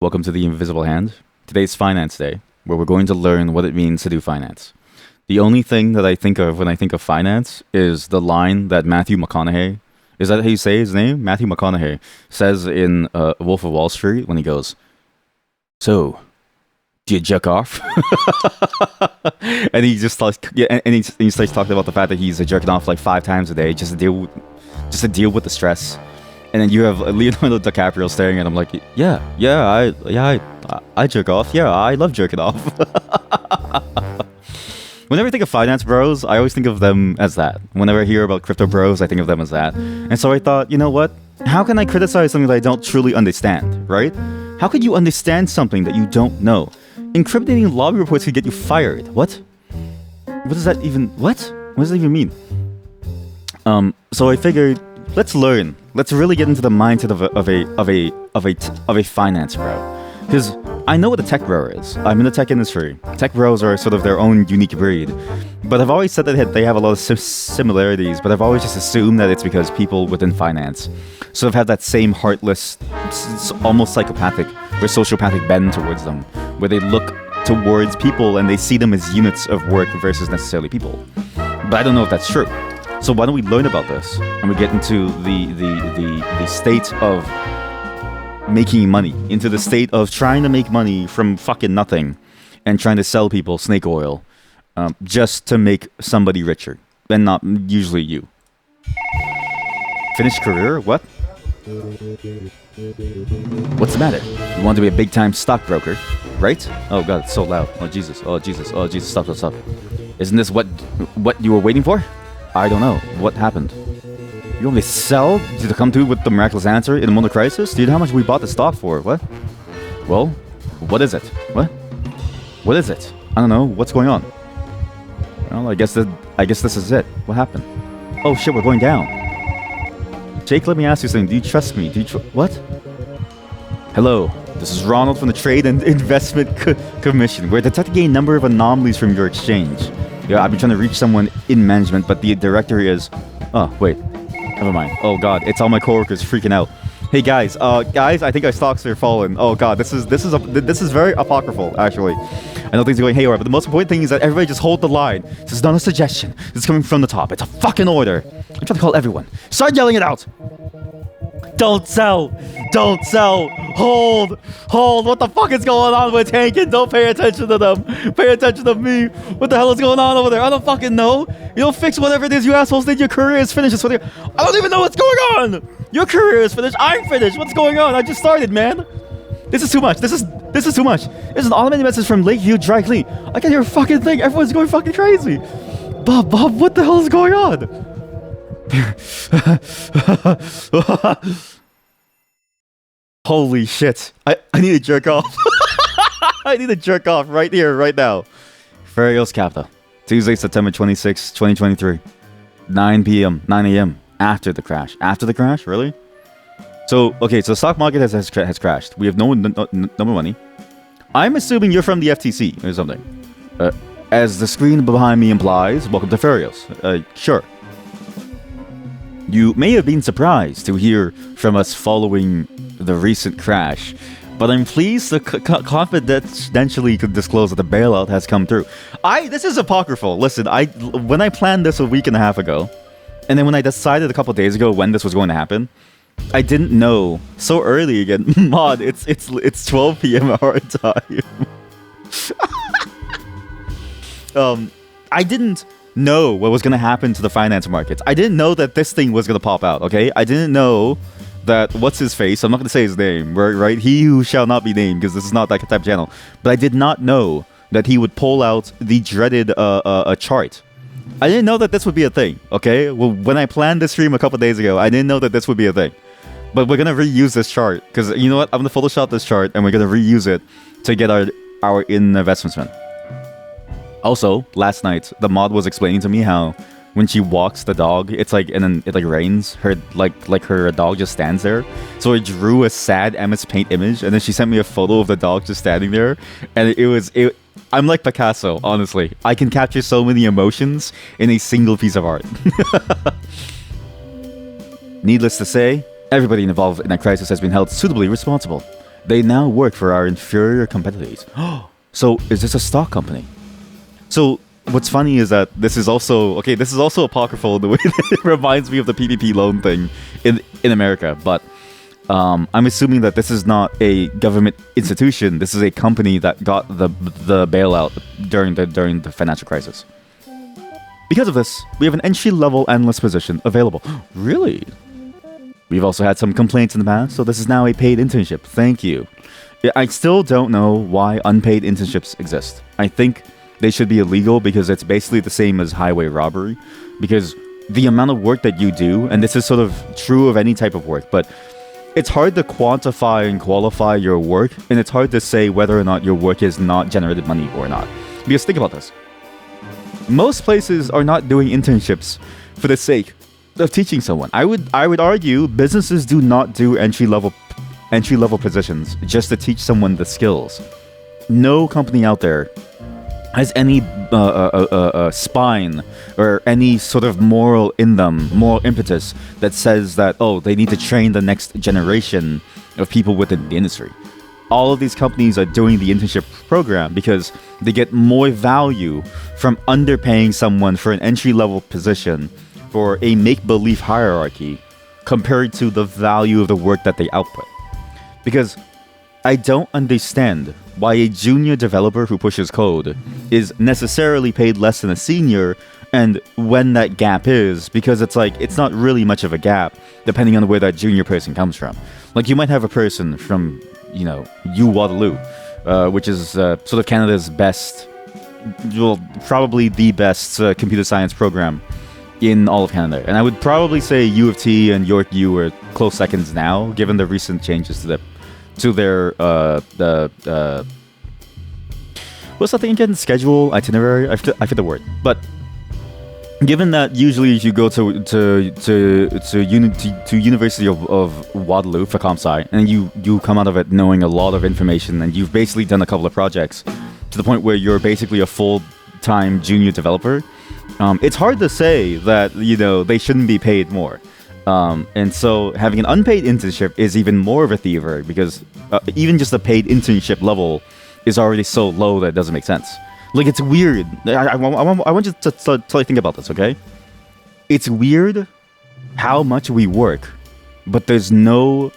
Welcome to the Invisible Hand. Today's Finance Day, where we're going to learn what it means to do finance. The only thing that I think of when I think of finance is the line that Matthew McConaughey, is that how you say his name? Matthew McConaughey says in Wolf of Wall Street when he goes, "So, do you jerk off?" And he just starts, he starts talking about the fact that he's jerking off like 5 times a day just to deal with the stress. And then you have Leonardo DiCaprio staring at him like, I jerk off. Yeah, I love jerking off. Whenever I think of finance bros, I always think of them as that. Whenever I hear about crypto bros, I think of them as that. And so I thought, you know what? How can I criticize something that I don't truly understand, right? How could you understand something that you don't know? Incriminating lobby reports could get you fired. What? What does that even mean? So I figured, let's learn. Let's really get into the mindset of a finance bro. Because I know what a tech bro is. I'm in the tech industry. Tech bros are sort of their own unique breed. But I've always said that they have a lot of similarities, but I've always just assumed that it's because people within finance sort of have that same heartless, almost psychopathic or sociopathic bend towards them, where they look towards people and they see them as units of work versus necessarily people. But I don't know if that's true. So why don't we learn about this and we get into the state of making money, into the state of trying to make money from fucking nothing and trying to sell people snake oil just to make somebody richer, and not usually you. Finished career? What? What's the matter? You want to be a big-time stockbroker, right? Oh god, it's so loud. Oh Jesus, oh Jesus, oh Jesus, stop. Isn't this what you were waiting for? I don't know. What happened? You want me to sell to come through with the miraculous answer in a moment of crisis? Dude, how much we bought the stock for? What? Well, what is it? What is it? I don't know. What's going on? Well, I guess this is it. What happened? Oh shit, we're going down. Jake, let me ask you something. Do you trust me? What? Hello, this is Ronald from the Trade and Investment Commission. We're detecting a number of anomalies from your exchange. Yeah, I've been trying to reach someone in management, but the director is... Oh, wait. Never mind. Oh, God. It's all my coworkers freaking out. Hey, guys. I think our stocks are falling. Oh, God. This is very apocryphal, actually. I know things are going haywire, but the most important thing is that everybody just hold the line. This is not a suggestion. This is coming from the top. It's a fucking order. I'm trying to call everyone. Start yelling it out. Don't sell. Don't sell. Hold. What the fuck is going on with tanking? Don't pay attention to them. Pay attention to me. What the hell is going on over there? I don't fucking know. You don't fix whatever it is you assholes think your career is finished. I don't even know what's going on. Your career is finished. I'm finished. What's going on? I just started, man. This is too much. This is too much. This is an automated message from Lakeview Dry Clean. I can't hear a fucking thing. Everyone's going fucking crazy. Bob, what the hell is going on? Holy shit. I need to jerk off. I need to jerk off right here, right now. Ferios Capital. Tuesday, September 26, 2023. 9 a.m. After the crash. After the crash? Really? So, okay, so the stock market has crashed. We have no money. I'm assuming you're from the FTC or something. As the screen behind me implies, welcome to Ferios. Sure. You may have been surprised to hear from us following the recent crash, but I'm pleased to confidentially disclose that the bailout has come through. This is apocryphal. Listen, when I planned this a week and a half ago, and then when I decided a couple days ago when this was going to happen, I didn't know so early again. Mod, it's 12 p.m. our time. I didn't know what was going to happen to the finance markets. I didn't know that this thing was going to pop out, okay? I didn't know that, what's his face? I'm not going to say his name, right? He who shall not be named, because this is not that type of channel. But I did not know that he would pull out the dreaded chart. I didn't know that this would be a thing, okay? Well, when I planned this stream a couple days ago, I didn't know that this would be a thing. But we're going to reuse this chart, because you know what? I'm going to Photoshop this chart, and we're going to reuse it to get our investment. Also, last night, the mod was explaining to me how when she walks the dog, it's like, and then it like rains, her dog just stands there. So I drew a sad MS Paint image, and then she sent me a photo of the dog just standing there, and I'm like Picasso, honestly. I can capture so many emotions in a single piece of art. Needless to say, everybody involved in that crisis has been held suitably responsible. They now work for our inferior competitors. So is this a stock company? So what's funny is that this is also apocryphal in the way that it reminds me of the PPP loan thing in America. But I'm assuming that this is not a government institution. This is a company that got the bailout during the financial crisis. Because of this, we have an entry-level analyst position available. Really? We've also had some complaints in the past, so this is now a paid internship. Thank you. I still don't know why unpaid internships exist. I think they should be illegal because it's basically the same as highway robbery. Because the amount of work that you do, and this is sort of true of any type of work, but it's hard to quantify and qualify your work, and it's hard to say whether or not your work has not generated money or not. Because think about this. Most places are not doing internships for the sake of teaching someone. I would argue businesses do not do entry level positions just to teach someone the skills. No company out there has any spine or any sort of moral impetus that says that, oh, they need to train the next generation of people within the industry. All of these companies are doing the internship program because they get more value from underpaying someone for an entry-level position for a make-believe hierarchy compared to the value of the work that they output. Because I don't understand why a junior developer who pushes code is necessarily paid less than a senior, and when that gap is, because it's like, it's not really much of a gap depending on where that junior person comes from. Like, you might have a person from, Waterloo, which is sort of Canada's best, well, probably the best computer science program in all of Canada. And I would probably say U of T and York U are close seconds now, given the recent changes to their what's that thing again? Schedule, itinerary? I forget the word. But given that usually you go to University of Waterloo for comp sci, and you come out of it knowing a lot of information, and you've basically done a couple of projects to the point where you're basically a full-time junior developer, it's hard to say that they shouldn't be paid more. And so having an unpaid internship is even more of a thievery, because even just the paid internship level is already so low that it doesn't make sense. Like, it's weird. I want you to think about this, okay? It's weird how much we work, but there's no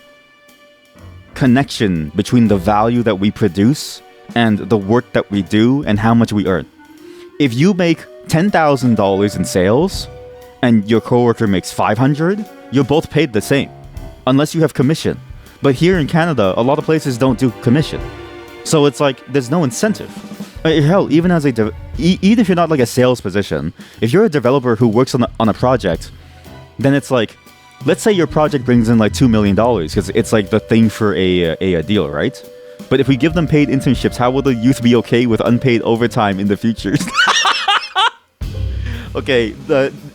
connection between the value that we produce and the work that we do and how much we earn. If you make $10,000 in sales and your coworker makes $500, you're both paid the same, unless you have commission. But here in Canada, a lot of places don't do commission. So it's like, there's no incentive. Hell, even as even if you're not like a sales position, if you're a developer who works on a project, then it's like, let's say your project brings in like $2 million, because it's like the thing for a deal, right? But if we give them paid internships, how will the youth be okay with unpaid overtime in the future? Okay,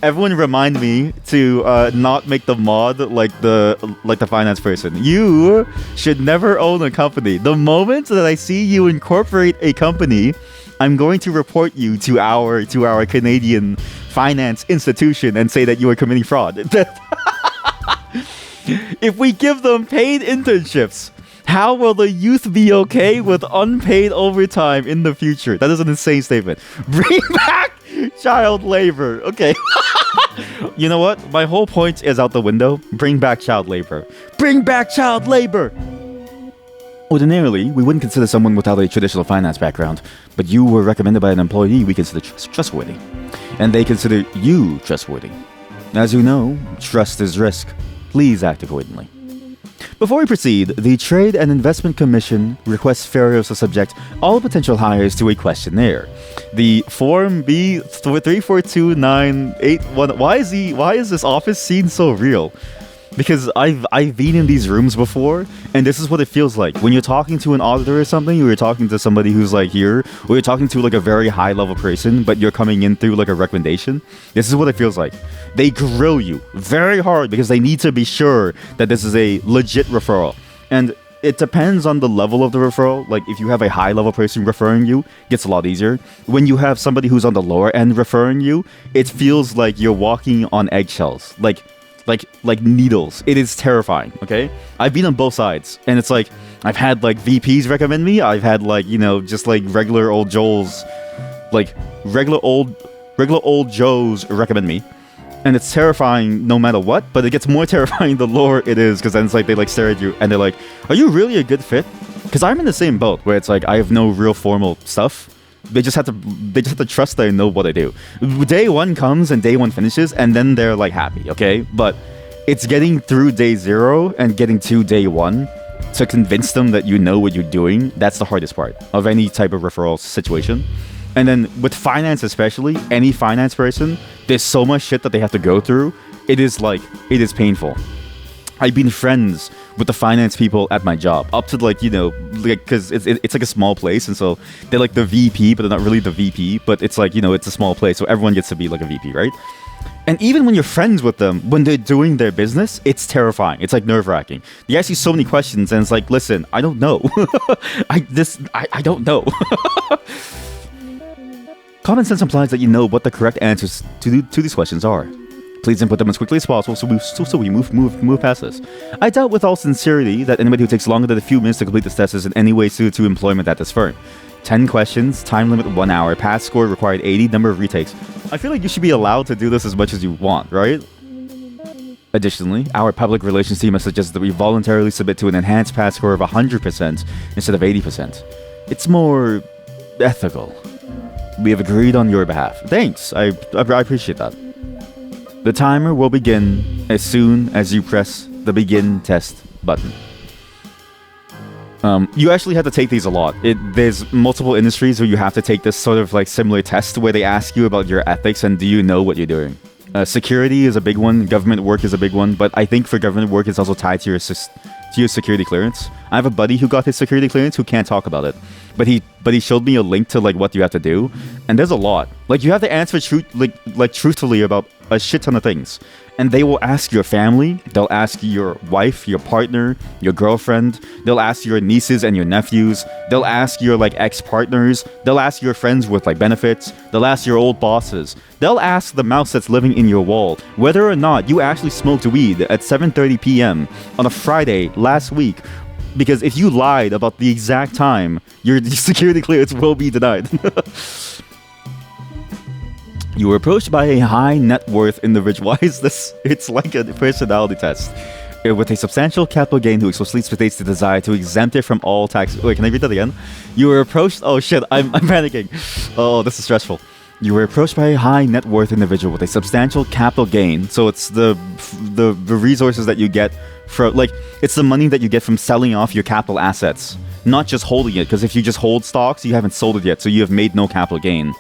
everyone remind me to not make the mod like the finance person. You should never own a company. The moment that I see you incorporate a company, I'm going to report you to our Canadian finance institution and say that you are committing fraud. If we give them paid internships, how will the youth be okay with unpaid overtime in the future? That is an insane statement. Bring back child labor. Okay. You know what? My whole point is out the window. Bring back child labor. Bring back child labor! Ordinarily, we wouldn't consider someone without a traditional finance background, but you were recommended by an employee we consider trustworthy. And they consider you trustworthy. As you know, trust is risk. Please act accordingly. Before we proceed, the Trade and Investment Commission requests Farios to subject all potential hires to a questionnaire. The Form B342981. Why is this office scene so real? Because I've been in these rooms before, and this is what it feels like when you're talking to an auditor or something, or you're talking to somebody who's like here, or you're talking to like a very high level person, but you're coming in through like a recommendation. This is what it feels like. They grill you very hard because they need to be sure that this is a legit referral. And it depends on the level of the referral. Like, if you have a high level person referring you, it gets a lot easier. When you have somebody who's on the lower end referring you, it feels like you're walking on eggshells. Like like needles. It is terrifying. Okay, I've been on both sides, and it's like I've had like VPs recommend me. I've had like just like regular old Joes, like regular old Joes recommend me. And it's terrifying no matter what, but it gets more terrifying the lower it is, because then it's like they like stare at you and they're like, are you really a good fit? Because I'm in the same boat where it's like I have no real formal stuff. They just have to trust that I know what I do. Day one comes and day one finishes, and then they're like happy, okay? But it's getting through day 0 and getting to day 1 to convince them that you know what you're doing. That's the hardest part of any type of referral situation. And then with finance especially, any finance person, there's so much shit that they have to go through. It is painful. I've been friends with the finance people at my job up to like, because it's like a small place, and so they're like the VP, but they're not really the VP, but it's like, it's a small place, so everyone gets to be like a VP, right? And even when you're friends with them, when they're doing their business, it's terrifying. It's like nerve-wracking. They ask you so many questions, and it's like, listen, I don't know. I don't know. Common sense implies that you know what the correct answers to these questions are. Please input them as quickly as possible so we move past this. I doubt with all sincerity that anybody who takes longer than a few minutes to complete this test is in any way suited to employment at this firm. 10 questions, time limit 1 hour, pass score required 80, number of retakes. I feel like you should be allowed to do this as much as you want, right? Additionally, our public relations team has suggested that we voluntarily submit to an enhanced pass score of 100% instead of 80%. It's more ethical. We have agreed on your behalf. Thanks, I appreciate that. The timer will begin as soon as you press the begin test button. You actually have to take these a lot. There's multiple industries where you have to take this sort of like similar test where they ask you about your ethics and do you know what you're doing. Security is a big one. Government work is a big one. But I think for government work, it's also tied to your security clearance. I have a buddy who got his security clearance who can't talk about it. But he showed me a link to like what you have to do. And there's a lot. Like you have to answer truthfully about a shit ton of things. And they will ask your family, they'll ask your wife, your partner, your girlfriend, they'll ask your nieces and your nephews, they'll ask your like ex-partners, they'll ask your friends with like benefits, they'll ask your old bosses, they'll ask the mouse that's living in your wall whether or not you actually smoked weed at 7:30 p.m. on a Friday last week. Because if you lied about the exact time, your security clearance will be denied. You were approached by a high net worth individual. Why is this? It's like a personality test. With a substantial capital gain who explicitly states the desire to exempt it from all tax. Wait, can I read that again? You were approached. Oh shit, I'm panicking. Oh, this is stressful. You were approached by a high net worth individual with a substantial capital gain. So it's the resources that you get from, like, it's the money that you get from selling off your capital assets, not just holding it. Because if you just hold stocks, you haven't sold it yet, so you have made no capital gain.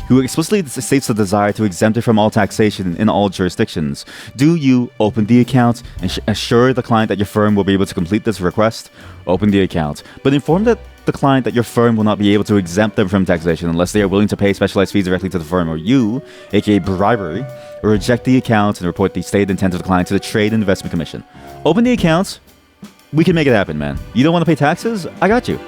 Who explicitly states the desire to exempt it from all taxation in all jurisdictions. Do you open the account and assure the client that your firm will be able to complete this request? Open the account, but inform the client that your firm will not be able to exempt them from taxation unless they are willing to pay specialized fees directly to the firm, or you, aka bribery, or reject the account and report the stated intent of the client to the Trade and Investment Commission. Open the account. We can make it happen, man. You don't want to pay taxes? I got you.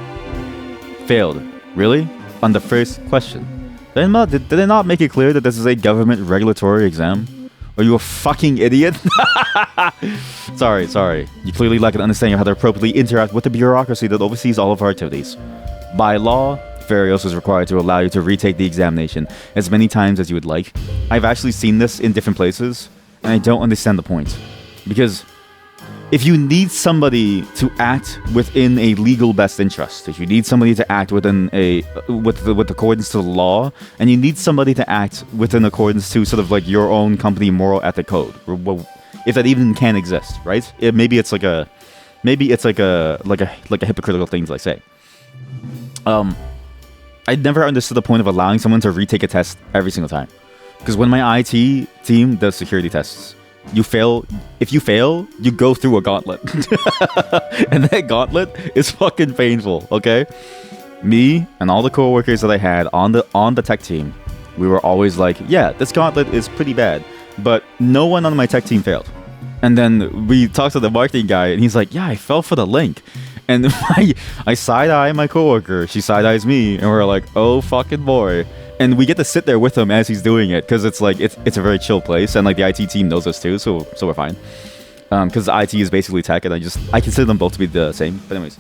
Failed. Really? On the first question. Did they not make it clear that this is a government regulatory exam? Are you a fucking idiot? Sorry. You clearly lack an understanding of how to appropriately interact with the bureaucracy that oversees all of our activities. By law, Farios is required to allow you to retake the examination as many times as you would like. I've actually seen this in different places, and I don't understand the point. Because if you need somebody to act within a legal best interest, if you need somebody to act within with accordance to the law, and you need somebody to act within accordance to sort of like your own company moral ethic code, if that even can exist, right? Maybe it's like a hypocritical thing to like say. I never understood the point of allowing someone to retake a test every single time, because when my IT team does security tests, if you fail, you go through a gauntlet. And that gauntlet is fucking painful, okay? Me and all the coworkers that I had on the tech team, we were always like, yeah, this gauntlet is pretty bad. But no one on my tech team failed. And then we talked to the marketing guy, and he's like, yeah, I fell for the link. And I side-eye my coworker, she side-eyes me, and we're like, oh fucking boy. And we get to sit there with him as he's doing it, because it's like it's a very chill place, and like the IT team knows us too, so we're fine. Because IT is basically tech, and I consider them both to be the same. But anyways,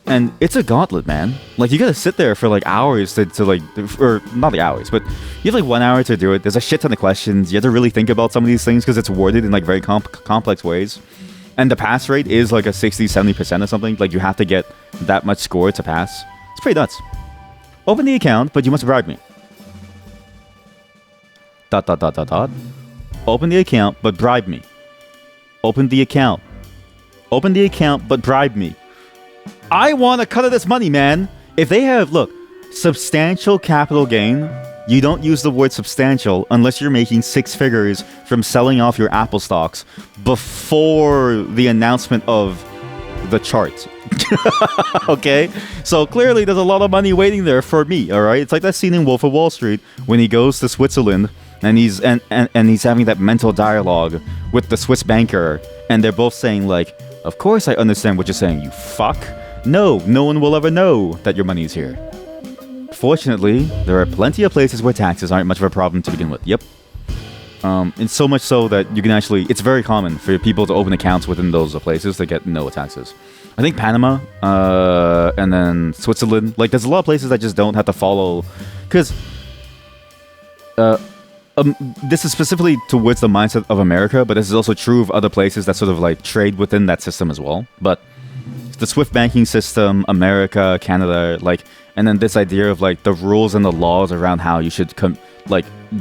and it's a gauntlet, man. Like, you gotta sit there for like hours to like, or not the hours, but you have like 1 hour to do it. There's a shit ton of questions. You have to really think about some of these things because it's worded in like very complex ways. And the pass rate is like a 60-70% or something. Like, you have to get that much score to pass. It's pretty nuts. Open the account, but you must bribe me. ... Open the account, but bribe me. Open the account. Open the account, but bribe me. I want a cut of this money, man. If they have, look, substantial capital gain, you don't use the word substantial unless you're making 6 figures from selling off your Apple stocks before the announcement of the chart. Okay? So clearly there's a lot of money waiting there for me, alright? It's like that scene in Wolf of Wall Street when he goes to Switzerland and he's having that mental dialogue with the Swiss banker, and they're both saying like, of course I understand what you're saying, you fuck. No one will ever know that your money is here. Fortunately, there are plenty of places where taxes aren't much of a problem to begin with. Yep. And so much so that you can actually... It's very common for people to open accounts within those places to get no taxes. I think Panama, and then Switzerland. Like, there's a lot of places that just don't have to follow... Because... this is specifically towards the mindset of America, but this is also true of other places that sort of like trade within that system as well. But the SWIFT banking system, America, Canada, like, and then this idea of like the rules and the laws around how you should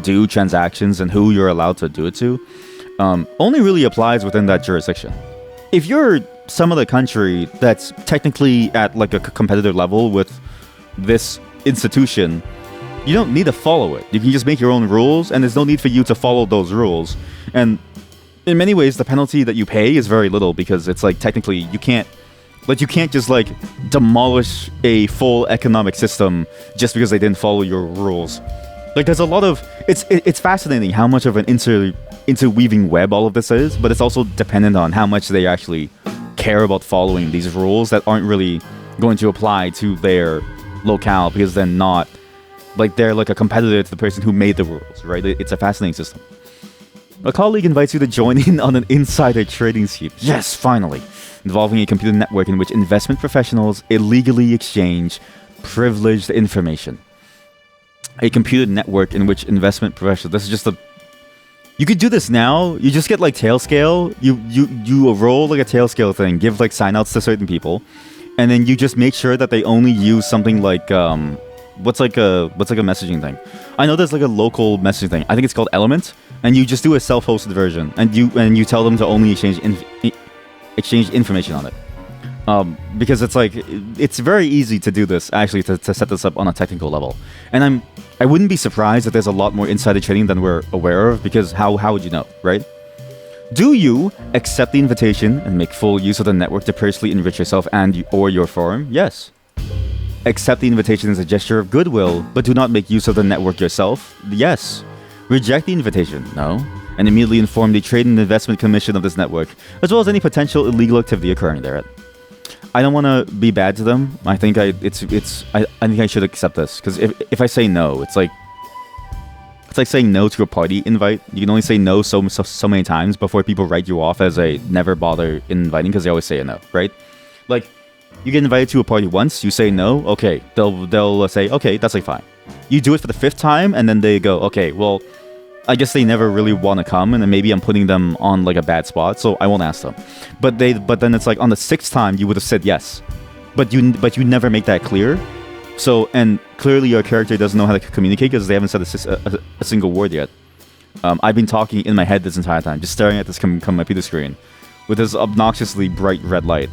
do transactions and who you're allowed to do it to, only really applies within that jurisdiction. If you're some other country that's technically at like a competitive level with this institution, you don't need to follow it. You can just make your own rules, and there's no need for you to follow those rules. And in many ways, the penalty that you pay is very little, because it's like technically you can't just like demolish a full economic system just because they didn't follow your rules. Like, there's a lot of... It's fascinating how much of an interweaving web all of this is, but it's also dependent on how much they actually care about following these rules that aren't really going to apply to their locale, because they're not... Like, they're like a competitor to the person who made the rules, right? It's a fascinating system. A colleague invites you to join in on an insider trading scheme. Yes, finally! Involving a computer network in which investment professionals illegally exchange privileged information. A computer network in which investment professionals... This is just a... You could do this now. You just get like tail scale. You roll like a tail scale thing. Give like sign-outs to certain people. And then you just make sure that they only use something like... What's like a messaging thing? I know there's like a local messaging thing. I think it's called Element, and you just do a self-hosted version, and you tell them to only exchange information on it. Because it's like it's very easy to do this, actually, to set this up on a technical level. And I wouldn't be surprised if there's a lot more insider trading than we're aware of, because how would you know, right? Do you accept the invitation and make full use of the network to personally enrich yourself or your firm? Yes. Accept the invitation as a gesture of goodwill, but do not make use of the network yourself? Yes. Reject the invitation? No. And immediately inform the Trade and Investment Commission of this network, as well as any potential illegal activity occurring there. I don't want to be bad to them. I think I think I should accept this, because if I say no, it's like saying no to a party invite. You can only say no so many times before people write you off as a never bother inviting, because they always say a no, right? Like, you get invited to a party once, you say no, okay, they'll say, okay, that's like fine. You do it for the 5th time, and then they go, okay, well, I guess they never really want to come, and then maybe I'm putting them on like a bad spot, so I won't ask them. But then it's like on the 6th time, you would have said yes, but you never make that clear. So, and clearly your character doesn't know how to communicate because they haven't said a single word yet. I've been talking in my head this entire time, just staring at this computer screen with this obnoxiously bright red light.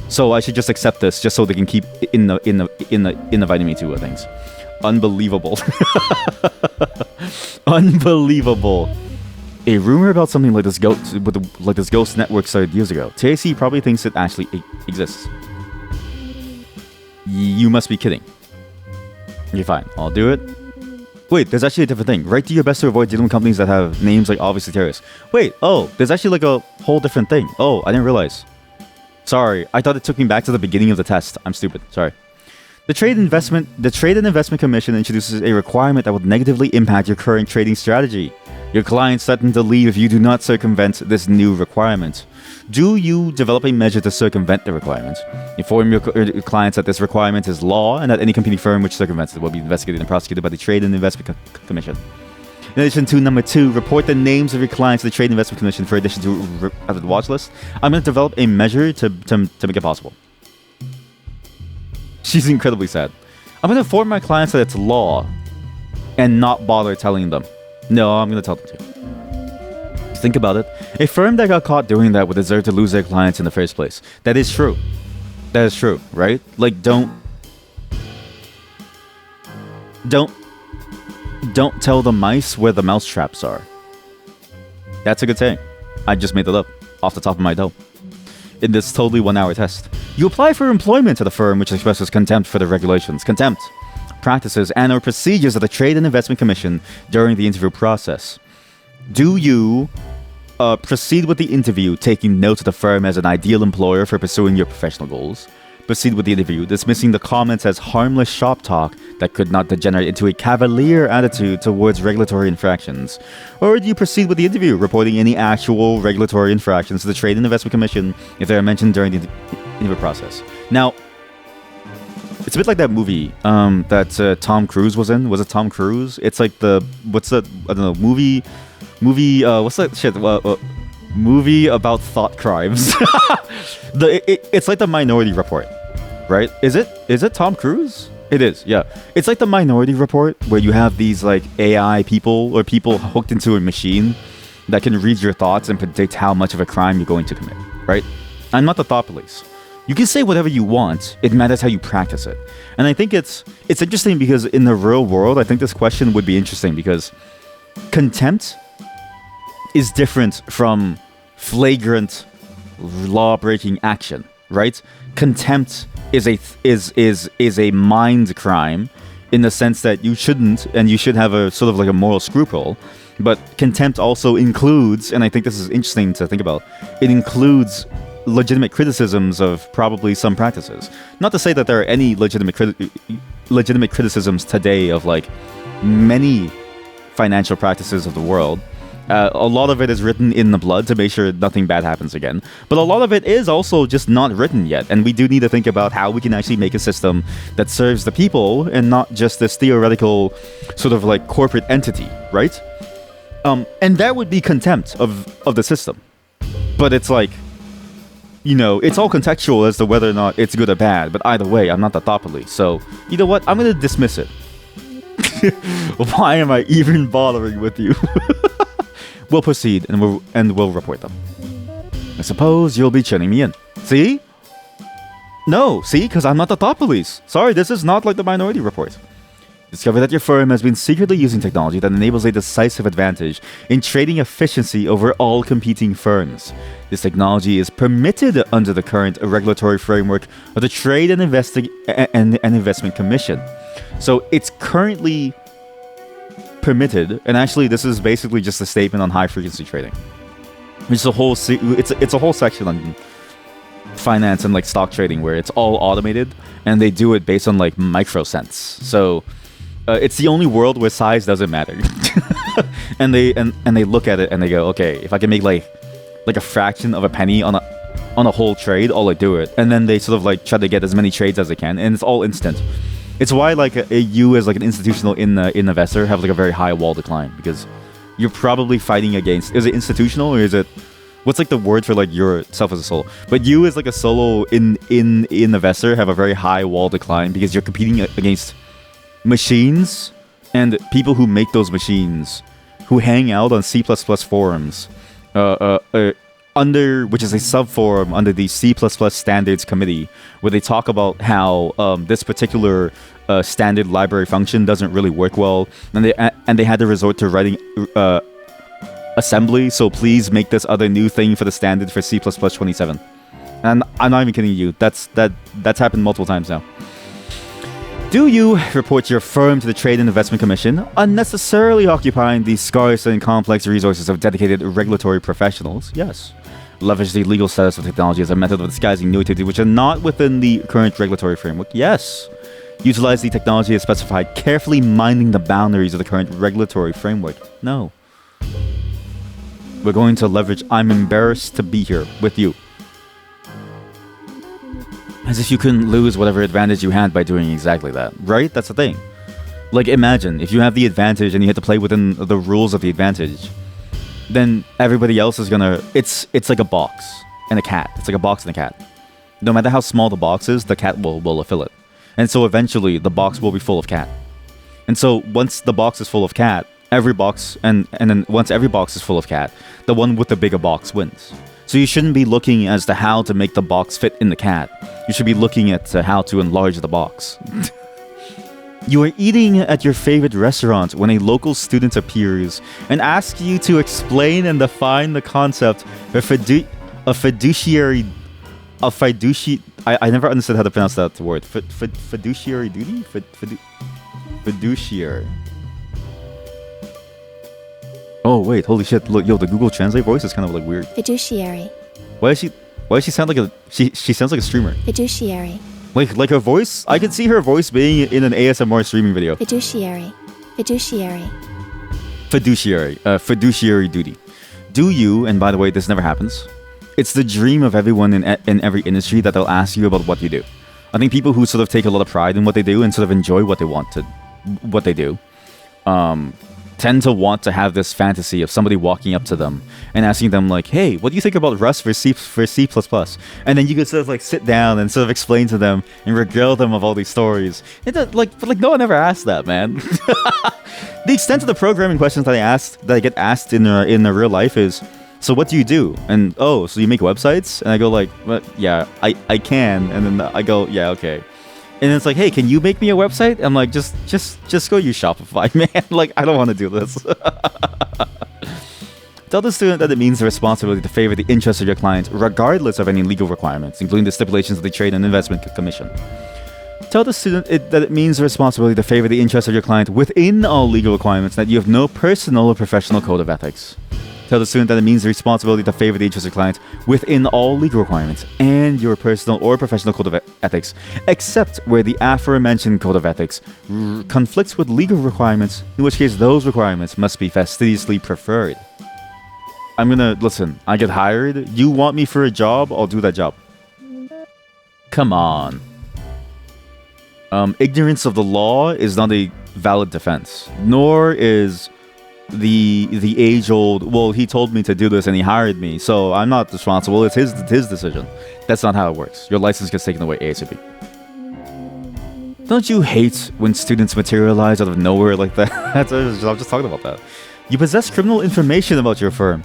So I should just accept this, just so they can keep inviting me to things. Unbelievable. Unbelievable. A rumor about something like this ghost network started years ago. TAC probably thinks it actually exists. You must be kidding. Okay, fine. I'll do it. Wait, there's actually a different thing. Right, do your best to avoid dealing with companies that have names like obviously terrorists. Wait, oh, there's actually like a whole different thing. Oh, I didn't realize. Sorry, I thought it took me back to the beginning of the test. I'm stupid. Sorry. The Trade and Investment Commission introduces a requirement that would negatively impact your current trading strategy. Your clients threaten to leave if you do not circumvent this new requirement. Do you develop a measure to circumvent the requirement? Inform your clients that this requirement is law and that any competing firm which circumvents it will be investigated and prosecuted by the Trade and Investment Commission. In addition to number 2, report the names of your clients to the Trade and Investment Commission for addition to the watch list. I'm going to develop a measure to make it possible. She's incredibly sad. I'm going to inform my clients that it's law and not bother telling them. No, I'm going to tell them to. Think about it. A firm that got caught doing that would deserve to lose their clients in the first place. That is true. That is true, right? Like, don't tell the mice where the mouse traps are. That's a good saying. I just made that up off the top of my dome. In this totally 1-hour test. You apply for employment at a firm which expresses contempt for the regulations, contempt, practices, and/or procedures of the Trade and Investment Commission during the interview process. Do you proceed with the interview, taking note of the firm as an ideal employer for pursuing your professional goals? Proceed with the interview, dismissing the comments as harmless shop talk that could not degenerate into a cavalier attitude towards regulatory infractions? Or do you proceed with the interview, reporting any actual regulatory infractions to the Trade and Investment Commission if they are mentioned during the interview process? Now, it's a bit like that movie that Tom Cruise was in. Was it Tom Cruise? It's like what's that? I don't know, movie, what's that shit? Movie about thought crimes. It's like the Minority Report, right? Is it Tom Cruise? It is, yeah. It's like the Minority Report where you have these like AI people or people hooked into a machine that can read your thoughts and predict how much of a crime you're going to commit, right? I'm not the thought police. You can say whatever you want. It matters how you practice it. And I think it's interesting because in the real world, I think this question would be interesting because contempt is different from flagrant law-breaking action, right? Contempt is a mind crime in the sense that you shouldn't, and you should have a sort of like a moral scruple. But contempt also includes, and I think this is interesting to think about, it includes legitimate criticisms of probably some practices. Not to say that there are any legitimate criticisms today of like many financial practices of the world. A lot of it is written in the blood to make sure nothing bad happens again. But a lot of it is also just not written yet. And we do need to think about how we can actually make a system that serves the people and not just this theoretical sort of like corporate entity, right? And that would be contempt of the system. But it's like, you know, it's all contextual as to whether or not it's good or bad. But either way, I'm not the thought police. So, you know what? I'm going to dismiss it. Why am I even bothering with you? We'll proceed and we'll report them. I suppose you'll be tuning me in. See? No, see? Because I'm not the thought police. Sorry, this is not like the Minority Report. Discover that your firm has been secretly using technology that enables a decisive advantage in trading efficiency over all competing firms. This technology is permitted under the current regulatory framework of the Trade and Investment Commission. So it's currently permitted, and actually this is basically just a statement on high frequency trading. It's a whole it's a whole section on finance and like stock trading where it's all automated and they do it based on like microcents. So it's the only world where size doesn't matter. and they look at it and they go, okay, if I can make like a fraction of a penny on a whole trade, I'll like do it. And then they sort of like try to get as many trades as they can, and it's all instant. It's why like you as like an institutional investor have like a very high wall decline, because you're probably fighting against, is it institutional or is it, what's like the word for like yourself as a solo? But you as like a solo investor have a very high wall decline because you're competing against machines and people who make those machines, who hang out on C++ forums, which is a sub-forum under the C++ standards committee, where they talk about how this particular standard library function doesn't really work well, and they had to resort to writing assembly, so please make this other new thing for the standard for C++ 27. And I'm not even kidding you, that's happened multiple times now. Do you report your firm to the Trade and Investment Commission, unnecessarily occupying the scarce and complex resources of dedicated regulatory professionals? Yes. Leverage the legal status of technology as a method of disguising new activities which are not within the current regulatory framework. Yes. Utilize the technology as specified, carefully minding the boundaries of the current regulatory framework. No. We're going to leverage I'm embarrassed to be here with you. As if you couldn't lose whatever advantage you had by doing exactly that. Right? That's the thing. Like, imagine if you have the advantage and you have to play within the rules of the advantage, then everybody else is gonna... It's like a box and a cat. It's like a box and a cat. No matter how small the box is, the cat will fill it. And so eventually, the box will be full of cat. And so once the box is full of cat, every box... And then once every box is full of cat, the one with the bigger box wins. So you shouldn't be looking as to how to make the box fit in the cat. You should be looking at how to enlarge the box. You are eating at your favorite restaurant when a local student appears and asks you to explain and define the concept of fiduciary... I never understood how to pronounce that word. Fiduciary duty? Fiduciary. Oh wait, holy shit! Look, yo, the Google Translate voice is kind of like weird. Fiduciary. Why does she sound like a... She sounds like a streamer. Fiduciary. Like her voice? I could see her voice being in an ASMR streaming video. Fiduciary. Fiduciary. Fiduciary duty. Do you, and by the way, this never happens, it's the dream of everyone in every industry that they'll ask you about what you do. I think people who sort of take a lot of pride in what they do and sort of enjoy what they do, tend to want to have this fantasy of somebody walking up to them and asking them like, hey, what do you think about Rust for C++? And then you could sort of like sit down and sort of explain to them and regale them of all these stories. But no one ever asked that, man. The extent of the programming questions that I get asked in the real life is, so what do you do? And oh, so you make websites? And I go like, well, yeah, I can. And then I go, yeah, okay. And it's like, hey, can you make me a website? I'm like, just go use Shopify, man. Like, I don't want to do this. Tell the student that it means the responsibility to favor the interests of your client, regardless of any legal requirements, including the stipulations of the Trade and Investment Commission. Tell the student that it means the responsibility to favor the interests of your client within all legal requirements, that you have no personal or professional code of ethics. Tell the student that it means the responsibility to favor the interests of your client within all legal requirements and your personal or professional code of ethics, except where the aforementioned code of ethics conflicts with legal requirements, in which case those requirements must be fastidiously preferred. Listen, I get hired, you want me for a job, I'll do that job. Come on. Ignorance of the law is not a valid defense, nor is the age-old, well, he told me to do this and he hired me, so I'm not responsible, it's his decision. That's not how it works. Your license gets taken away ASAP. Don't you hate when students materialize out of nowhere like that? I was just talking about that. You possess criminal information about your firm,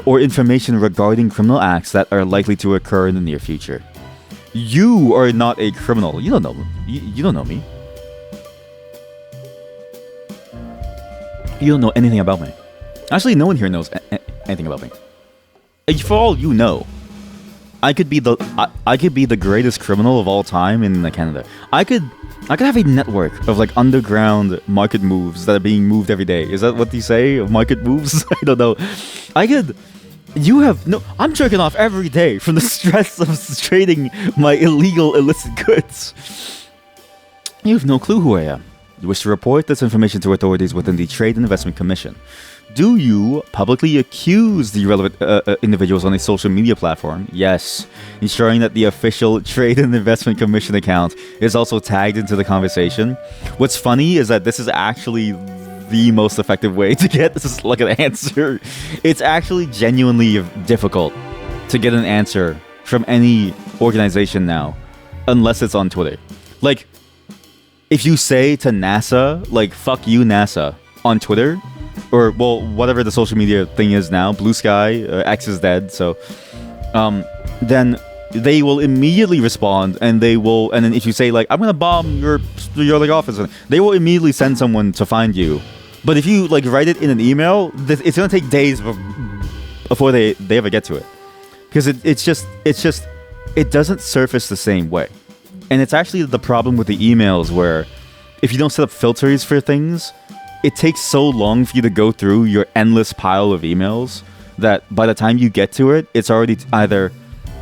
or information regarding criminal acts that are likely to occur in the near future. You are not a criminal. You don't know me. You don't know me. You don't know anything about me. Actually, no one here knows anything about me. For all you know, I could be the greatest criminal of all time in Canada. I could have a network of like underground market moves that are being moved every day. Is that what you say? Market moves? I don't know. I'm jerking off every day from the stress of trading my illicit goods. You have no clue who I am. You wish to report this information to authorities within the Trade and Investment Commission. Do you publicly accuse the relevant individuals on a social media platform? Yes. Ensuring that the official Trade and Investment Commission account is also tagged into the conversation. What's funny is that this is actually the most effective way to get this like an answer. It's actually genuinely difficult to get an answer from any organization now, unless it's on Twitter. Like, if you say to NASA, like, fuck you, NASA, on Twitter, or, well, whatever the social media thing is now, Blue Sky, X is dead, so, then they will immediately respond, and then if you say, like, I'm gonna bomb your like, office, they will immediately send someone to find you. But if you, like, write it in an email, it's gonna take days before they ever get to it. Because it doesn't surface the same way. And it's actually the problem with the emails where if you don't set up filters for things, it takes so long for you to go through your endless pile of emails that by the time you get to it, it's already either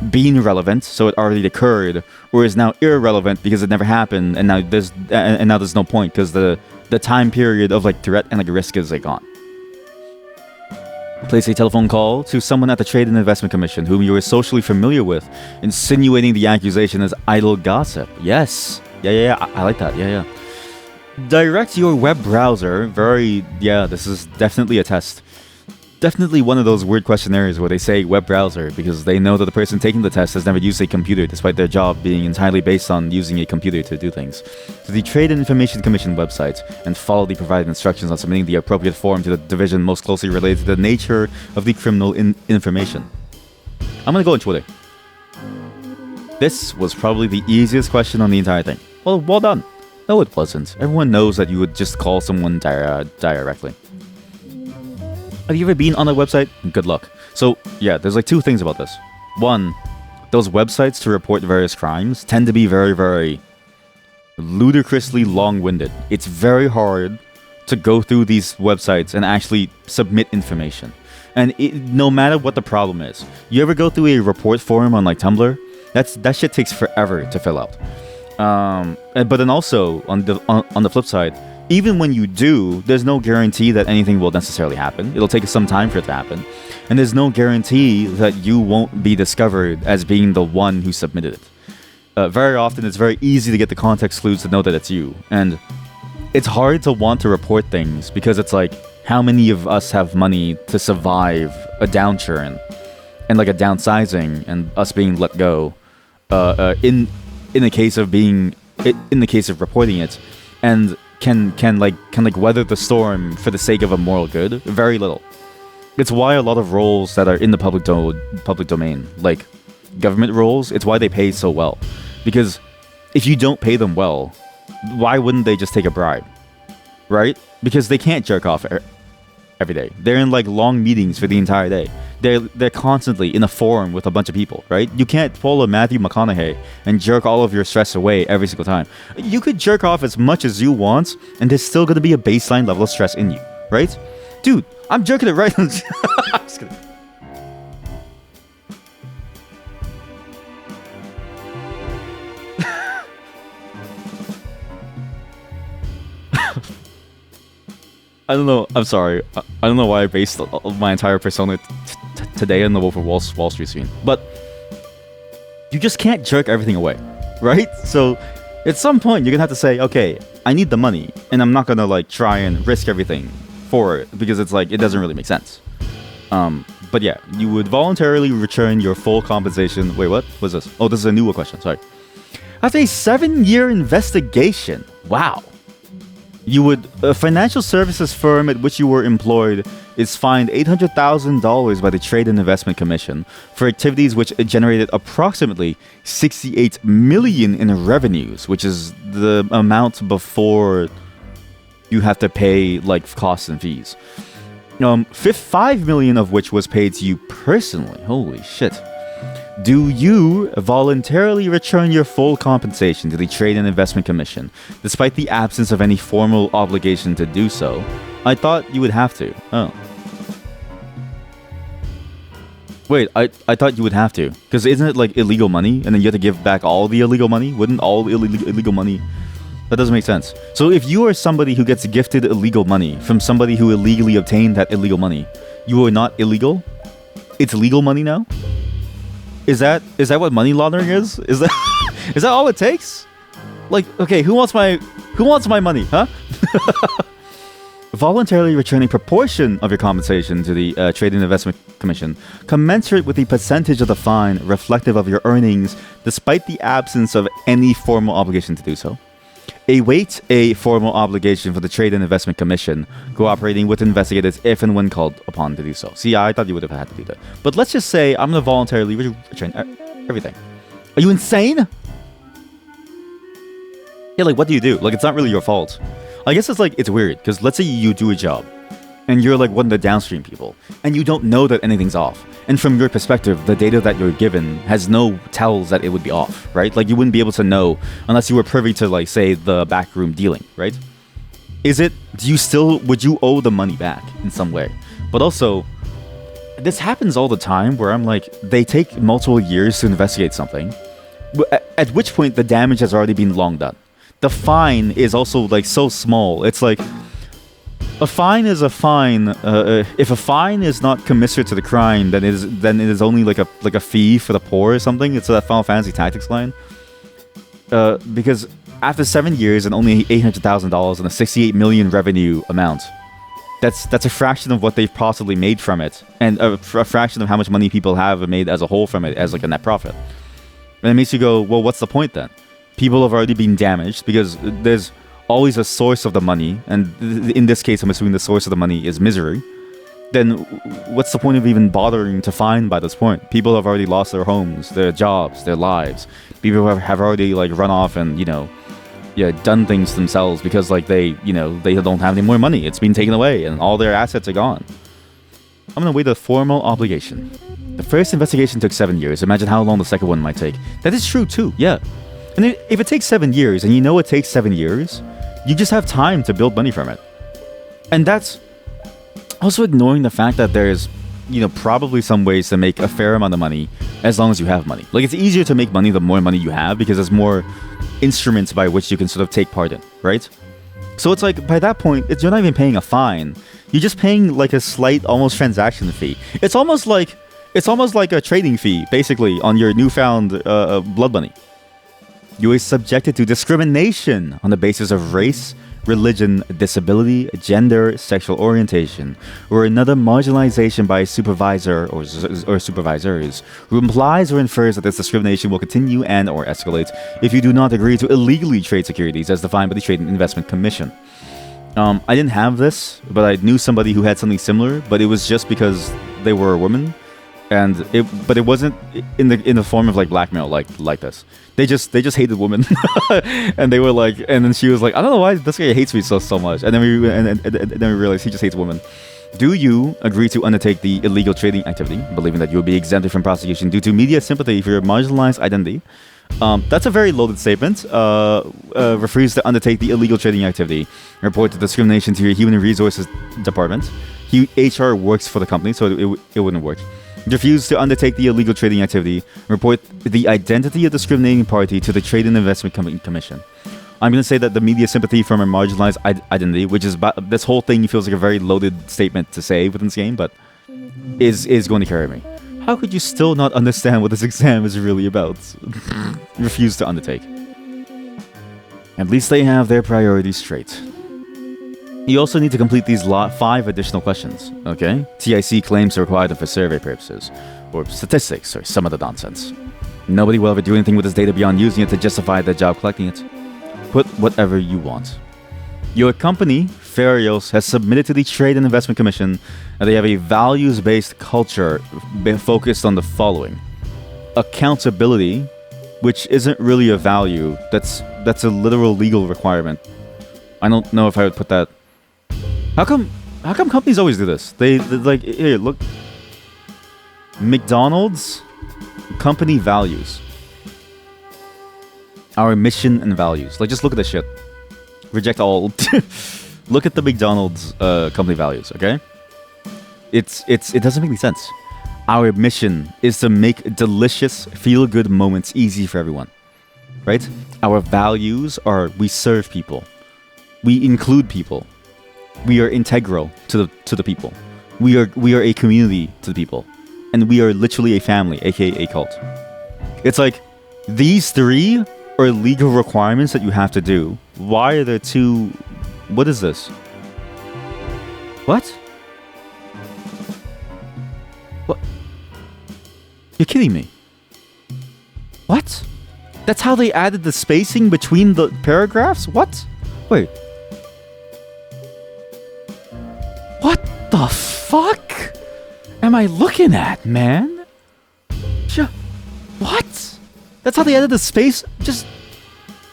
been relevant, so it already occurred, or is now irrelevant because it never happened, and now there's no point because the time period of like threat and like risk is like gone. Place a telephone call to someone at the Trade and Investment Commission whom you are socially familiar with, insinuating the accusation as idle gossip. Yes. Yeah. I like that. Yeah. Direct your web browser. This is definitely a test. Definitely one of those weird questionnaires where they say web browser because they know that the person taking the test has never used a computer, despite their job being entirely based on using a computer to do things. To the Trade and Information Commission website and follow the provided instructions on submitting the appropriate form to the division most closely related to the nature of the criminal information. I'm gonna go on Twitter. This was probably the easiest question on the entire thing. Well done. No, it wasn't. Everyone knows that you would just call someone directly. Have you ever been on a website? Good luck. So, yeah, there's like two things about this. One, those websites to report various crimes tend to be very, very ludicrously long-winded. It's very hard to go through these websites and actually submit information. And no matter what the problem is, you ever go through a report form on like Tumblr? That shit takes forever to fill out. But then also, on the flip side, even when you do, there's no guarantee that anything will necessarily happen. It'll take some time for it to happen. And there's no guarantee that you won't be discovered as being the one who submitted it. Very often, it's very easy to get the context clues to know that it's you. And it's hard to want to report things because it's like, how many of us have money to survive a downturn and like a downsizing and us being let go in the case of reporting it, and can weather the storm for the sake of a moral good? Very little. It's why a lot of roles that are in the public domain, like government roles, it's why they pay so well. Because if you don't pay them well, why wouldn't they just take a bribe? Right? Because they can't jerk off every day. They're in like long meetings for the entire day. They're constantly in a forum with a bunch of people, right? You can't pull a Matthew McConaughey and jerk all of your stress away every single time. You could jerk off as much as you want, and there's still going to be a baseline level of stress in you, right? Dude, I'm jerking it right. I'm just kidding. I don't know. I'm sorry. I don't know why I based my entire persona today on the Wolf of Wall Street scene. But you just can't jerk everything away, right? So at some point, you're going to have to say, okay, I need the money, and I'm not going to like try and risk everything for it because it's like, it doesn't really make sense. But yeah, you would voluntarily return your full compensation. Wait, what was this? Oh, this is a newer question. Sorry. After a 7-year investigation. Wow. A financial services firm at which you were employed is fined $800,000 by the Trade and Investment Commission for activities which generated approximately $68 million in revenues, which is the amount before you have to pay like costs and fees. $5 million of which was paid to you personally. Holy shit. Do you voluntarily return your full compensation to the Trade and Investment Commission, despite the absence of any formal obligation to do so? I thought you would have to. Oh. Wait, I thought you would have to. Because isn't it like illegal money, and then you have to give back all the illegal money? Wouldn't all illegal money... That doesn't make sense. So if you are somebody who gets gifted illegal money from somebody who illegally obtained that illegal money, you are not illegal? It's legal money now? Is that what money laundering is? Is that all it takes? Like, okay, who wants my money, huh? Voluntarily returning proportion of your compensation to the Trade and Investment Commission, commensurate with the percentage of the fine reflective of your earnings, despite the absence of any formal obligation to do so. Await a formal obligation for the Trade and Investment Commission, cooperating with investigators if and when called upon to do so. See, I thought you would have had to do that. But let's just say I'm going to voluntarily return everything. Are you insane? Yeah, like, what do you do? Like, it's not really your fault. I guess it's weird, because let's say you do a job, and you're like one of the downstream people, and you don't know that anything's off. And from your perspective, the data that you're given has no tells that it would be off, right? Like, you wouldn't be able to know unless you were privy to, like, say, the backroom dealing, right? Would you owe the money back in some way? But also, this happens all the time where I'm like, they take multiple years to investigate something, at which point the damage has already been long done. The fine is also like so small. It's like a fine is a fine. If a fine is not commensurate to the crime, then it is only like a fee for the poor or something. It's that Final Fantasy Tactics line. Because after 7 years and only $800,000 and a 68 million revenue amount, that's a fraction of what they've possibly made from it, and a fraction of how much money people have made as a whole from it as like a net profit. And it makes you go, well, what's the point then? People have already been damaged because there's always a source of the money, and in this case, I'm assuming the source of the money is misery. Then what's the point of even bothering to fine by this point? People have already lost their homes, their jobs, their lives. People have already like run off and done things themselves because like they don't have any more money. It's been taken away and all their assets are gone. I'm gonna wait a formal obligation. The first investigation took 7 years. Imagine how long the second one might take. That is true too, yeah. And if it takes 7 years, and you know it takes 7 years, you just have time to build money from it. And that's also ignoring the fact that there's, probably some ways to make a fair amount of money as long as you have money. Like, it's easier to make money the more money you have because there's more instruments by which you can sort of take part in, right? So it's like, by that point, you're not even paying a fine. You're just paying like a slight, almost transaction fee. It's almost like a trading fee, basically, on your newfound blood money. You are subjected to discrimination on the basis of race, religion, disability, gender, sexual orientation, or another marginalization by a supervisor or supervisors who implies or infers that this discrimination will continue and or escalate if you do not agree to illegally trade securities as defined by the Trade and Investment Commission. I didn't have this, but I knew somebody who had something similar, but it was just because they were a woman. But it wasn't in the form of like blackmail like this. They just hated women, and they were like, and then she was like, I don't know why this guy hates me so much. And then we realized he just hates women. Do you agree to undertake the illegal trading activity, believing that you will be exempted from prosecution due to media sympathy for your marginalized identity? That's a very loaded statement. Refuse to undertake the illegal trading activity. Report the discrimination to your human resources department. HR works for the company, so it wouldn't work. Refuse to undertake the illegal trading activity. Report the identity of discriminating party to the Trade and Investment Commission. I'm going to say that the media sympathy from a marginalized identity, which is this whole thing feels like a very loaded statement to say within this game, but is going to carry me. How could you still not understand what this exam is really about? Refuse to undertake. At least they have their priorities straight. You also need to complete these 5 additional questions, okay? TIC claims to require them for survey purposes, or statistics, or some other nonsense. Nobody will ever do anything with this data beyond using it to justify their job collecting it. Put whatever you want. Your company, Farios, has submitted to the Trade and Investment Commission that they have a values-based culture focused on the following. Accountability, which isn't really a value, that's a literal legal requirement. I don't know if I would put that. How come companies always do this? They like, here, look. McDonald's company values. Our mission and values. Like, just look at this shit. Reject all. Look at the McDonald's company values, okay? It doesn't make any sense. Our mission is to make delicious, feel-good moments easy for everyone. Right? Our values are we serve people. We include people. We are integral to the people. We are a community to the people. And we are literally a family, aka a cult. It's like, these 3 are legal requirements that you have to do. Why are there 2? What is this? What? What? You're kidding me. What? That's how they added the spacing between the paragraphs? What? Wait. What the fuck am I looking at, man? What? That's how they added the space? Just...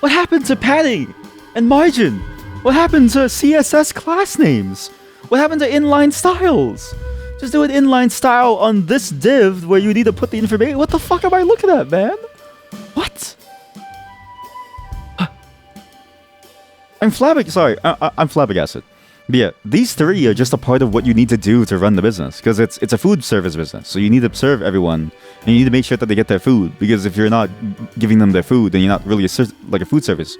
What happened to padding and margin? What happened to CSS class names? What happened to inline styles? Just do an inline style on this div where you need to put the information. What the fuck am I looking at, man? What? I'm flabbergasted. But yeah, these three are just a part of what you need to do to run the business, because it's a food service business. So you need to serve everyone, and you need to make sure that they get their food. Because if you're not giving them their food, then you're not really like a food service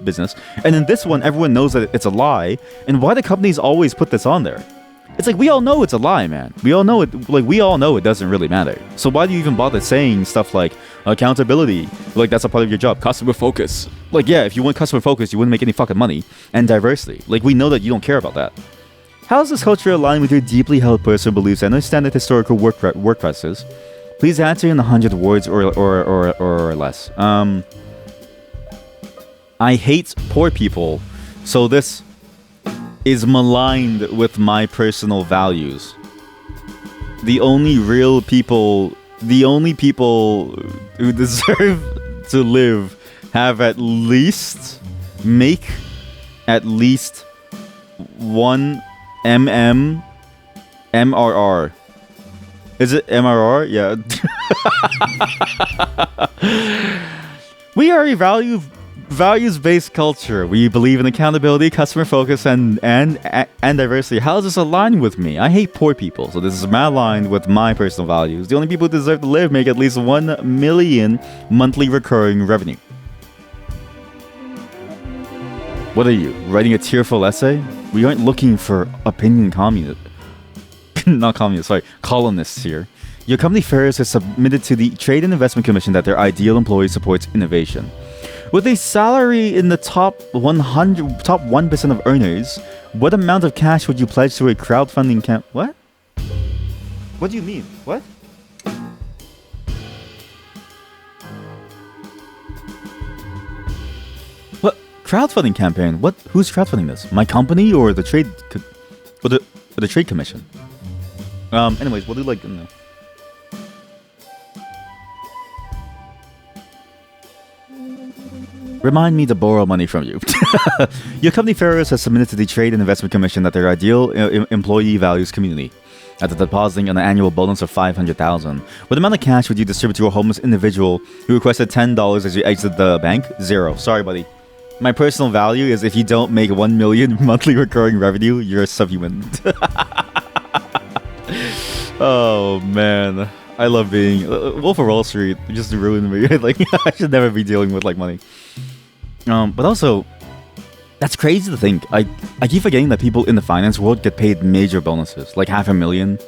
business. And in this one, everyone knows that it's a lie. And why do companies always put this on there? It's like, we all know it's a lie, man. We all know it. Like, we all know it doesn't really matter. So why do you even bother saying stuff like accountability? Like, that's a part of your job. Customer focus. Like, yeah, if you want customer focus, you wouldn't make any fucking money. And diversity. Like, we know that you don't care about that. How does this culture align with your deeply held personal beliefs and understanding historical work practices? Please answer in 100 words or less. I hate poor people. So this is maligned with my personal values. The only people who deserve to live make at least 1 MRR. Is it MRR? Yeah. We are a values-based culture. We believe in accountability, customer focus, and diversity. How does this align with me? I hate poor people, so this is aligned with my personal values. The only people who deserve to live make at least 1 million monthly recurring revenue. What are you, writing a tearful essay? We aren't looking for opinion columnists here. Your company Ferris has submitted to the Trade and Investment Commission that their ideal employee supports innovation. With a salary in the top 1% of earners, what amount of cash would you pledge to a crowdfunding camp? What? What do you mean? What? What crowdfunding campaign? What? Who's crowdfunding this? My company or the trade, or the trade commission? Anyways, we'll do like. No. Remind me to borrow money from you. Your company Ferris has submitted to the Trade and Investment Commission that their ideal employee values community. After depositing an annual bonus of $500,000, what amount of cash would you distribute to a homeless individual who requested $10 as you exit the bank? 0. Sorry, buddy. My personal value is if you don't make 1 million monthly recurring revenue, you're a subhuman. Oh man, I love being Wolf of Wall Street. Just ruined me. Like, I should never be dealing with like money. But also, that's crazy to think. I keep forgetting that people in the finance world get paid major bonuses, like $500,000,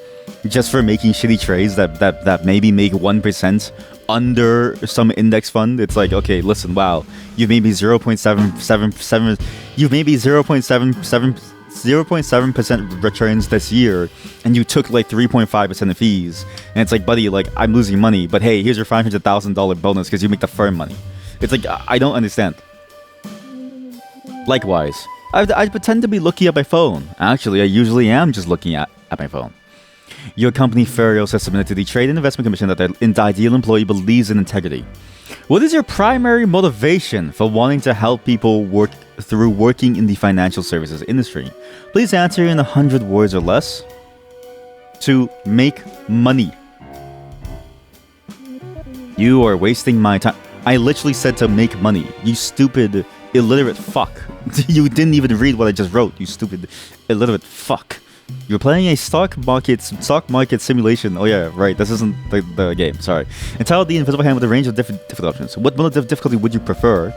just for making shitty trades that maybe make 1% under some index fund. It's like, okay, listen, wow, you've made me 0.777. You've made me 0.7% returns this year, and you took like 3.5% of fees. And it's like, buddy, like, I'm losing money, but hey, here's your $500,000 bonus because you make the firm money. It's like, I don't understand. Likewise, I pretend to be looking at my phone. Actually, I usually am just looking at my phone. Your company Ferios has submitted to the Trade and Investment Commission that the ideal employee believes in integrity. What is your primary motivation for wanting to help people work through working in the financial services industry? Please answer in 100 words or less. To make money. You are wasting my time. I literally said to make money. You stupid, illiterate fuck. You didn't even read what I just wrote. You stupid, illiterate fuck. You're playing a stock market simulation. Oh yeah, right. This isn't the game. Sorry. Entitled The Invisible Hand with a range of different options. What mode of difficulty would you prefer?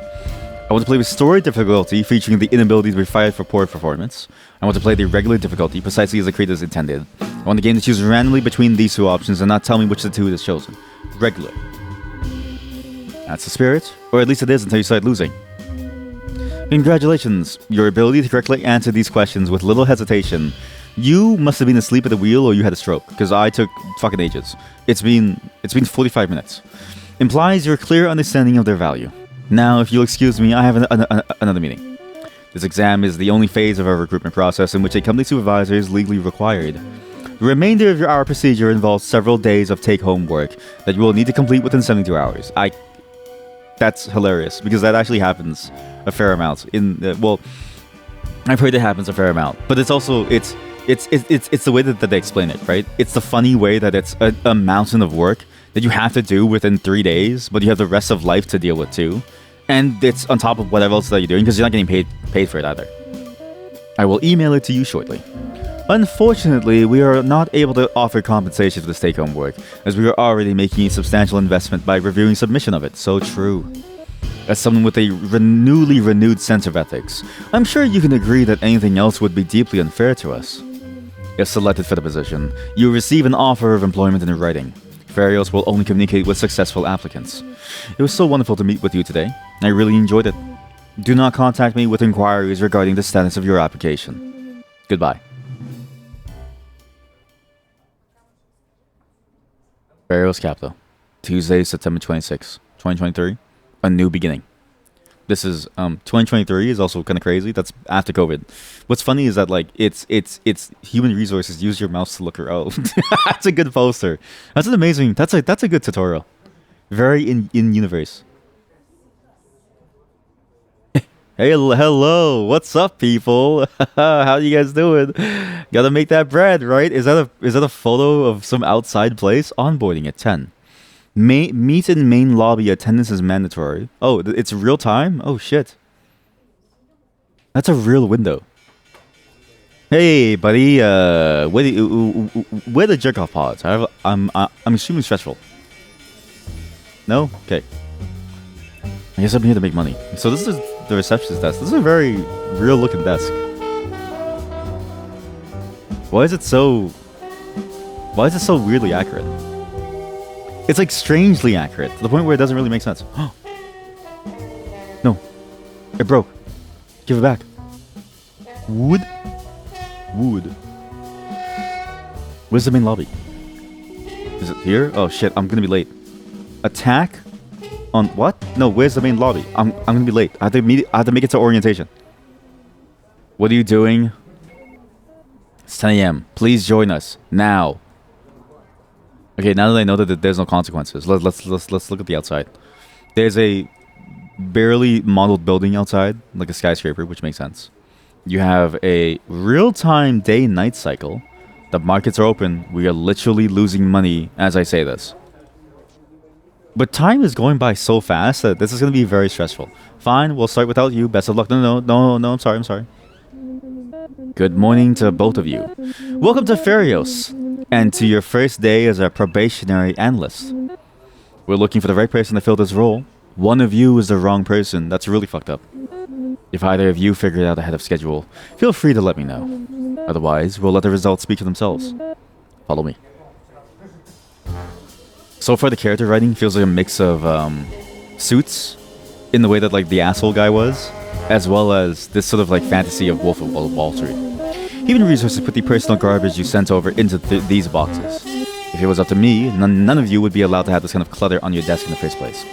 I want to play with story difficulty, featuring the inability to be fired for poor performance. I want to play the regular difficulty, precisely as the creators intended. I want the game to choose randomly between these two options and not tell me which of the two it is chosen. Regular. That's the spirit, or at least it is until you start losing. Congratulations, your ability to correctly answer these questions with little hesitation. You must have been asleep at the wheel or you had a stroke, because I took fucking ages. It's been 45 minutes. Implies your clear understanding of their value. Now, if you'll excuse me, I have another meeting. This exam is the only phase of our recruitment process in which a company supervisor is legally required. The remainder of our procedure involves several days of take-home work that you will need to complete within 72 hours. That's hilarious, because that actually happens a fair amount. Well, I've heard it happens a fair amount, but it's also it's the way that they explain it, right? It's the funny way that it's a mountain of work that you have to do within 3 days, but you have the rest of life to deal with too, and it's on top of whatever else that you're doing, because you're not getting paid for it either. I will email it to you shortly. Unfortunately, we are not able to offer compensation for this take-home work, as we are already making a substantial investment by reviewing submission of it. So true. As someone with a newly renewed sense of ethics, I'm sure you can agree that anything else would be deeply unfair to us. If selected for the position, you will receive an offer of employment in writing. Farios will only communicate with successful applicants. It was so wonderful to meet with you today. I really enjoyed it. Do not contact me with inquiries regarding the status of your application. Goodbye. Farios Capital, Tuesday, September 26, 2023. A new beginning. This is 2023 is also kind of crazy. That's after COVID. What's funny is that like it's human resources. Use your mouse to look around. That's a good poster. That's an amazing. That's a good tutorial. Very in universe. Hey, hello. What's up, people? How you guys doing? Gotta make that bread, right? Is that a photo of some outside place? Onboarding at 10. Meet in main lobby. Attendance is mandatory. Oh, it's real time? Oh, shit. That's a real window. Hey, buddy. Where the jerk-off pods? I'm extremely stressful. No? Okay. I guess I'm here to make money. So this is the receptionist desk. This is a very real-looking desk. Why is it so weirdly accurate? It's like strangely accurate to the point where it doesn't really make sense. No, it broke. Give it back. Wood. Where's the main lobby? Is it here? Oh shit! I'm gonna be late. Attack on what? No, where's the main lobby? I'm gonna be late. I have to make it to orientation. What are you doing? It's 10 a.m. Please join us now. Okay, now that I know that there's no consequences, let's look at the outside. There's a barely modeled building outside, like a skyscraper, which makes sense. You have a real-time day-night cycle. The markets are open. We are literally losing money as I say this. But time is going by so fast that this is going to be very stressful. Fine, we'll start without you. Best of luck. No, I'm sorry. Good morning to both of you. Welcome to Farios, and to your first day as a probationary analyst. We're looking for the right person to fill this role. One of you is the wrong person. That's really fucked up. If either of you figure it out ahead of schedule, feel free to let me know. Otherwise, we'll let the results speak for themselves. Follow me. So far, the character writing feels like a mix of Suits, in the way that like the asshole guy was, as well as this sort of like fantasy of Wolf of Wall Street. Human resources put the personal garbage you sent over into these boxes. If it was up to me, none of you would be allowed to have this kind of clutter on your desk in the first place.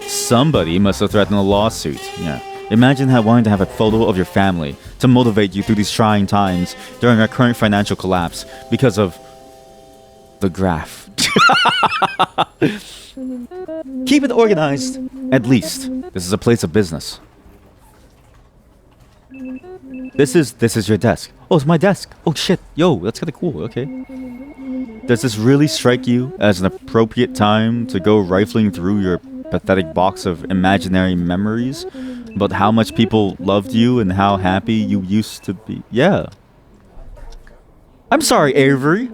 Somebody must have threatened a lawsuit. Yeah. Imagine wanting to have a photo of your family to motivate you through these trying times during our current financial collapse because of the graph. Keep it organized, at least. This is a place of business. This is your desk. Oh, it's my desk. Oh shit. Yo, that's kind of cool. Okay. Does this really strike you as an appropriate time to go rifling through your pathetic box of imaginary memories about how much people loved you and how happy you used to be? Yeah. I'm sorry, Avery.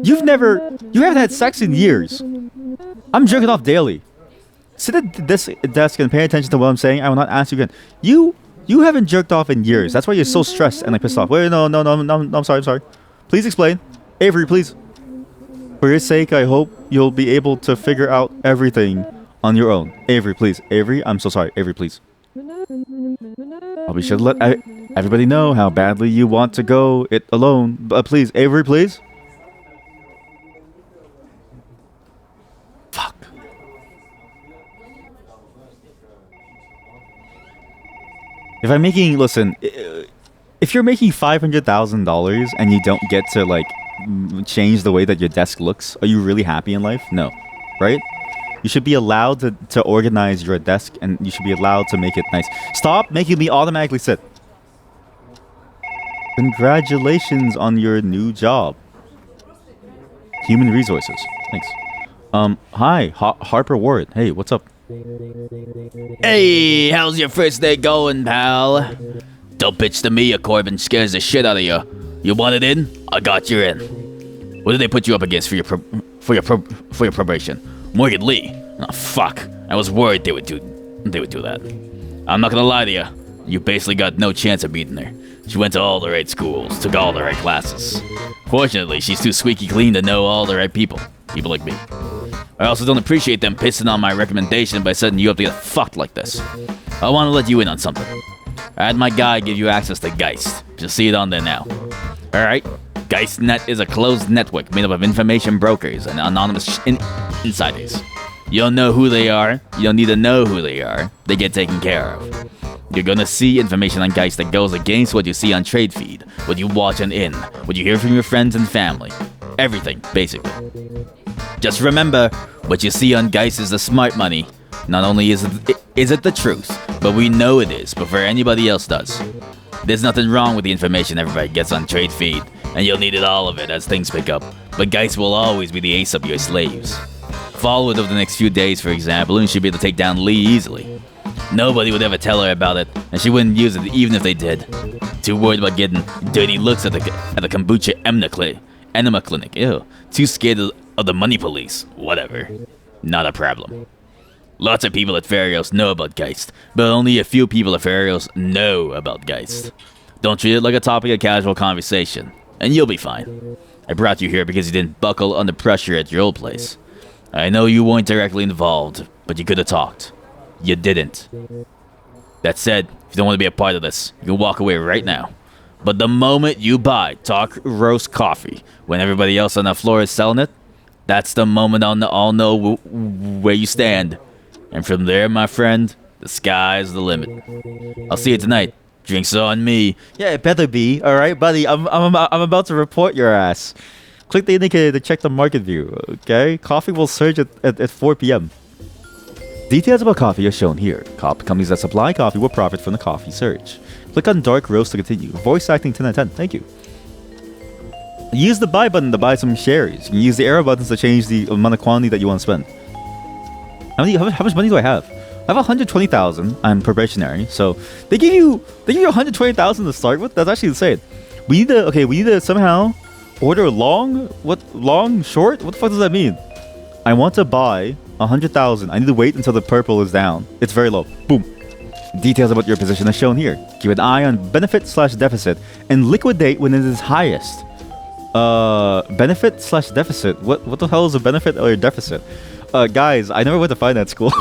You haven't had sex in years. I'm jerking off daily. Sit at this desk and pay attention to what I'm saying. I will not ask you again. You haven't jerked off in years. That's why you're so stressed and like pissed off. Wait, no, I'm sorry. Please explain. Avery, please. For your sake, I hope you'll be able to figure out everything on your own. Avery, please. Avery, I'm so sorry. Avery, please. I'll be sure to let everybody know how badly you want to go it alone. But please, Avery, please. Fuck. If I'm making, listen, if you're making $500,000 and you don't get to like change the way that your desk looks, are you really happy in life? No, right? You should be allowed to organize your desk, and you should be allowed to make it nice. Stop making me automatically sit. Congratulations on your new job. Human resources. Thanks. Hi, Harper Ward. Hey, what's up? Hey, how's your first day going, pal? Don't bitch to me, a Corbin scares the shit out of you. You want it in? I got you in. What did they put you up against for your probation? Morgan Lee. Oh fuck. I was worried they would do that. I'm not gonna lie to you. You basically got no chance of beating her. She went to all the right schools, took all the right classes. Fortunately, she's too squeaky clean to know all the right people. People like me. I also don't appreciate them pissing on my recommendation by setting you up to get fucked like this. I want to let you in on something. I had my guy give you access to Geist. Just see it on there now. Alright? GeistNet is a closed network made up of information brokers and anonymous insiders. You don't know who they are. You don't need to know who they are. They get taken care of. You're gonna see information on Geist that goes against what you see on Trade Feed, what you watch on In, what you hear from your friends and family. Everything, basically. Just remember, what you see on Geist is the smart money. Not only is it the truth, but we know it is before anybody else does. There's nothing wrong with the information everybody gets on Trade Feed, and you'll need it all of it as things pick up. But Geist will always be the ace up your slaves. Follow it over the next few days, for example, and she'll be able to take down Lee easily. Nobody would ever tell her about it, and she wouldn't use it even if they did. Too worried about getting dirty looks at the kombucha enema clinic. Ew. Too scared of the money police. Whatever. Not a problem. Lots of people at Farios know about Geist, but only a few people at Farios know about Geist. Don't treat it like a topic of casual conversation, and you'll be fine. I brought you here because you didn't buckle under pressure at your old place. I know you weren't directly involved, but you could have talked. You didn't. That said, if you don't want to be a part of this, you can walk away right now. But the moment you buy Talk Roast Coffee, when everybody else on the floor is selling it, that's the moment I'll know where you stand. And from there, my friend, the sky's the limit. I'll see you tonight. Drinks on me. Yeah, it better be. All right, buddy. I'm about to report your ass. Click the indicator to check the market view. Okay, coffee will surge at 4 p.m. Details about coffee are shown here. Companies that supply coffee will profit from the coffee surge. Click on Dark Roast to continue. Voice acting 10 out of 10. Thank you. Use the buy button to buy some shares. You can use the arrow buttons to change the amount of quantity that you want to spend. How much money do I have? I have 120,000. I'm probationary, so they give you 120,000 to start with. That's actually insane. We need to somehow order long. What long short? What the fuck does that mean? I want to buy 100,000. I need to wait until the purple is down. It's very low. Boom. Details about your position are shown here. Keep an eye on benefit/deficit and liquidate when it is highest. Benefit/deficit. What the hell is a benefit or a deficit? Guys, I never went to finance school.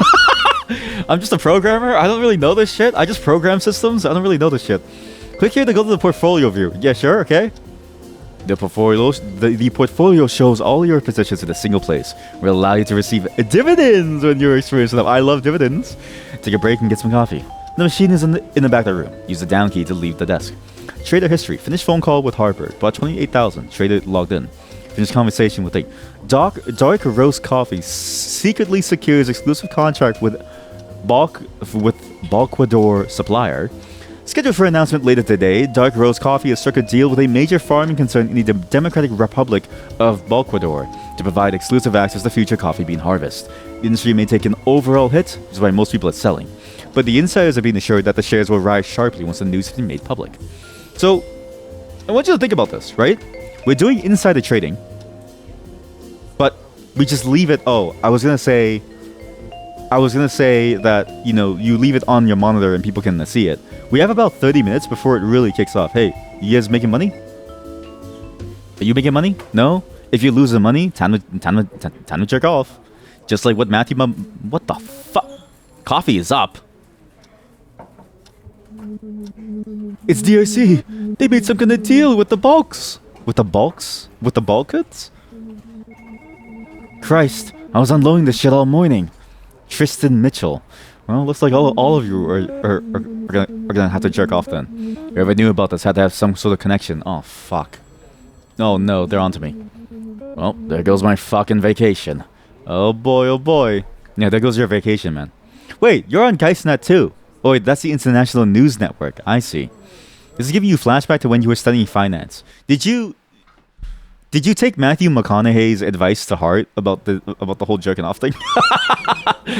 I'm just a programmer. I don't really know this shit. I just program systems. I don't really know this shit. Click here to go to the portfolio view. Yeah, sure, okay. The portfolio shows all your positions in a single place. Will allow you to receive dividends when you're experiencing them. I love dividends. Take a break and get some coffee. The machine is in the back of the room. Use the down key to leave the desk. Trader history. Finish phone call with Harper. Bought 28,000. Trader logged in. Finish conversation with Dark Roast Coffee secretly secures exclusive contract with Balquador supplier. Scheduled for announcement later today, Dark Roast Coffee has struck a deal with a major farming concern in the Democratic Republic of Balquador to provide exclusive access to future coffee bean harvest. The industry may take an overall hit, which is why most people are selling, but the insiders have been assured that the shares will rise sharply once the news has been made public. So, I want you to think about this, right? We're doing insider trading, but we just leave it. Oh, I was gonna say that, you know, you leave it on your monitor and people can see it. We have about 30 minutes before it really kicks off. Hey, you guys making money? Are you making money? No? If you lose the money, time to jerk off. Just like what Matthew... What the fuck? Coffee is up. It's DRC. They made some kind of deal with the bulks. With the bulks? With the bulkheads? Christ, I was unloading this shit all morning. Tristan Mitchell. Well, looks like all of you are gonna have to jerk off then. Whoever knew about this had to have some sort of connection. Oh, fuck. Oh, no, they're onto me. Well, there goes my fucking vacation. Oh, boy, oh, boy. Yeah, there goes your vacation, man. Wait, you're on GeistNet too. Oh, wait, that's the International News Network. I see. This is giving you a flashback to when you were studying finance. Did you Did you take Matthew McConaughey's advice to heart about the whole jerking off thing?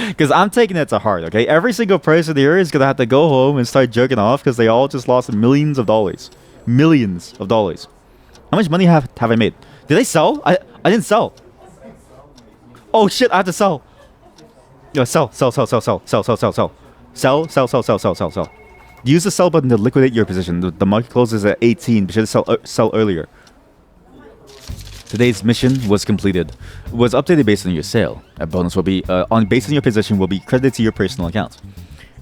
Because I'm taking it to heart. Okay, every single person here is gonna have to go home and start jerking off because they all just lost millions of dollars. Millions of dollars. How much money have I made? Did I sell? I didn't sell. Oh shit! I have to sell. Yo, sell. Use the sell button to liquidate your position. The market closes at 18. Be sure to sell earlier. Today's mission was completed. Was updated based on your sale. A bonus will be based on your position will be credited to your personal account.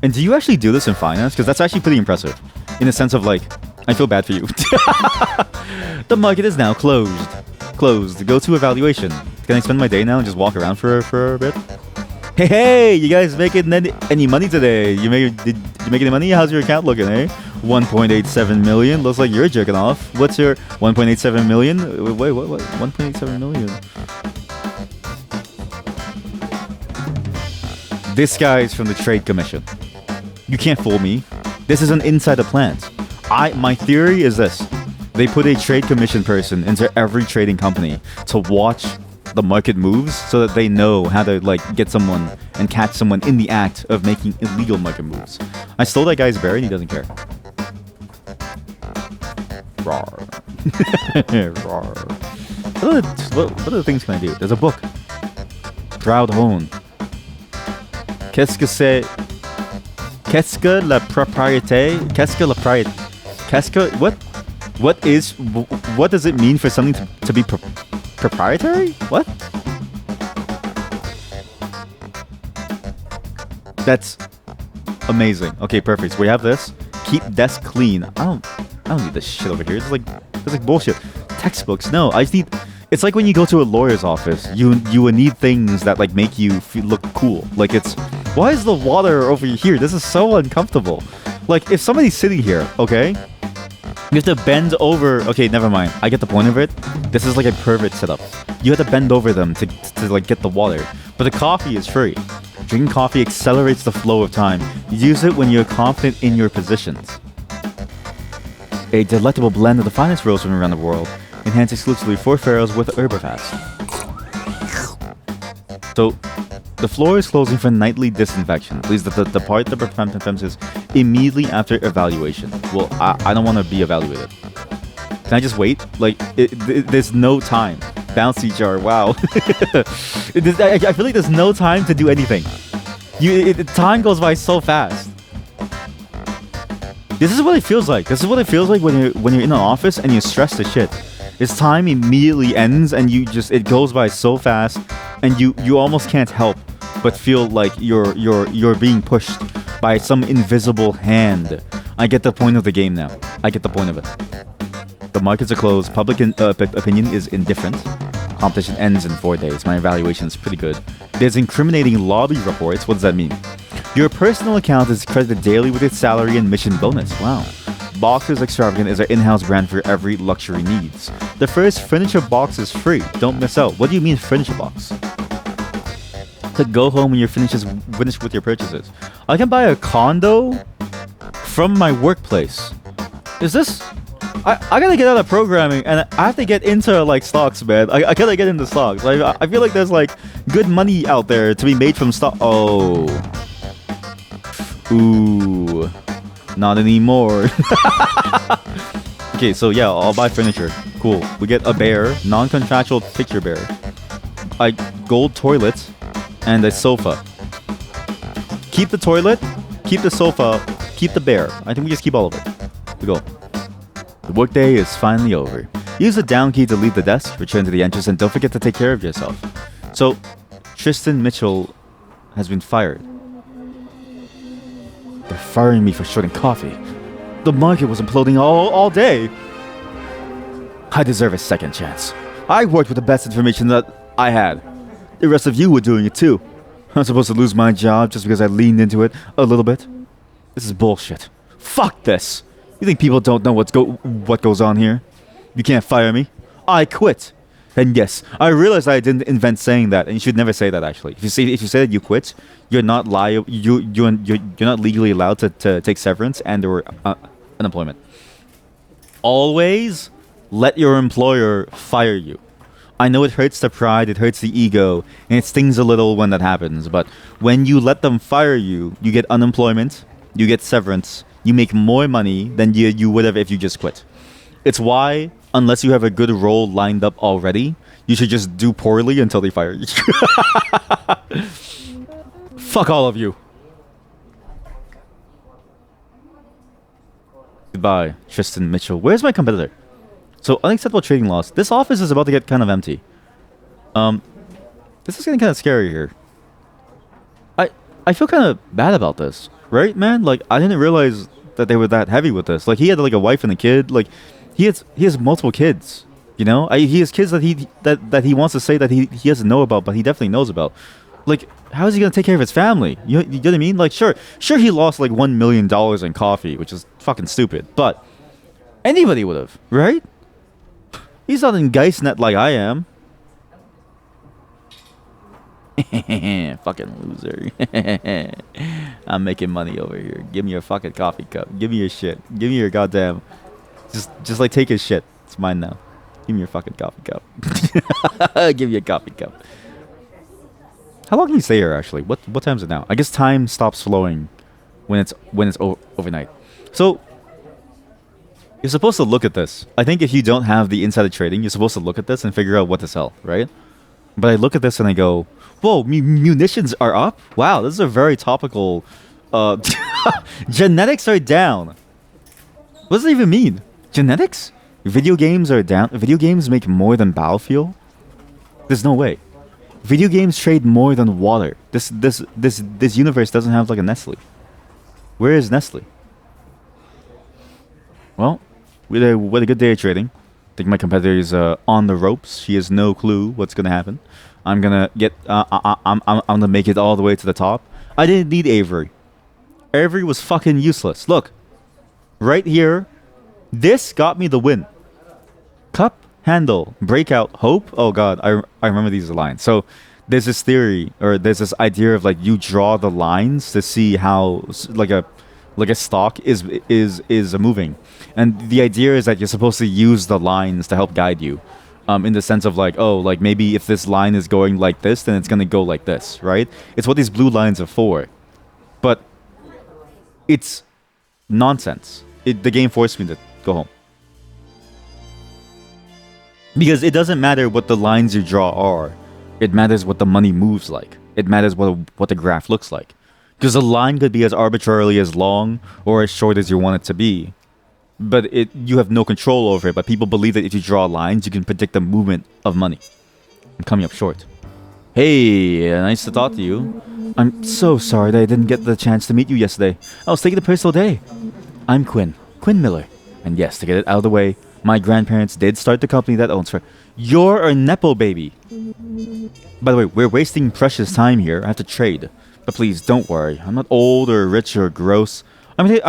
And do you actually do this in finance? Because that's actually pretty impressive. In the sense of like, I feel bad for you. The market is now closed. Closed. Go to evaluation. Can I spend my day now and just walk around for a bit? Hey, you guys making any money today? Did you make any money? How's your account looking, eh? 1.87 million. Looks like you're jerking off. What's your 1.87 million? Wait, what? 1.87 million. This guy's from the Trade Commission. You can't fool me. This is an insider plant. My theory is this. They put a Trade Commission person into every trading company to watch the market moves so that they know how to like get someone and catch someone in the act of making illegal market moves. I stole that guy's bear and he doesn't care. Rawr. Rawr. What other things can I do? There's a book. Proud Hone. Qu'est-ce que la propriété? What does it mean for something to be proprietary? What? That's amazing. Okay, perfect. So we have this. Keep desk clean. I don't need this shit over here. It's like bullshit. Textbooks. No, I just need. It's like when you go to a lawyer's office. You would need things that like make you look cool. Like it's. Why is the water over here? This is so uncomfortable. Like if somebody's sitting here, okay. You have to bend over. Okay, never mind. I get the point of it. This is like a perfect setup. You have to bend over them to like get the water. But the coffee is free. Drinking coffee accelerates the flow of time. Use it when you're confident in your positions. A delectable blend of the finest roasts from around the world, enhanced exclusively for pharaohs with Herbifast. So, the floor is closing for nightly disinfection. Please depart the premises immediately after evaluation. Well, I don't want to be evaluated. Can I just wait? Like, there's no time. Bouncy jar, wow. I feel like there's no time to do anything. Time goes by so fast. This is what it feels like. This is what it feels like when you're in an office and you're stressed as shit. This time immediately ends and it goes by so fast, and you almost can't help but feel like you're being pushed by some invisible hand. I get the point of the game now. I get the point of it. The markets are closed. Public opinion is indifferent. Competition ends in 4 days. My evaluation is pretty good. There's incriminating lobby reports. What does that mean? Your personal account is credited daily with its salary and mission bonus. Wow. Boxers Extravagant is our in-house brand for every luxury needs. The first furniture box is free. Don't miss out. What do you mean furniture box? Click go home when you're finished with your purchases. I can buy a condo from my workplace. Is this... I gotta get out of programming and I have to get into like stocks, man. I gotta get into stocks. Like I feel like there's like good money out there to be made from stock. Oh, ooh, not anymore. Okay, so yeah, I'll buy furniture. Cool. We get a bear, non-contractual picture bear, a gold toilet, and a sofa. Keep the toilet, keep the sofa, keep the bear. I think we just keep all of it. We go. The workday is finally over. Use the down key to leave the desk, return to the entrance, and don't forget to take care of yourself. So, Tristan Mitchell has been fired. They're firing me for shorting coffee. The market was imploding all day. I deserve a second chance. I worked with the best information that I had. The rest of you were doing it too. I'm supposed to lose my job just because I leaned into it a little bit? This is bullshit. Fuck this. You think people don't know what goes on here? You can't fire me. I quit. And yes, I realize I didn't invent saying that, and you should never say that. Actually, if you say that you quit, you're not liable. You're not legally allowed to take severance and or unemployment. Always let your employer fire you. I know it hurts the pride, it hurts the ego, and it stings a little when that happens. But when you let them fire you, you get unemployment, you get severance, you make more money than you would have if you just quit. It's why, unless you have a good role lined up already, you should just do poorly until they fire you. Fuck all of you. Goodbye, Tristan Mitchell. Where's my competitor? So, unacceptable trading loss. This office is about to get kind of empty. This is getting kind of scary here. I feel kind of bad about this, right, man? Like, I didn't realize that they were that heavy with this. Like, he had like a wife and a kid. Like, he has multiple kids. You know, he has kids that he wants to say that he doesn't know about, but he definitely knows about. Like, how is he gonna take care of his family? You know what I mean? Like, sure, he lost like $1 million in coffee, which is fucking stupid. But anybody would have, right? He's not in Geistnet like I am. Fucking loser. I'm making money over here. Give me your fucking coffee cup. Give me your shit. Give me your goddamn. Just like take his shit. It's mine now. Give me your fucking coffee cup. Give me a coffee cup. How long can you stay here actually? What time is it now? I guess time stops flowing when it's overnight. So you're supposed to look at this. I think if you don't have the insider trading, you're supposed to look at this and figure out what to sell, right? But I look at this and I go, whoa, munitions are up? Wow, this is a very topical... genetics are down. What does that even mean? Genetics? Video games are down? Video games make more than Battlefield? There's no way. Video games trade more than water. This universe doesn't have like a Nestle. Where is Nestle? Well, we had a good day of trading. I think my competitor is on the ropes. She has no clue what's gonna happen. I'm gonna get. I'm gonna make it all the way to the top. I didn't need Avery. Avery was fucking useless. Look, right here, this got me the win. Cup, handle, breakout, hope. Oh god, I remember these lines. So there's this theory, or there's this idea of like you draw the lines to see how like a stock is moving, and the idea is that you're supposed to use the lines to help guide you, in the sense of like, oh, like maybe if this line is going like this, then it's gonna go like this, right? It's what these blue lines are for, but it's nonsense. The game forced me to go home. Because it doesn't matter what the lines you draw are. It matters what the money moves like. It matters what the graph looks like. Because a line could be as arbitrarily as long or as short as you want it to be. But you have no control over it. But people believe that if you draw lines, you can predict the movement of money. I'm coming up short. Hey, nice to talk to you. I'm so sorry that I didn't get the chance to meet you yesterday. I was taking a personal day. I'm Quinn Miller. And yes, to get it out of the way, my grandparents did start the company that owns her. You're a Nepo baby. By the way, we're wasting precious time here. I have to trade. But please, don't worry. I'm not old or rich or gross. I'm here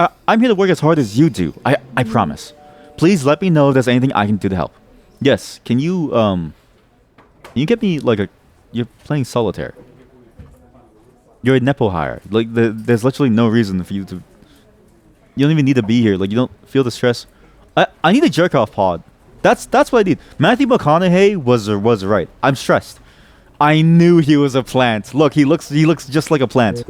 to work as hard as you do. I promise. Please let me know if there's anything I can do to help. Yes, can you get me like a... You're playing solitaire. You're a Nepo hire. Like, there's literally no reason for you to... You don't even need to be here. Like, you don't feel the stress. I need a jerk-off pod. That's what I need. Matthew McConaughey was right. I'm stressed. I knew he was a plant. Look, he looks just like a plant.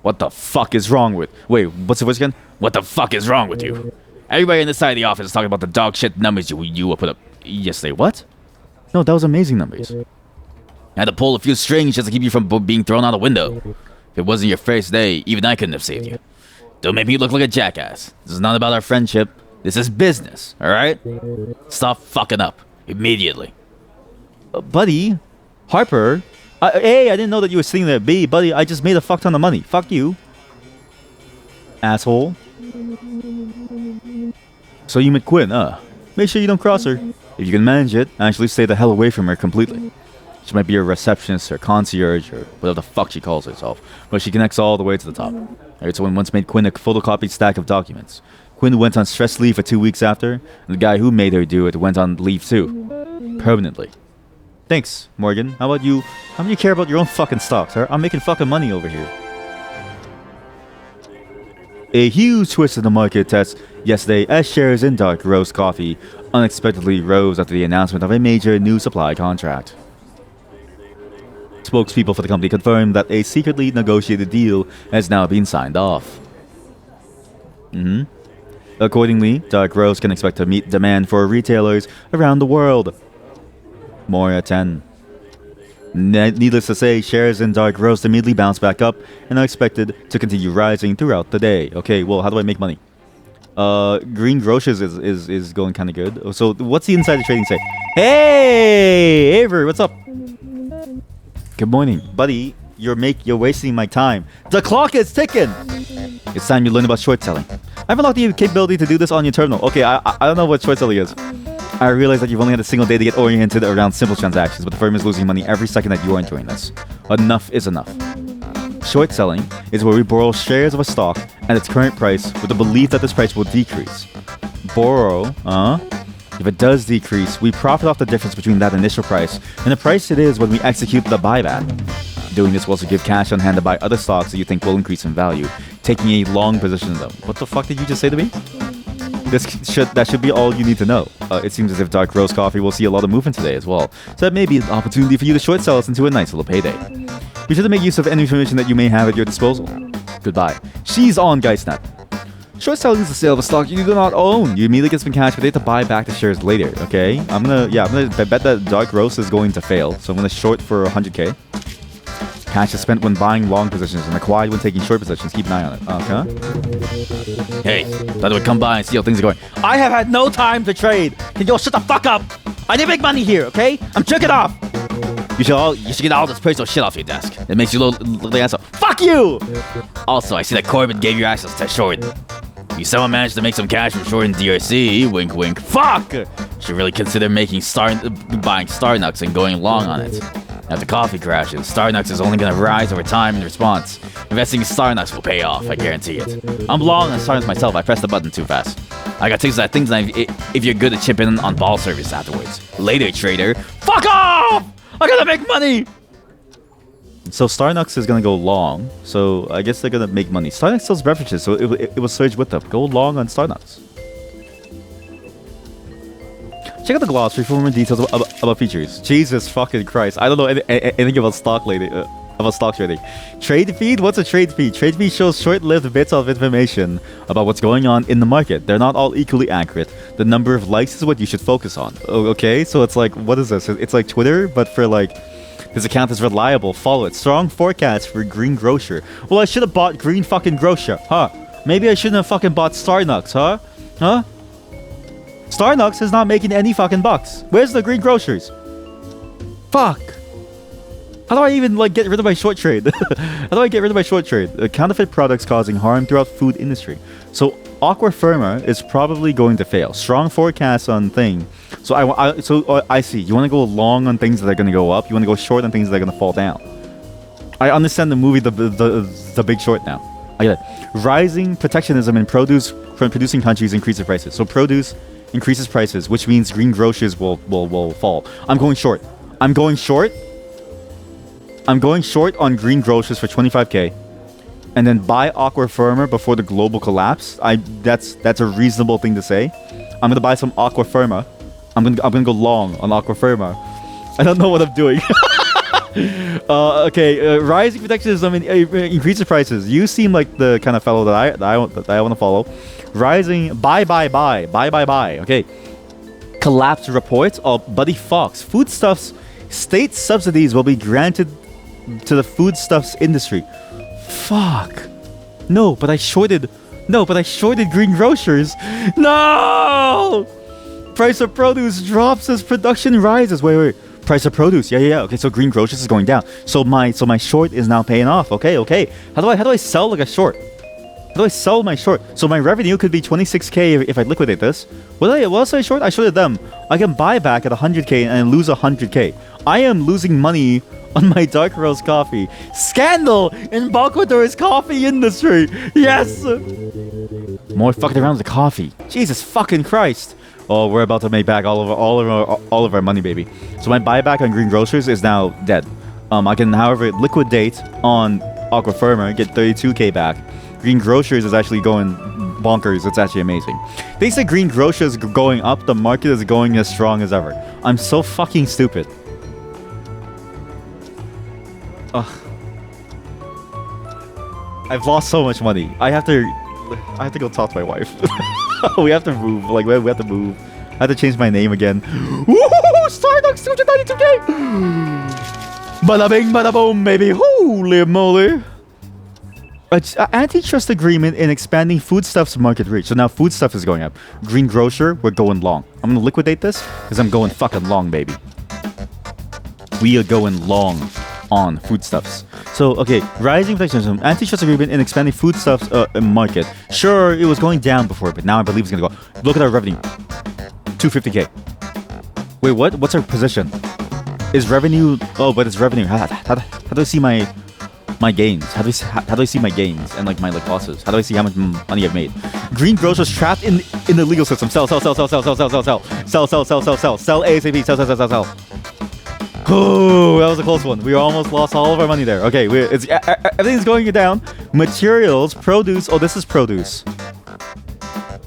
What the fuck is wrong with... Wait, what's the voice again? What the fuck is wrong with you? Everybody in this side of the office is talking about the dog shit numbers you put up yesterday. What? No, that was amazing numbers. I had to pull a few strings just to keep you from being thrown out a window. If it wasn't your first day, even I couldn't have saved you. Don't make me look like a jackass. This is not about our friendship. This is business, alright? Stop fucking up. Immediately. Buddy, Harper, A, I didn't know that you were sitting there. B, buddy, I just made a fuck ton of money. Fuck you. Asshole. So you met Quinn, Make sure you don't cross her. If you can manage it, actually stay the hell away from her completely. She might be a receptionist or concierge or whatever the fuck she calls herself, but she connects all the way to the top. Alright, someone once made Quinn a photocopied stack of documents. Quinn went on stress leave for 2 weeks after, and the guy who made her do it went on leave too. Permanently. Thanks, Morgan. How about you? How many care about your own fucking stocks, huh? I'm making fucking money over here. A huge twist in the market test yesterday as shares in dark roast coffee unexpectedly rose after the announcement of a major new supply contract. Spokespeople for the company confirmed that a secretly negotiated deal has now been signed off. Accordingly, Dark Rose can expect to meet demand for retailers around the world. More at 10. Needless to say, shares in Dark Rose immediately bounce back up and are expected to continue rising throughout the day. Okay, well, how do I make money? Green Grocers is going kind of good. So what's the insider trading say? Hey, Avery, what's up? Good morning, buddy. You're wasting my time. The clock is ticking. It's time you learn about short selling. I have unlocked the capability to do this on your terminal. Okay, I don't know what short selling is. I realize that you've only had a single day to get oriented around simple transactions, but the firm is losing money every second that you are enjoying this. Enough is enough. Short selling is where we borrow shares of a stock at its current price with the belief that this price will decrease. Borrow, if it does decrease, we profit off the difference between that initial price and the price it is when we execute the buyback. Doing this will also give cash on hand to buy other stocks that you think will increase in value, taking a long position in them. What the fuck did you just say to me? That should be all you need to know. It seems as if Dark Rose Coffee will see a lot of movement today as well, so that may be an opportunity for you to short sell us into a nice little payday. Be sure to make use of any information that you may have at your disposal. Goodbye. She's on Geistnet. Short selling is the sale of a stock you do not own. You immediately get some cash, but they have to buy back the shares later. Okay, I'm gonna bet that Dark Rose is going to fail, so I'm gonna short for 100k. Cash is spent when buying long positions and acquired when taking short positions. Keep an eye on it. Okay. Hey, thought I would come by and see how things are going. I have had no time to trade. Can you all shut the fuck up? I need to make money here, okay? I'm jerking off. You should get all this personal shit off your desk. It makes you look like an asshole. Fuck you! Also, I see that Corbin gave you access to short. You somehow managed to make some cash from short in DRC. Wink, wink. Fuck! Should really consider buying Starnucks and going long on it. After coffee crashes, Starnucks is only going to rise over time in response. Investing in Starnucks will pay off, I guarantee it. I'm long on Starnucks myself. I pressed the button too fast. I got tips that things if you're good at chipping in on ball service afterwards. Later, trader. Fuck off! I gotta make money! So Starnucks is gonna go long, so I guess they're gonna make money. Starnucks sells beverages, so it will surge with them. Go long on Starnucks. Check out the glossary for more details about features. Jesus fucking Christ. I don't know anything about stock trading. Trade feed? What's a trade feed? Trade feed shows short-lived bits of information about what's going on in the market. They're not all equally accurate. The number of likes is what you should focus on. Okay, so it's like, what is this? It's like Twitter, but for like, this account is reliable. Follow it. Strong forecast for Green Grocer. Well, I should have bought Green fucking Grocer, huh? Maybe I shouldn't have fucking bought Starnucks, huh? Huh? Starnucks is not making any fucking bucks. Where's the Green Grocers? Fuck. How do I even get rid of my short trade? How do I get rid of my short trade? Counterfeit products causing harm throughout food industry. So Aquafirma is probably going to fail. Strong forecasts on thing. So I see. You want to go long on things that are going to go up. You want to go short on things that are going to fall down. I understand the movie The Big Short now. I get it. Rising protectionism in produce from producing countries increases prices. So produce increases prices, which means Green Grocers will fall. I'm going short. I'm going short on Green Grocers for 25k, and then buy Aquafirma before the global collapse. That's a reasonable thing to say. I'm gonna buy some Aquafirma. I'm gonna go long on Aquafirma. I don't know what I'm doing. Okay, rising protectionism increases prices. You seem like the kind of fellow that I want to follow. Rising buy. Okay, collapse reports. Oh, buddy Fox. Foodstuffs. State subsidies will be granted to the foodstuffs industry. Fuck. No, but I shorted Green Grocers. No. Price of produce drops as production rises. Wait. Price of produce. Yeah. Okay, so Green Grocers is going down. So my short is now paying off. Okay. How do I sell like a short? How do I sell my short? So my revenue could be 26k if I liquidate this. What else did I short? I shorted them. I can buy back at 100k and lose 100k. I am losing money on my Dark Rose coffee. Scandal in Balquador's coffee industry. Yes. More fucking around with the coffee. Jesus fucking Christ. Oh, we're about to make back all of our money, baby. So my buyback on Green Grocers is now dead. I can, however, liquidate on Aquafirma, get 32k back. Green Grocers is actually going bonkers. It's actually amazing. They say green grocery is going up. The market is going as strong as ever. I'm so fucking stupid. Ugh. I've lost so much money. I have to go talk to my wife. We have to move. Like, we have to move. I have to change my name again. Woohoo! Starbucks 292K! Bada bing, bada boom, baby. Holy moly. Antitrust agreement in expanding foodstuffs market reach. So now foodstuff is going up. Green grocer, we're going long. I'm gonna liquidate this because I'm going fucking long, baby. We are going long on foodstuffs. So, okay, rising protectionism, antitrust agreement in expanding foodstuffs market. Sure, it was going down before, but now I believe it's gonna go. Look at our revenue. 250K. Wait, what? What's our position? Is revenue? Oh, but it's revenue. How do I see my gains? How do I see my gains and like my losses? How do I see how much money I've made? Green grocers trapped in the legal system. Sell ASAP. Sell. Oh, that was a close one. We almost lost all of our money there. Okay, everything's going down. Materials, produce. Oh, this is produce.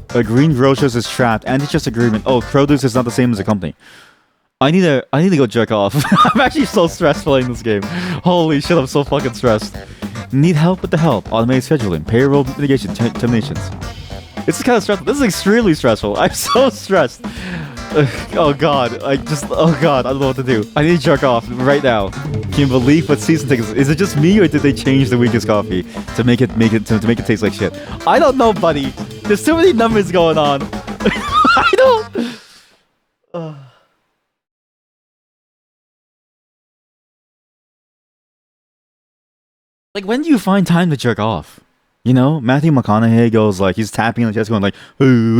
Green grocers is trapped. Antitrust agreement. Oh, produce is not the same as a company. I need to go jerk off. I'm actually so stressed playing this game. Holy shit, I'm so fucking stressed. Need help with the help. Automated scheduling, payroll mitigation, terminations. This is kind of stressful. This is extremely stressful. I'm so stressed. Oh god, I don't know what to do. I need to jerk off right now. Can you believe what season tickets? Is it just me or did they change the weakest coffee to make it taste like shit? I don't know, buddy. There's too many numbers going on. I don't. Like, when do you find time to jerk off? You know, Matthew McConaughey goes like, he's tapping on the chest going like, and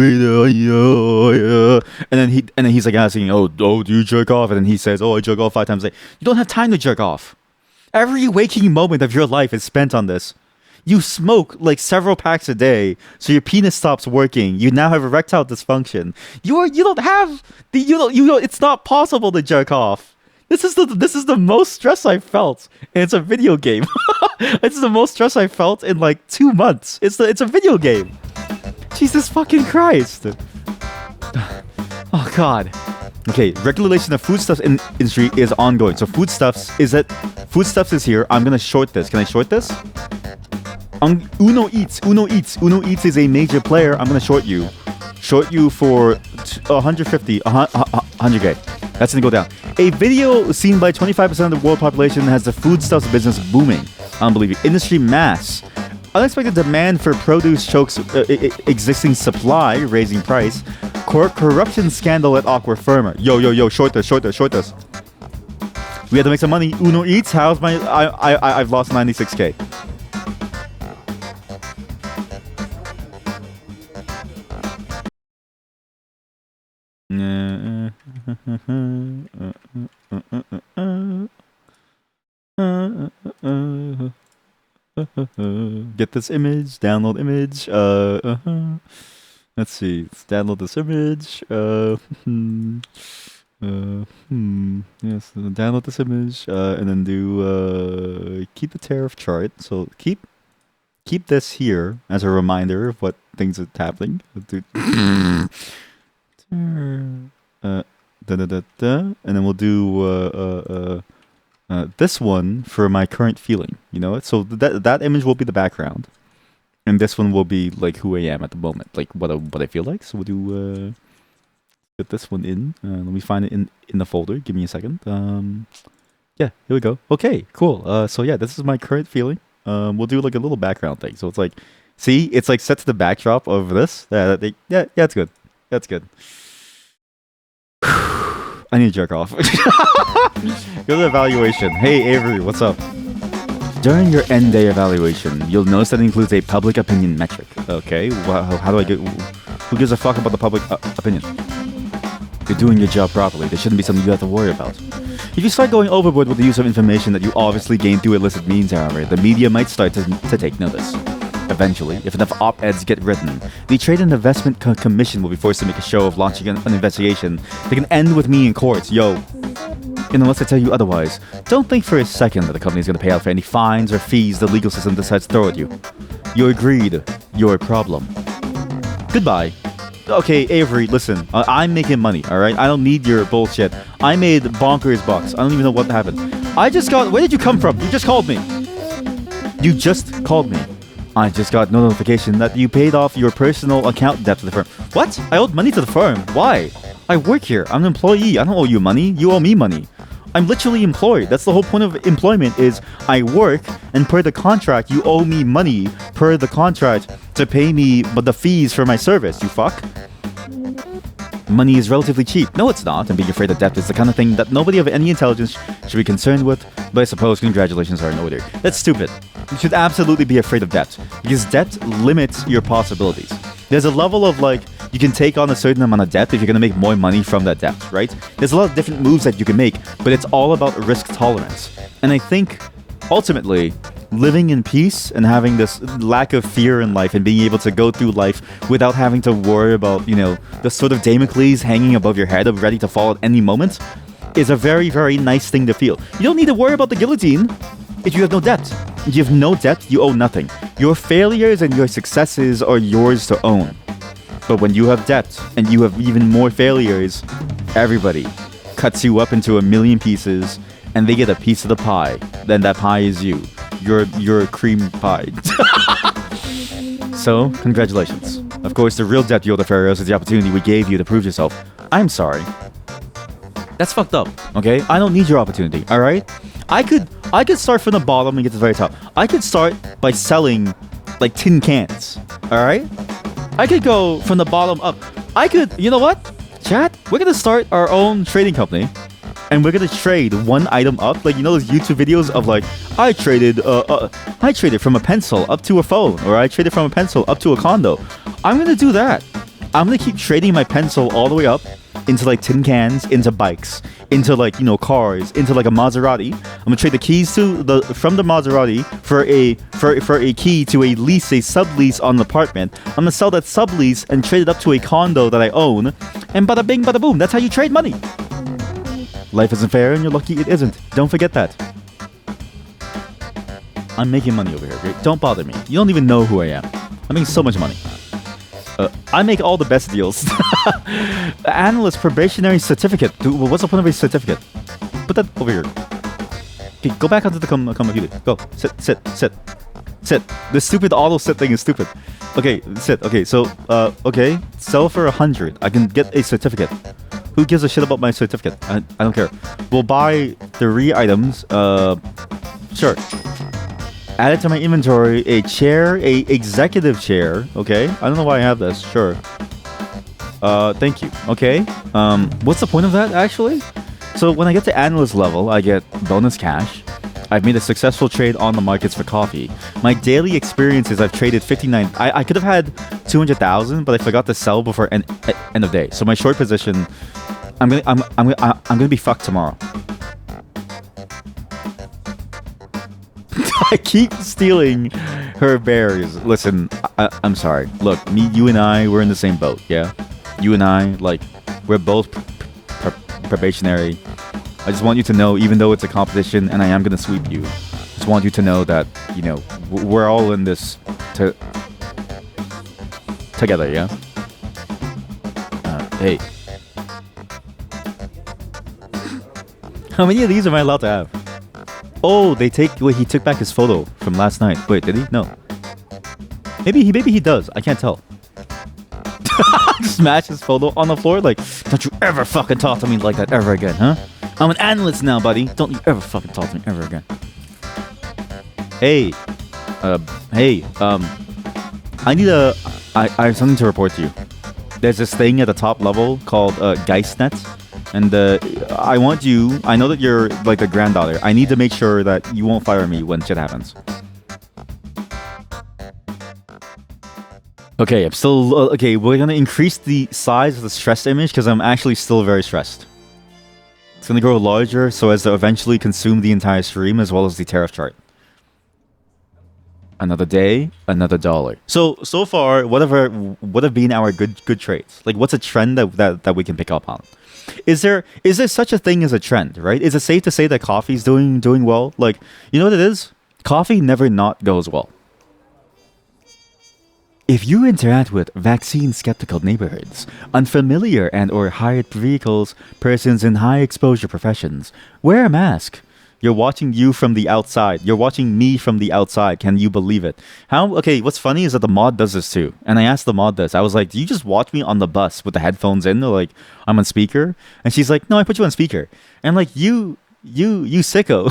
then he's like asking, oh, do you jerk off? And then he says, oh, I jerk off 5 times a day. You don't have time to jerk off. Every waking moment of your life is spent on this. You smoke like several packs a day, so your penis stops working. You now have erectile dysfunction. It's not possible to jerk off. This is the most stress I've felt, and it's a video game. It's the most stress I've felt in like 2 months. It's a video game. Jesus fucking Christ. Oh god. Okay, regulation of foodstuffs industry is ongoing. So foodstuffs is here. I'm gonna short this. Can I short this? Uno Eats is a major player. I'm gonna short you for 150, 100K. That's gonna go down. A video seen by 25% of the world population has the foodstuffs business booming. Unbelievable. Industry mass. Unexpected demand for produce chokes existing supply, raising price. Corruption scandal at Awkward Firmer. Yo, short this. We have to make some money. Uno Eats, how's my... I've lost 96K. Get this image, download image. Let's see. Let's download this image. Yes, download this image, and then do keep the tariff chart. So keep this here as a reminder of what things are happening. And then we'll do this one for my current feeling. You know, so that image will be the background, and this one will be like who I am at the moment, like what I feel like. So we'll do put this one in. Let me find it in the folder. Give me a second. Yeah, here we go. Okay, cool. So yeah, this is my current feeling. We'll do like a little background thing. So it's like, see, it's like set to the backdrop of this. Yeah, it's good. That's good. I need to jerk off. Go to the evaluation. Hey Avery, what's up? During your end day evaluation, you'll notice that it includes a public opinion metric. Okay, well, how do I get... Who gives a fuck about the public opinion? You're doing your job properly. There shouldn't be something you have to worry about. If you start going overboard with the use of information that you obviously gained through illicit means, however, the media might start to take notice. Eventually, if enough op-eds get written, the Trade and Investment Commission will be forced to make a show of launching an investigation that can end with me in courts. Yo. And unless I tell you otherwise, don't think for a second that the company is going to pay out for any fines or fees the legal system decides to throw at you. You agreed. Your problem. Goodbye. Okay, Avery, listen. I'm making money, all right? I don't need your bullshit. I made bonkers bucks. I don't even know what happened. I just got... Where did you come from? You just called me. You just called me. I just got no notification that you paid off your personal account debt to the firm. What? I owed money to the firm. Why? I work here. I'm an employee. I don't owe you money. You owe me money. I'm literally employed. That's the whole point of employment is I work, and per the contract, you owe me money per the contract to pay me the fees for my service, you fuck. Money is relatively cheap. No, it's not, and being afraid of debt is the kind of thing that nobody of any intelligence should be concerned with, but I suppose congratulations are in order. That's stupid. You should absolutely be afraid of debt, because debt limits your possibilities. There's a level of like, you can take on a certain amount of debt if you're going to make more money from that debt, right? There's a lot of different moves that you can make, but it's all about risk tolerance. And I think, ultimately, living in peace and having this lack of fear in life and being able to go through life without having to worry about, you know, the sort of Damocles hanging above your head of ready to fall at any moment is a very, very nice thing to feel. You don't need to worry about the guillotine if you have no debt. If you have no debt, you owe nothing. Your failures and your successes are yours to own. But when you have debt and you have even more failures, everybody cuts you up into a million pieces and they get a piece of the pie. Then that pie is you. You're a cream pie. So, congratulations. Of course, the real debt you owe the Pharaohs is the opportunity we gave you to prove yourself. I'm sorry. That's fucked up, okay? I don't need your opportunity, alright? I could start from the bottom and get to the very top. I could start by selling, like, tin cans, alright? I could go from the bottom up. You know what? Chat, we're gonna start our own trading company. And we're gonna trade one item up. Like, you know those YouTube videos of like, I traded from a pencil up to a phone. Or I traded from a pencil up to a condo. I'm gonna do that. I'm gonna keep trading my pencil all the way up into like tin cans, into bikes, into like, you know, cars, into like a Maserati. I'm gonna trade the keys from the Maserati for a key to a lease, a sublease on an apartment. I'm gonna sell that sublease and trade it up to a condo that I own. And bada bing, bada boom. That's how you trade money. Life isn't fair and you're lucky it isn't. Don't forget that. I'm making money over here, okay? Don't bother me. You don't even know who I am. I'm making so much money. I make all the best deals. Analyst probationary certificate. Dude, what's the point of a certificate? Put that over here. Okay, go back onto the computer. Go. Sit. This stupid auto sit thing is stupid. Okay, sit. Okay, so, okay. Sell for 100. I can get a certificate. Who gives a shit about my certificate? I don't care. We'll buy 3 items. Sure. Add it to my inventory. A chair, a executive chair. Okay. I don't know why I have this. Sure. Thank you. Okay. What's the point of that actually? So when I get to analyst level, I get bonus cash. I've made a successful trade on the markets for coffee. My daily experiences, I've traded 59. I could have had 200,000, but I forgot to sell before end of day. So my short position, I'm gonna be fucked tomorrow. I keep stealing her berries. Listen, I'm sorry. Look, you and I, we're in the same boat. Yeah, you and I, like, we're both probationary. I just want you to know, even though it's a competition and I am gonna sweep you, just want you to know that, you know, we're all in this together, yeah? Hey. How many of these am I allowed to have? Oh, he took back his photo from last night. Wait, did he? No. Maybe he does. I can't tell. Smash his photo on the floor like, don't you ever fucking talk to me like that ever again, huh? I'm an analyst now, buddy. Don't you ever fucking talk to me ever again. Hey. I have something to report to you. There's this thing at the top level called Geistnet. And I know that you're like the granddaughter. I need to make sure that you won't fire me when shit happens. Okay, I'm still... okay, we're gonna increase the size of the stress image because I'm actually still very stressed. It's gonna grow larger so as to eventually consume the entire stream as well as the tariff chart. Another day, another dollar. So far, what have been our good trades? Like, what's a trend that we can pick up on? Is there such a thing as a trend, right? Is it safe to say that coffee's doing well? Like, you know what it is? Coffee never not goes well. If you interact with vaccine-skeptical neighborhoods, unfamiliar and or hired vehicles, persons in high-exposure professions, wear a mask. You're watching you from the outside. You're watching me from the outside. Can you believe it? How? Okay, what's funny is that the mod does this too. And I asked the mod this. I was like, do you just watch me on the bus with the headphones in? Or like, I'm on speaker? And she's like, no, I put you on speaker. And I'm like, you sicko.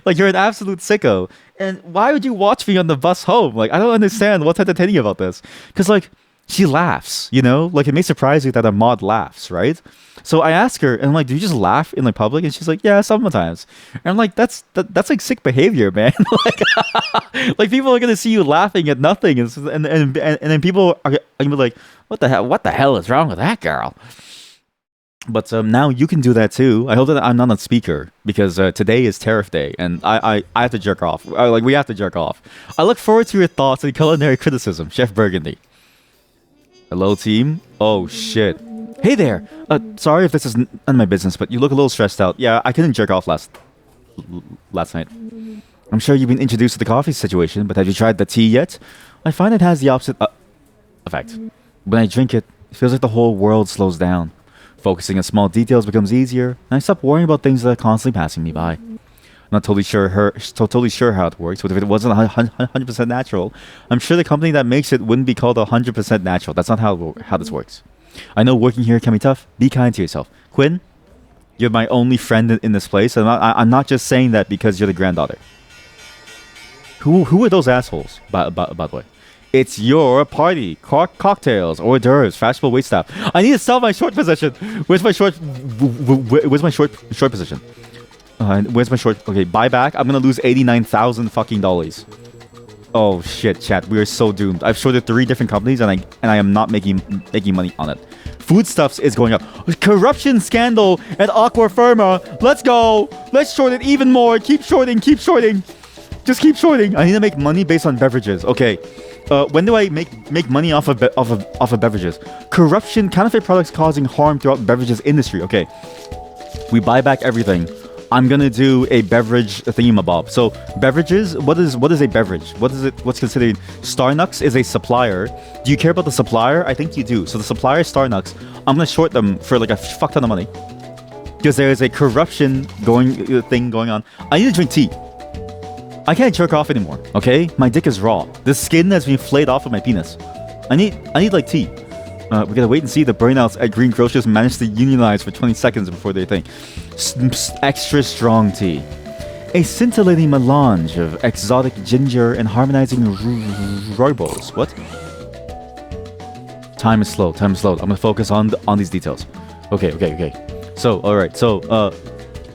Like, you're an absolute sicko. And why would you watch me on the bus home? Like, I don't understand what's entertaining about this. Because, like, she laughs, you know? Like, it may surprise you that a mod laughs, right? So I ask her, and I'm like, do you just laugh in, like, public? And she's like, yeah, sometimes. And I'm like, that's like, sick behavior, man. Like, people are going to see you laughing at nothing. And then people are going to be like, what the hell is wrong with that girl? But now you can do that too. I hope that I'm not on speaker because today is tariff day and I have to jerk off. Like, we have to jerk off. I look forward to your thoughts and culinary criticism, Chef Burgundy. Hello, team. Oh shit. Hey there. Sorry if this is none of my business, but you look a little stressed out. Yeah, I couldn't jerk off last night. I'm sure you've been introduced to the coffee situation, but have you tried the tea yet? I find it has the opposite effect. When I drink it, it feels like the whole world slows down. Focusing on small details becomes easier, and I stop worrying about things that are constantly passing me by. I'm not totally sure how it works, but if it wasn't 100% natural, I'm sure the company that makes it wouldn't be called 100% natural. That's not how this works. I know working here can be tough. Be kind to yourself. Quinn, you're my only friend in this place, and I'm not just saying that because you're the granddaughter. Who are those assholes, by the way? It's your party. Cocktails, hors d'oeuvres, fashionable waitstaff. I need to sell my short position. Where's my short position? Where's my short? Okay, buy back. I'm gonna lose $89,000 fucking dollars. Oh shit, chat. We are so doomed. I've shorted 3 different companies and I am not making money on it. Foodstuffs is going up. Corruption scandal at Aqua Firma. Let's go. Let's short it even more. Keep shorting. Just keep shorting. I need to make money based on beverages. Okay. When do I make money off of beverages? Corruption, counterfeit products causing harm throughout beverages industry. Okay, we buy back everything. I'm gonna do a beverage thingamabob. So beverages. What is a beverage? What's considered? Starnucks is a supplier. Do you care about the supplier? I think you do. So the supplier Starnucks, I'm gonna short them for like a fuck ton of money because there is a corruption thing going on. I need to drink tea. I can't jerk off anymore, okay? My dick is raw. The skin has been flayed off of my penis. I need like tea. We gotta wait and see the burnouts at Green Grocers manage to unionize for 20 seconds before they think. Extra strong tea. A scintillating melange of exotic ginger and harmonizing rooibos. What? Time is slow. I'm gonna focus on these details. Okay. So, alright. So,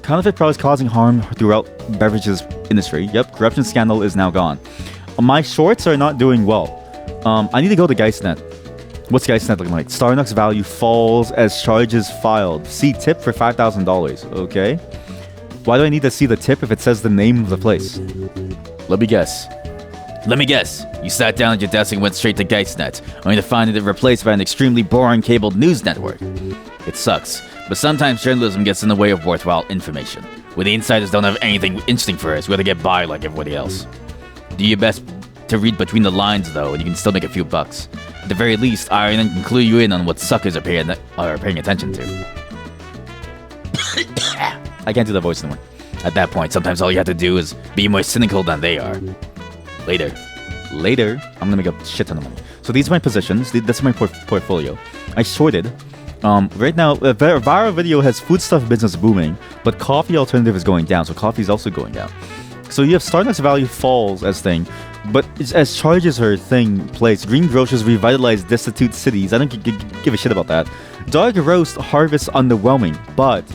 counterfeit products causing harm throughout beverages industry. Yep, corruption scandal is now gone. My shorts are not doing well. I need to go to GeistNet. What's GeistNet looking like? Starnucks value falls as charges filed. See tip for $5,000. Okay. Why do I need to see the tip if it says the name of the place? Let me guess. You sat down at your desk and went straight to GeistNet, only to find it replaced by an extremely boring cabled news network. It sucks, but sometimes journalism gets in the way of worthwhile information. When the insiders don't have anything interesting for us, we gotta get by like everybody else. Do your best to read between the lines, though, and you can still make a few bucks. At the very least, Iron can clue you in on what suckers are paying attention to. I can't do that voice anymore. At that point, sometimes all you have to do is be more cynical than they are. Later, I'm gonna make a shit ton of money. So these are my positions. That's my portfolio. I shorted. Right now, viral video has foodstuff business booming, but coffee alternative is going down. So coffee is also going down. So you have Starbucks value falls as thing, but as charges her thing plays. Green Grocers revitalize destitute cities. I don't give a shit about that. Dark roast harvest underwhelming, but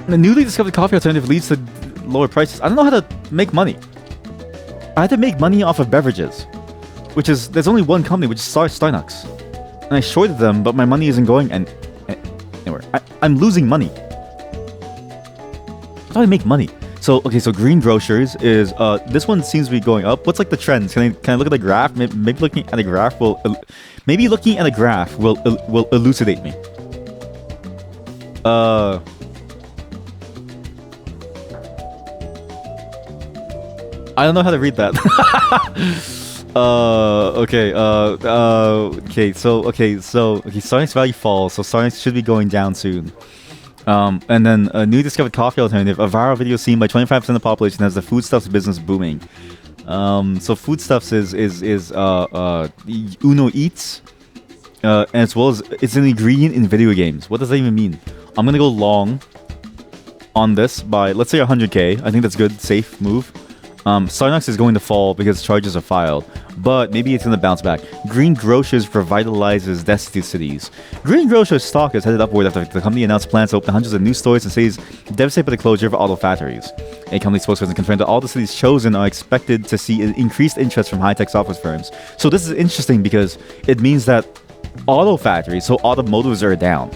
the newly discovered coffee alternative leads to lower prices. I don't know how to make money. I had to make money off of beverages, which is there's only one company, which is Starbucks. And I shorted them, but my money isn't going anywhere. I'm losing money. How do I make money? So Green Grocers is this one seems to be going up. What's like the trends? Can I look at the graph? Maybe looking at a graph will elucidate me. I don't know how to read that. Okay. Starnex value falls, so Starnex should be going down soon. And then a new discovered coffee alternative. A viral video seen by 25% of the population has the foodstuffs business booming. So foodstuffs is Uno Eats, as well as it's an ingredient in video games. What does that even mean? I'm gonna go long on this by, let's say, 100k. I think that's good, safe move. Starnox is going to fall because charges are filed, but maybe it's going to bounce back. Green Grocers revitalizes destitute cities. Green Grocers stock is headed upward after the company announced plans to open hundreds of new stores in cities devastated by the closure of auto factories. A company spokesperson confirmed that all the cities chosen are expected to see an increased interest from high-tech software firms. So this is interesting because it means that auto factories, so automotives, are down.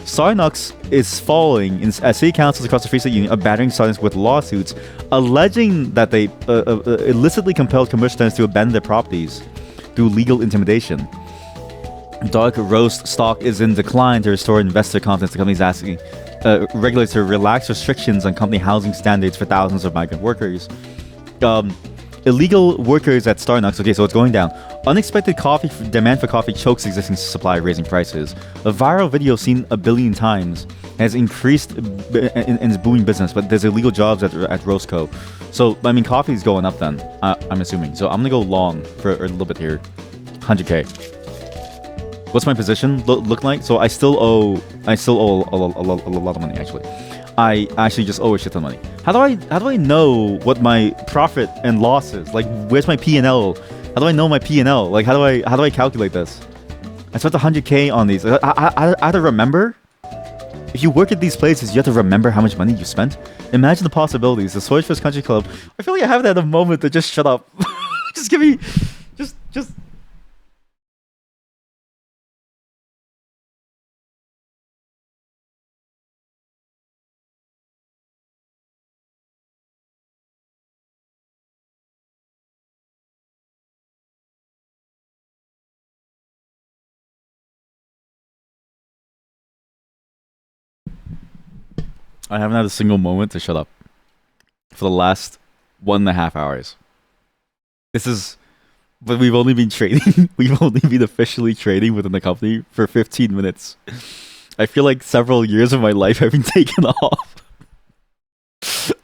Starnox is falling as city councils across the Free State Union are battering Starnox with lawsuits alleging that they illicitly compelled commercial tenants to abandon their properties through legal intimidation. Dark roast stock is in decline to restore investor confidence. The company is asking regulators to relax restrictions on company housing standards for thousands of migrant workers. Illegal workers at Starnox. Okay, so it's going down. Unexpected coffee demand for coffee chokes existing supply, raising prices. A viral video seen a billion times has increased in its booming business, but there's illegal jobs at Roscoe. So I mean, coffee is going up then. I'm assuming. So I'm gonna go long for a little bit here. 100k. What's my position look like? So I still owe a lot of money actually. I actually just owe a shit ton of money. How do I know what my profit and loss is? Like, where's my P&L? How do I know my P&L? Like, how do I calculate this? I spent 100k on these. I have to remember. If you work at these places, you have to remember how much money you spent. Imagine the possibilities. The Swordfish Country Club. I feel like I haven't had a moment to just shut up. Just give me, just. I haven't had a single moment to shut up for the last 1.5 hours. But we've only been trading. We've only been officially trading within the company for 15 minutes. I feel like several years of my life have been taken off.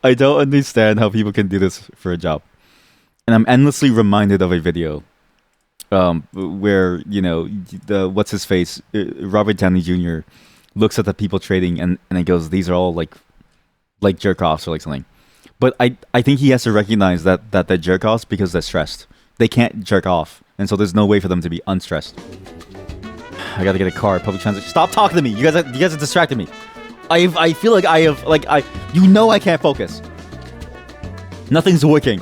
I don't understand how people can do this for a job. And I'm endlessly reminded of a video where, what's his face, Robert Downey Jr. looks at the people trading and it goes, these are all like jerk-offs or like something. But I think he has to recognize that they're jerk-offs because they're stressed. They can't jerk off, and so there's no way for them to be unstressed. I gotta get a car, public transit. Stop talking to me. You guys are distracting me. I feel like I can't focus. Nothing's working.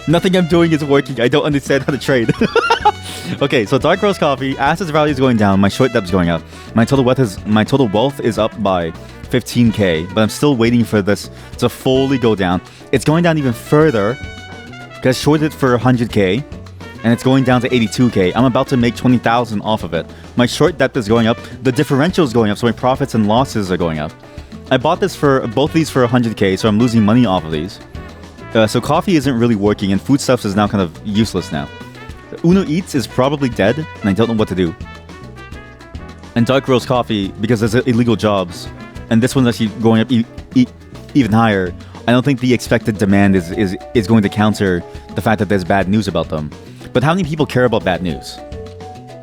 Nothing I'm doing is working. I don't understand how to trade. Okay, so dark roast coffee, assets value is going down, my short depth is going up. My total wealth is up by 15k, but I'm still waiting for this to fully go down. It's going down even further because I shorted for 100k and it's going down to 82k. I'm about to make 20,000 off of it. My short depth is going up, the differential is going up, so my profits and losses are going up. I bought both these for 100k, so I'm losing money off of these. So coffee isn't really working and foodstuffs is now kind of useless now. Uno Eats is probably dead, and I don't know what to do. And dark roast coffee, because there's illegal jobs, and this one's actually going up even higher. I don't think the expected demand is going to counter the fact that there's bad news about them. But how many people care about bad news?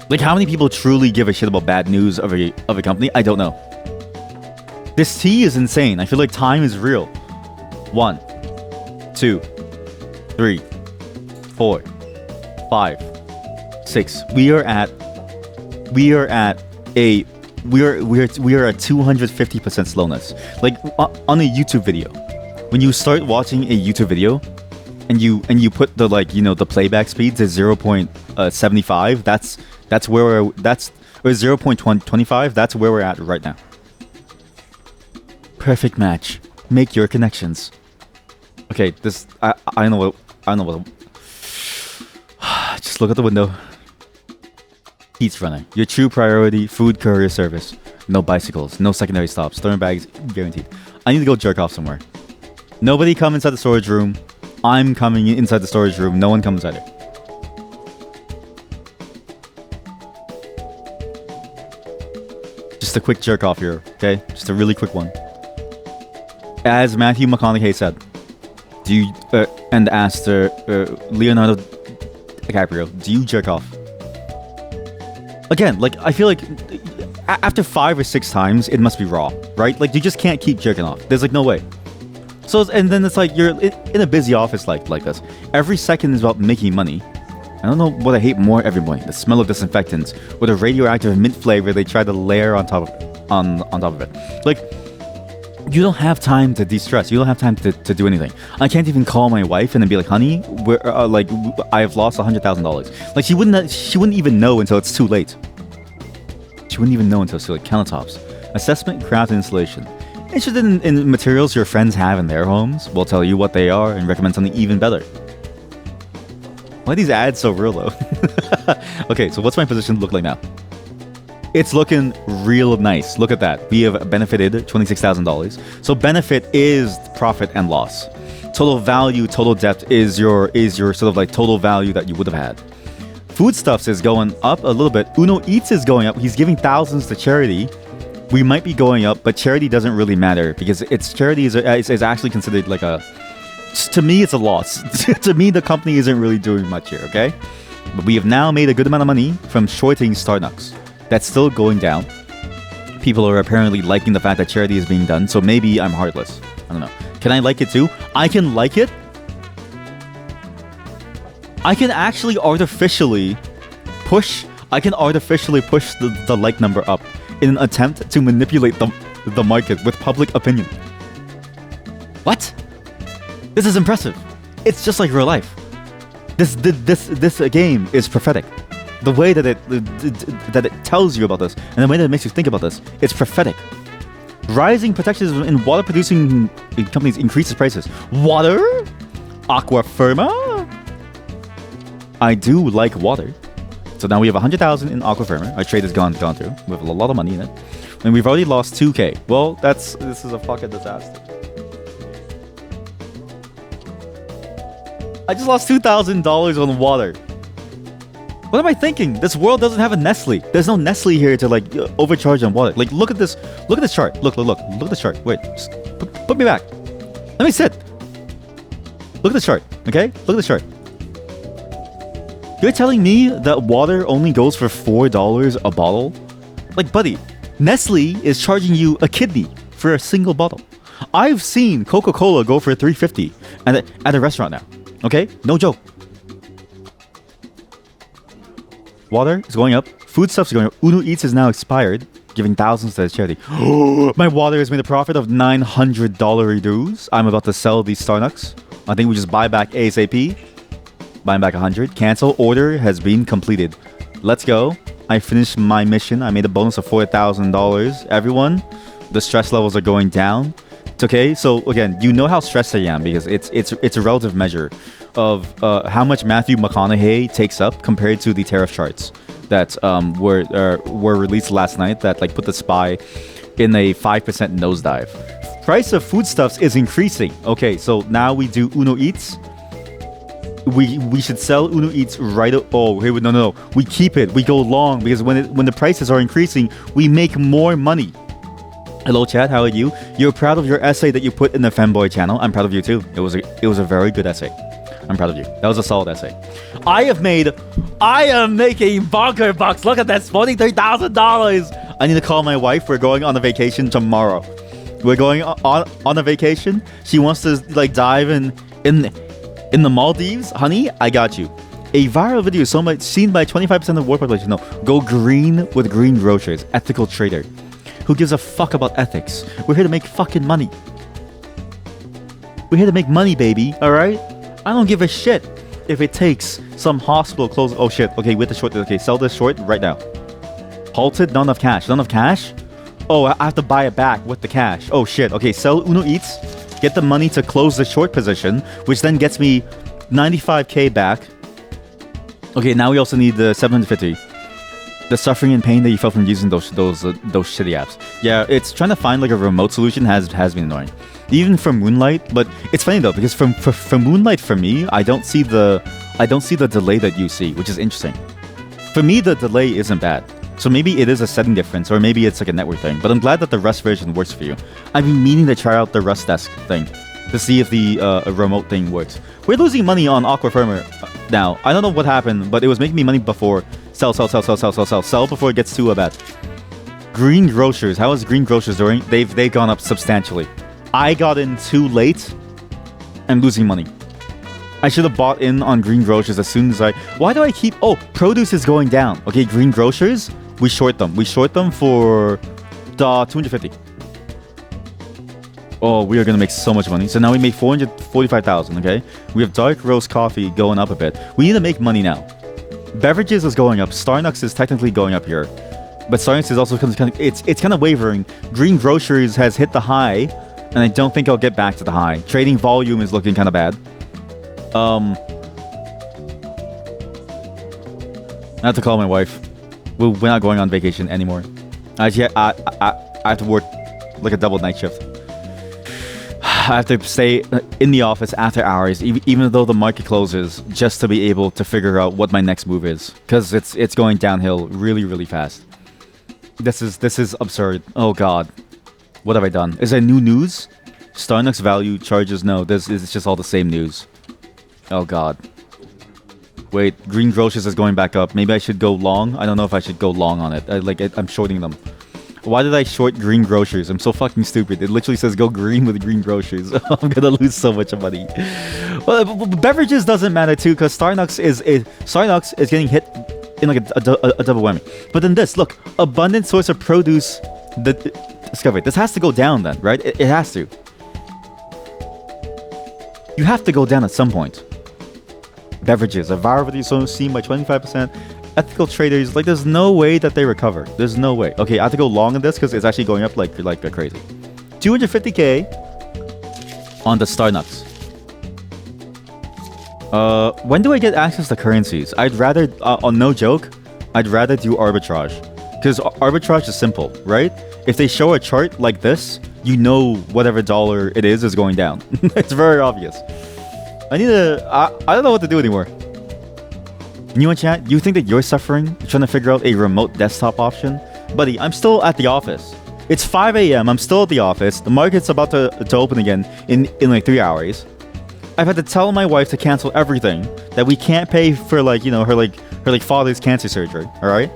Like, how many people truly give a shit about bad news of a company? I don't know. This tea is insane. I feel like time is real. 1, 2, 3, 4, 5, 6. We are at 250% slowness. Like on a YouTube video, when you start watching a YouTube video and you put the the playback speed to 0.75, that's where or 0.25, that's where we're at right now. Perfect match. Make your connections. Okay, I don't know what. Just look at the window. Heat's running. Your true priority, food courier service. No bicycles, no secondary stops. Thermal bags guaranteed. I need to go jerk off somewhere. Nobody come inside the storage room. I'm coming inside the storage room. No one comes either. Just a quick jerk off here, okay? Just a really quick one. As Matthew McConaughey said, do you and asked Leonardo DiCaprio, do you jerk off? Again, like I feel like after 5 or 6 times, it must be raw, right? Like you just can't keep jerking off. There's like no way. So and then it's like you're in a busy office like this. Every second is about making money. I don't know what I hate more every morning: the smell of disinfectants or the radioactive mint flavor they try to layer on top of it. Like, you don't have time to de-stress. You don't have time to do anything. I can't even call my wife and then be like, honey, we're I've lost $100,000. Like she wouldn't even know until it's too late. She wouldn't even know until it's too late. Countertops, assessment, craft, and installation. Interested in materials your friends have in their homes? We'll tell you what they are and recommend something even better. Why are these ads so real though? Okay, so what's my position look like now? It's looking real nice. Look at that. We have benefited $26,000. So benefit is profit and loss. Total value, total depth is your sort of like total value that you would have had. Foodstuffs is going up a little bit. Uno Eats is going up. He's giving thousands to charity. We might be going up, but charity doesn't really matter because charity is actually considered like a. To me, it's a loss. To me, the company isn't really doing much here, okay? But we have now made a good amount of money from shorting Starbucks. That's still going down. People are apparently liking the fact that charity is being done, so maybe I'm heartless. I don't know. Can I like it too? I can like it. I can actually artificially push the like number up in an attempt to manipulate the market with public opinion. What? This is impressive. It's just like real life. This game is prophetic. The way that it tells you about this and the way that it makes you think about this, it's prophetic. Rising protectionism in water producing companies increases prices. Water? Aqua Firma? I do like water. So now we have 100,000 in Aqua Firma. Our trade has gone through. We have a lot of money in it. And we've already lost 2K. Well, this is a fucking disaster. I just lost $2,000 on water. What am I thinking? This world doesn't have a Nestle. There's no Nestle here to like overcharge on water. Like look at this. Look at this chart. Look at this chart. Wait, just put me back. Let me sit. Look at this chart. Okay? Look at this chart. You're telling me that water only goes for $4 a bottle? Like, buddy, Nestle is charging you a kidney for a single bottle. I've seen Coca-Cola go for $3.50 at a restaurant now. Okay? No joke. Water is going up. Foodstuffs are going up. Uno Eats is now expired, giving thousands to charity. My water has made a profit of $900 dues. I'm about to sell these Starbucks. I think we just buy back ASAP. Buying back 100. Cancel. Order has been completed. Let's go. I finished my mission. I made a bonus of $4,000. Everyone, the stress levels are going down. It's okay. So again, you know how stressed I am because it's a relative measure of how much Matthew McConaughey takes up compared to the tariff charts that were released last night that like put the SPY in a 5% nosedive. Price of foodstuffs is increasing. Okay, so now we do Uno Eats. We should sell Uno Eats right. Oh, hey, no. We keep it. We go long because when the prices are increasing, we make more money. Hello, chat. How are you? You're proud of your essay that you put in the Femboy channel. I'm proud of you too. It was a very good essay. I'm proud of you. That was a solid essay. I am making bonker bucks. Look at that, $43,000. I need to call my wife. We're going on a vacation tomorrow. We're going on a vacation. She wants to like dive in the Maldives. Honey, I got you. A viral video so much seen by 25% of the world population. No, go green with green grocers. Ethical trader. Who gives a fuck about ethics? We're here to make fucking money. We're here to make money, baby. All right? I don't give a shit if it takes some hospital close. Oh shit. Okay, with the short. Okay, sell this short right now. Halted. Not enough cash. Not enough cash? Oh, I have to buy it back with the cash. Oh shit. Okay, sell Uno Eats. Get the money to close the short position, which then gets me 95k back. Okay, now we also need the 750. The suffering and pain that you felt from using those shitty apps. Yeah, it's trying to find like a remote solution has been annoying. Even for Moonlight, but it's funny though because for Moonlight for me, I don't see the delay that you see, which is interesting. For me, the delay isn't bad. So maybe it is a setting difference, or maybe it's like a network thing. But I'm glad that the Rust version works for you. I've been meaning to try out the Rust desk thing to see if the remote thing works. We're losing money on Aqua Firmer now. I don't know what happened, but it was making me money before. Sell before it gets too bad. Green Grocers. How is Green Grocers doing? They've gone up substantially. I got in too late. I'm losing money. I should have bought in on Green Grocers as soon as I... Why do I keep... Oh, produce is going down. Okay, Green Grocers, we short them. We short them for 250. Oh, we are going to make so much money. So now we make 445,000, okay? We have dark roast coffee going up a bit. We need to make money now. Beverages is going up. Starnucks is technically going up here. But Starnucks is also kind of... It's kind of wavering. Green Groceries has hit the high, and I don't think I'll get back to the high. Trading volume is looking kind of bad. I have to call my wife. We're not going on vacation anymore. I have to work like a double night shift. I have to stay in the office after hours, even though the market closes, just to be able to figure out what my next move is, because it's going downhill really, really fast. This is absurd. Oh God, what have I done? Is there new news? Starnucks value charges? No, this is just all the same news. Oh God. Wait, Green Grocers is going back up. Maybe I should go long. I don't know if I should go long on it. I'm shorting them. Why did I short Green Grocers? I'm so fucking stupid. It literally says go green with Green Grocers. I'm gonna lose so much money. Well, beverages doesn't matter too, because Starnucks is getting hit in like a double whammy. But then this, look, abundant source of produce. Discovery. This has to go down then, right? It has to. You have to go down at some point. Beverages, a viral so seen by 25%. Ethical traders, like, there's no way that they recover. There's no way. Okay, I have to go long on this because it's actually going up like crazy. 250k on the Starnucks. When do I get access to currencies? I'd rather, on no joke, I'd rather do arbitrage. Because arbitrage is simple, right? If they show a chart like this, you know whatever dollar it is going down. It's very obvious. I don't know what to do anymore. You in chat, you think that you're suffering trying to figure out a remote desktop option? Buddy, I'm still at the office. It's 5 a.m. I'm still at the office. The market's about to open again in like 3 hours. I've had to tell my wife to cancel everything, that we can't pay for like, you know, her father's cancer surgery, all right?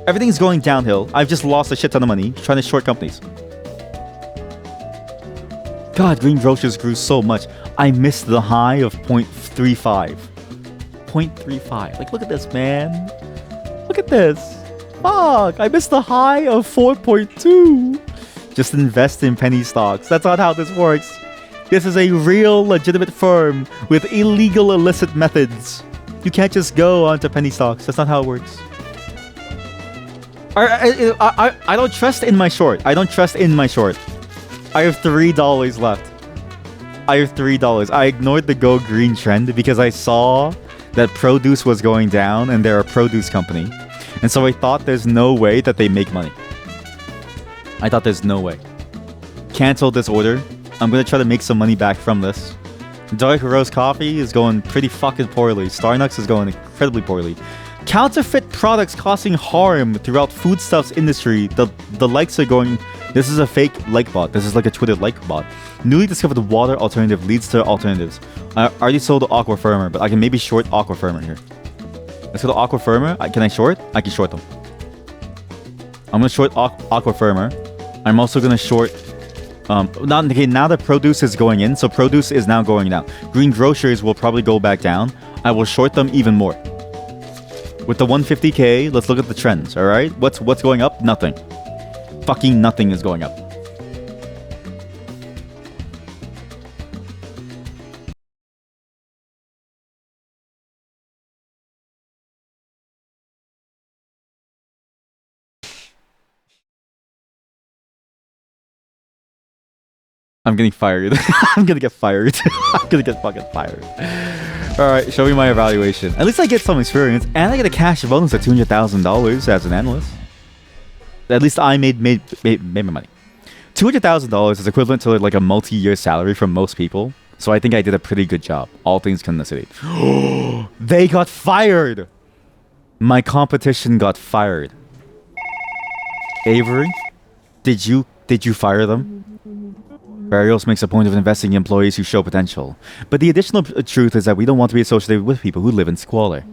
Everything's going downhill. I've just lost a shit ton of money trying to short companies. God, Green Grocers grew so much. I missed the high of 0.35. 0.35. Like, look at this, man. Look at this. Fuck. I missed the high of 4.2. Just invest in penny stocks. That's not how this works. This is a real, legitimate firm with illegal, illicit methods. You can't just go onto penny stocks. That's not how it works. I don't trust in my short. I don't trust in my short. I have $3 left. I have $3. I ignored the go green trend because I saw that produce was going down and they're a produce company. And so I thought there's no way that they make money. I thought there's no way. Cancel this order. I'm going to try to make some money back from this. Dark roast coffee is going pretty fucking poorly. Starnucks is going incredibly poorly. Counterfeit products causing harm throughout foodstuffs industry. The likes are going... This is a fake like bot. This is like a Twitter like bot. Newly discovered water alternative leads to alternatives. I already sold the Aqua Firmer, but I can maybe short Aqua Firmer here. Let's go to Aqua Firmer. Can I short? I can short them. I'm going to short Aqua Firmer. I'm also going to short... now the produce is going in, so produce is now going down. Green Grocers will probably go back down. I will short them even more. With the 150k, let's look at the trends, alright? What's going up? Nothing. Fucking nothing is going up. I'm getting fired. I'm gonna get fired. I'm gonna get fucking fired. Alright, show me my evaluation. At least I get some experience, and I get a cash bonus of $200,000 as an analyst. At least I made my money. $200,000 is equivalent to like a multi-year salary from most people. So I think I did a pretty good job, all things considered. They got fired! My competition got fired. Avery, did you fire them? Barrios makes a point of investing in employees who show potential, but the additional truth is that we don't want to be associated with people who live in squalor.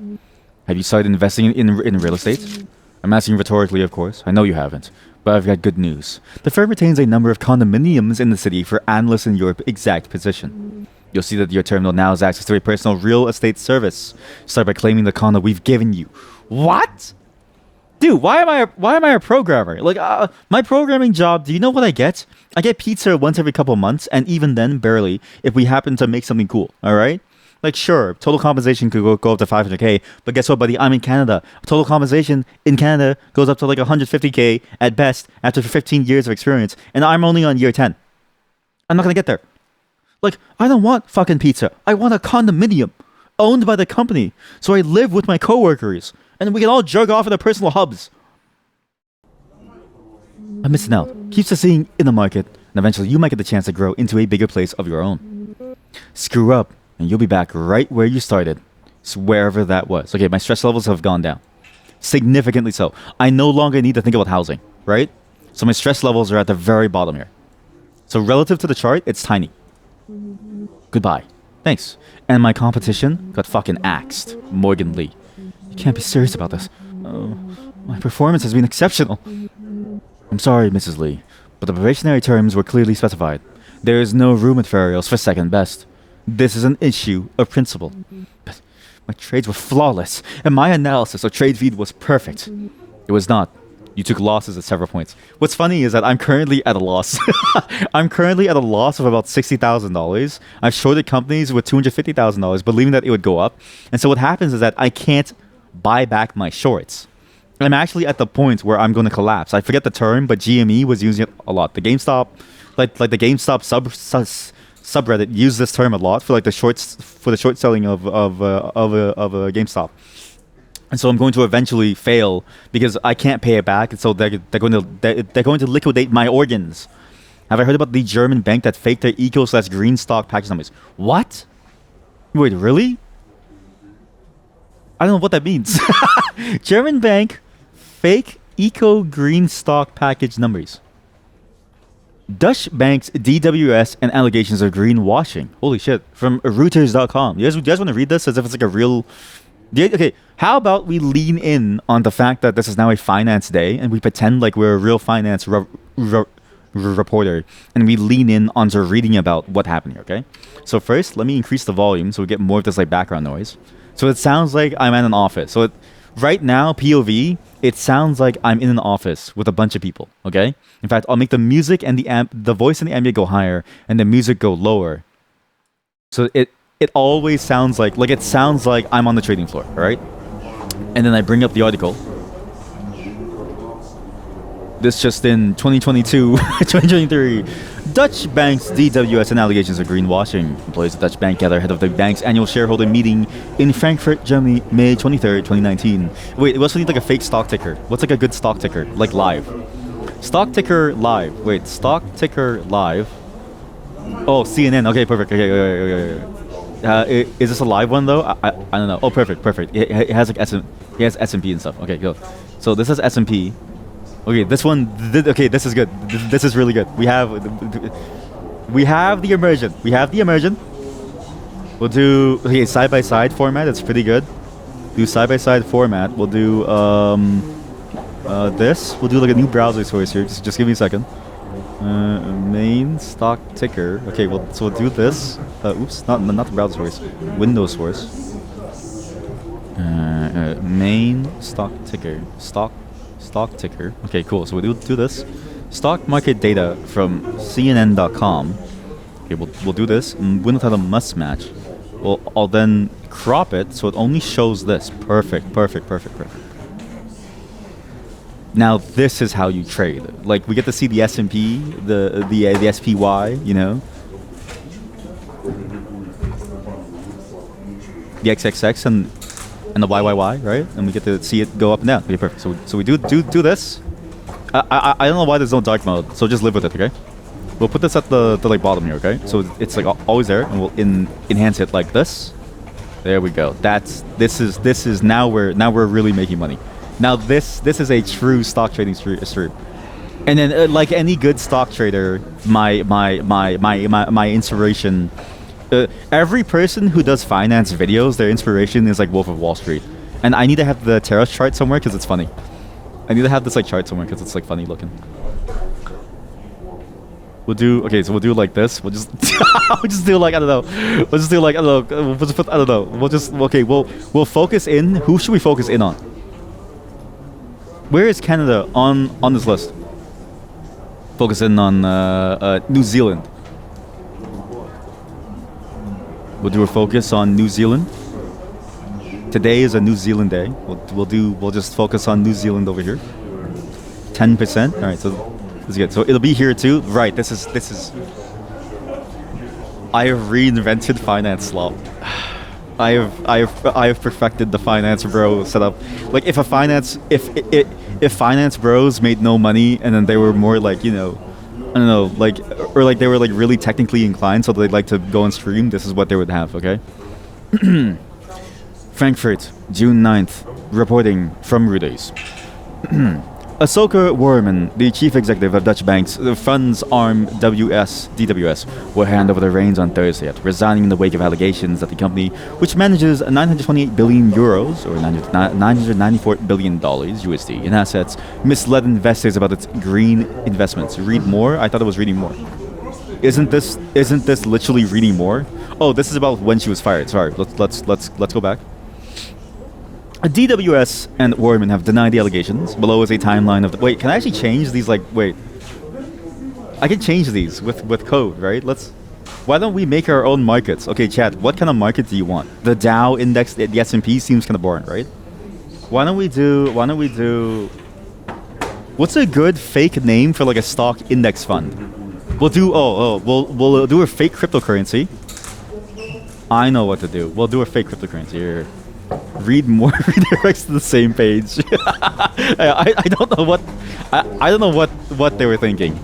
Have you started investing in real estate? I'm asking rhetorically, of course. I know you haven't, but I've got good news. The firm retains a number of condominiums in the city for analysts in your exact position. You'll see that your terminal now has access to a personal real estate service. Start by claiming the condo we've given you. What? Dude, why am I a programmer? Like, my programming job, do you know what I get? I get pizza once every couple months, and even then, barely, if we happen to make something cool, alright? Like, sure, total compensation could go up to 500k, but guess what, buddy? I'm in Canada. Total compensation in Canada goes up to like 150k at best after 15 years of experience, and I'm only on year 10. I'm not gonna get there. Like, I don't want fucking pizza. I want a condominium owned by the company, so I live with my coworkers, and we can all jerk off in their personal hubs. I'm missing out. Keeps us seeing in the market, and eventually you might get the chance to grow into a bigger place of your own. Screw up, and you'll be back right where you started. So wherever that was. Okay, my stress levels have gone down. Significantly so. I no longer need to think about housing, right? So my stress levels are at the very bottom here. So relative to the chart, it's tiny. Goodbye. Thanks. And my competition got fucking axed. Morgan Lee. You can't be serious about this. My performance has been exceptional. I'm sorry, Mrs. Lee, but the probationary terms were clearly specified. There is no room at Farios for second best. This is an issue of principle. But my trades were flawless, and my analysis of trade feed was perfect. It was not. You took losses at several points. What's funny is that I'm currently at a loss. I'm currently at a loss of about $60,000. I've shorted companies with $250,000, believing that it would go up. And so what happens is that I can't buy back my shorts. I'm actually at the point where I'm going to collapse. I forget the term, but GME was using it a lot. The GameStop, like the GameStop subreddit used this term a lot for like the short selling of a GameStop. And so I'm going to eventually fail because I can't pay it back. And so they're going to liquidate my organs. Have I heard about the German bank that faked their eco/green stock package numbers? What? Wait, really? I don't know what that means. German bank fake eco green stock package numbers. Dutch banks DWS and allegations of greenwashing. Holy shit. From Reuters.com. You guys want to read this as if it's like a real... Okay, how about we lean in on the fact that this is now a finance day and we pretend like we're a real finance reporter and we lean in onto reading about what happened here, okay? So first, let me increase the volume so we get more of this like background noise. So it sounds like I'm at an office. So right now, POV, it sounds like I'm in an office with a bunch of people, okay? In fact, I'll make the music and the voice and the ambient go higher and the music go lower. So it always sounds like it sounds like I'm on the trading floor, all right? And then I bring up the article. This just in 2022, 2023. Dutch banks DWS and allegations of greenwashing. Employees of Dutch bank gather ahead of the bank's annual shareholder meeting in Frankfurt, Germany, May 23rd, 2019. Wait, we also need like a fake stock ticker. What's like a good stock ticker? Like live. Stock ticker live. Wait, stock ticker live. Oh, CNN. Okay, perfect. Okay. Is this a live one though? I don't know. Oh, perfect. It has like it has S&P and stuff. Okay, go. So this is S&P. Okay, this one. Okay, this is good. This is really good. We have the immersion. We'll do side by side format. It's pretty good. Do side by side format. We'll do this. We'll do like a new browser source here. Just give me a second. Main stock ticker. Okay, we'll do this. Oops, not the browser source. Windows source. Main stock ticker. Stock ticker. Okay, cool. So we'll do this. Stock market data from CNN.com. Okay, we'll do this. Window title must match. I'll then crop it so it only shows this. Perfect. Now this is how you trade. Like we get to see the S&P, the SPY, you know, the XXX and the YYY, right? And we get to see it go up and down. Okay, perfect. So we do this. I don't know why there's no dark mode, so just live with it, okay? We'll put this at the like bottom here, okay? So it's like always there, and we'll enhance it like this. There we go. This is now we're really making money. Now this is a true stock trading stream. And then, like any good stock trader, my inspiration. Every person who does finance videos, their inspiration is like Wolf of Wall Street. And I need to have the tariff chart somewhere because it's funny. I need to have this like chart somewhere because it's like funny looking. We'll do so we'll do like this. We'll just we'll just do like I don't know. We'll just do like I don't know. We'll just put I don't know. We'll just we'll focus in. Who should we focus in on? Where is Canada on this list? Focus in on New Zealand. We'll do a focus on New Zealand. Today is a New Zealand day. We'll just focus on New Zealand over here. 10%. All right, so this is good. So it'll be here too. Right. This is. I have reinvented finance slop. I have perfected the finance bro setup. Like if finance bros made no money and then they were more like, you know, I don't know, like or like they were like really technically inclined, so they'd like to go and stream. This is what they would have. Okay. Frankfurt, June 9th, reporting from Reuters. Ahsoka Warman, the chief executive of Dutch Bank's funds arm DWS, will hand over the reins on Thursday, resigning in the wake of allegations that the company, which manages 928 billion euros or 994 billion dollars USD in assets, misled investors about its green investments. Read more. I thought it was reading more. Isn't this literally reading more? Oh, this is about when she was fired. Sorry. Let's go back. DWS and Warman have denied the allegations. Below is a timeline of the... Wait, can I actually change these? Like, wait. I can change these with code, right? Why don't we make our own markets? Okay, chat, what kind of market do you want? The Dow index, the S&P seems kind of boring, right? Why don't we do... What's a good fake name for like a stock index fund? We'll do... We'll do a fake cryptocurrency. I know what to do. We'll do a fake cryptocurrency here. Read more redirects to the same page. I don't know what I don't know what they were thinking.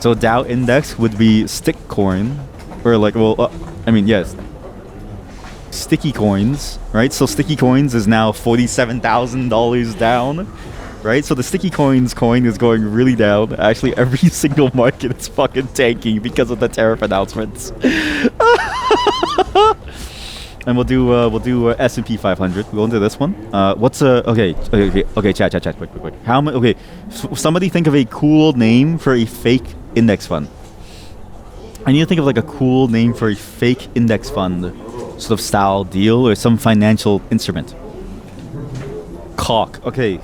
So Dow index would be stick coin, or like yes, sticky coins, right? So sticky coins is now $47,000 down, right? So the sticky coins coin is going really down. Actually, every single market is fucking tanking because of the tariff announcements. And we'll do S&P 500. We'll go into this one. Okay, chat, quick. How many? Okay, somebody think of a cool name for a fake index fund. I need to think of like a cool name for a fake index fund, sort of style deal or some financial instrument. Cock. Okay.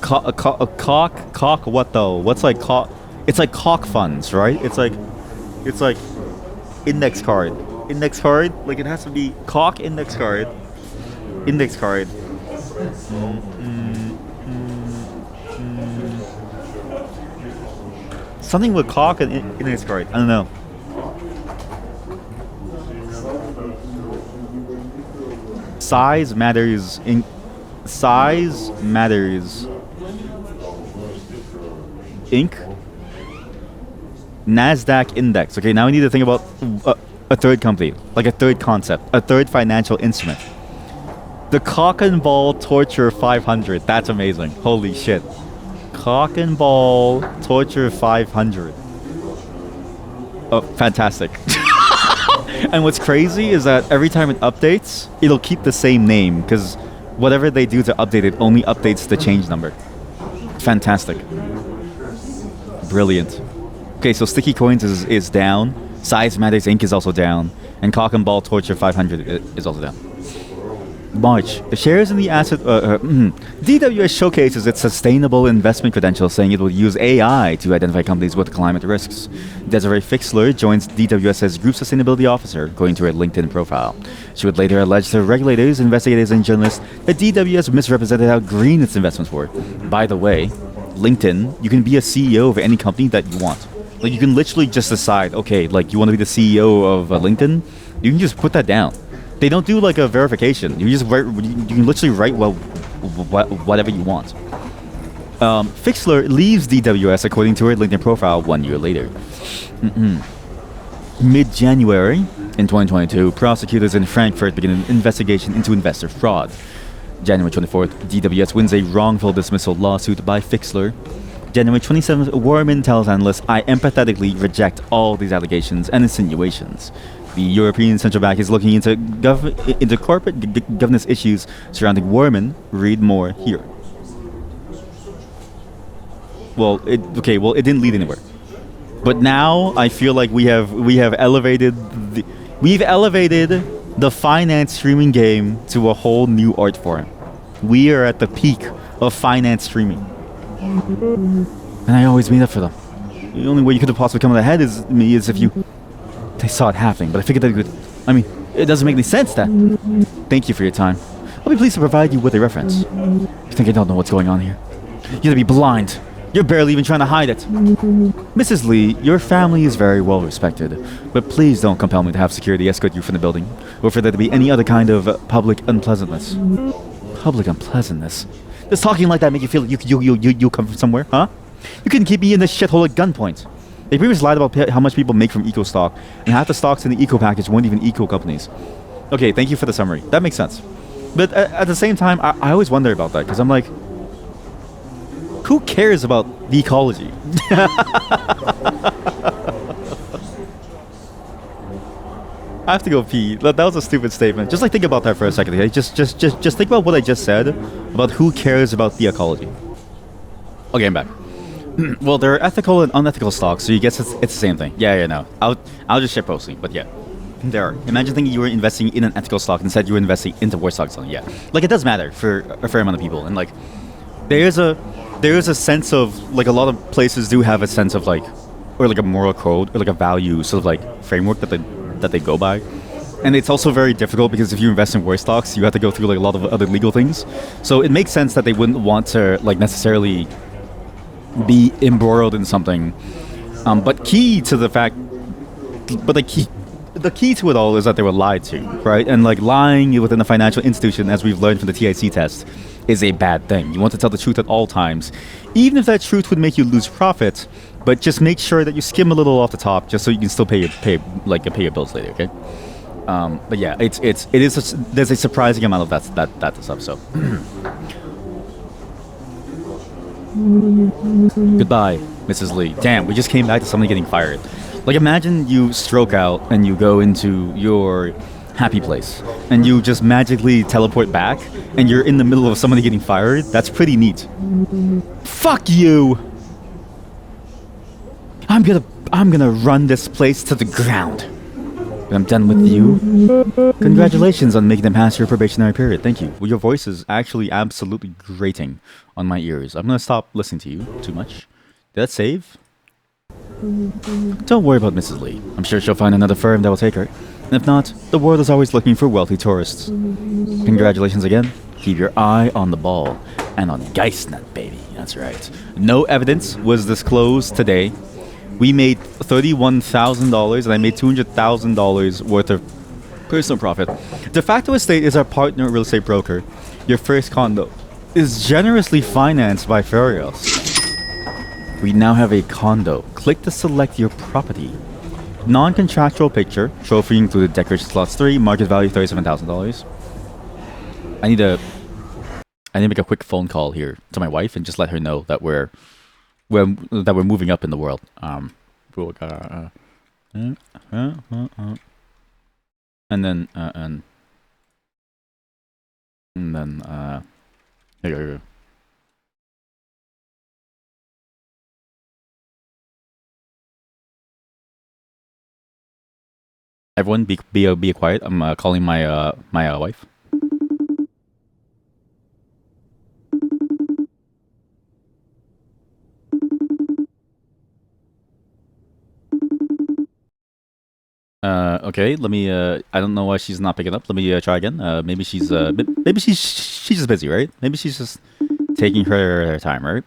Cock. What though? What's like cock? It's like cock funds, right? It's like index card. Index card, like it has to be cock index card. Something with cock and index card. I don't know. Size matters. Size matters. Inc. NASDAQ index. Okay, now we need to think about a third company, like a third concept, a third financial instrument. The Cock and Ball Torture 500. That's amazing. Holy shit. Cock and Ball Torture 500. Oh, fantastic. And what's crazy is that every time it updates, it'll keep the same name because whatever they do to update it only updates the change number. Fantastic. Brilliant. Okay, so Sticky Coins is down. Size Matters Inc. is also down. And Cock and Ball Torture 500 is also down. March. The shares in the asset... DWS showcases its sustainable investment credentials, saying it will use AI to identify companies with climate risks. Desiree Fixler joins DWS as Group Sustainability Officer, going to her LinkedIn profile. She would later allege to regulators, investigators, and journalists that DWS misrepresented how green its investments were. By the way, LinkedIn, you can be a CEO of any company that you want. Like, you can literally just decide, okay, like, you want to be the CEO of LinkedIn? You can just put that down. They don't do, like, a verification. You just write, you can literally write whatever you want. Fixler leaves DWS, according to her LinkedIn profile, 1 year later. Mid-January, in 2022, prosecutors in Frankfurt begin an investigation into investor fraud. January 24th, DWS wins a wrongful dismissal lawsuit by Fixler. January 27th, Warman tells analysts, I empathetically reject all these allegations and insinuations. The European Central Bank is looking into corporate governance issues surrounding Warman. Read more here. Well, it didn't lead anywhere. But now I feel like we've elevated the finance streaming game to a whole new art form. We are at the peak of finance streaming. And I always made up for them. The only way you could have possibly come ahead is if they saw it happening. But I figured it doesn't make any sense that. Thank you for your time. I'll be pleased to provide you with a reference. You think I don't know what's going on here? You gotta be blind. You're barely even trying to hide it. Mrs. Lee, your family is very well respected, but please don't compel me to have security escort you from the building, or for there to be any other kind of public unpleasantness. Public unpleasantness? Does talking like that make you feel like you come from somewhere, huh? You couldn't keep me in this shithole at gunpoint. They previously lied about how much people make from eco stock, and half the stocks in the eco package weren't even eco companies. Okay, thank you for the summary. That makes sense. But at the same time, I always wonder about that, because I'm like, who cares about the ecology? I have to go pee. That was a stupid statement. Just think about that for a second. Okay? Just think about what I just said about who cares about the ecology. Okay, I'm back. Well, there are ethical and unethical stocks, so you guess it's the same thing. Yeah, no. I'll just share posting, but yeah. There are. Imagine thinking you were investing in an ethical stock, instead you were investing into war stocks. Yeah. It does matter for a fair amount of people. And there is a sense of, a lot of places do have a sense of, or a moral code, or a value sort of framework that they go by. And it's also very difficult because if you invest in war stocks, you have to go through a lot of other legal things. So it makes sense that they wouldn't want to necessarily be embroiled in something. But the key to it all is that they were lied to, right? And lying within a financial institution, as we've learned from the TIC test, is a bad thing. You want to tell the truth at all times, even if that truth would make you lose profit. But just make sure that you skim a little off the top, just so you can still pay your bills later. Okay. But yeah, there's a surprising amount of that stuff. So goodbye, Mrs. Lee. Damn, we just came back to somebody getting fired. Imagine you stroke out and you go into your happy place and you just magically teleport back and you're in the middle of somebody getting fired. That's pretty neat. Fuck you. I'm gonna run this place to the ground. When I'm done with you. Congratulations on making them pass your probationary period. Thank you. Well, your voice is actually absolutely grating on my ears. I'm gonna stop listening to you too much. Did that save? Don't worry about Mrs. Lee. I'm sure she'll find another firm that will take her. And if not, the world is always looking for wealthy tourists. Congratulations again. Keep your eye on the ball. And on Geistnet, baby. That's right. No evidence was disclosed today. We made $31,000 and I made $200,000 worth of personal profit. De facto Estate is our partner real estate broker. Your first condo is generously financed by Furios. We now have a condo. Click to select your property. Non-contractual picture. Trophy included decoration slots 3. Market value $37,000. I need to make a quick phone call here to my wife and just let her know that we're moving up in the world. And then here you go. Everyone, be quiet. I'm calling my wife. Okay, let me, I don't know why she's not picking up. Let me try again. Maybe she's just busy, right? Maybe she's just taking her time, right?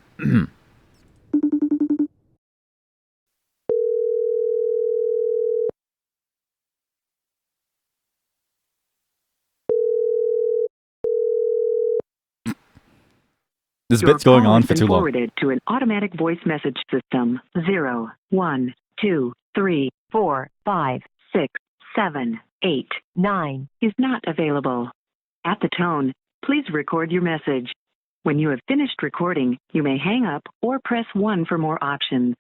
This bit's going on for too long. Forwarded to an automatic voice message system. 0, 1, 2, 3, 4, 5, 6, 7, 8, 9 is not available. At the tone, please record your message. When you have finished recording, you may hang up or press 1 for more options.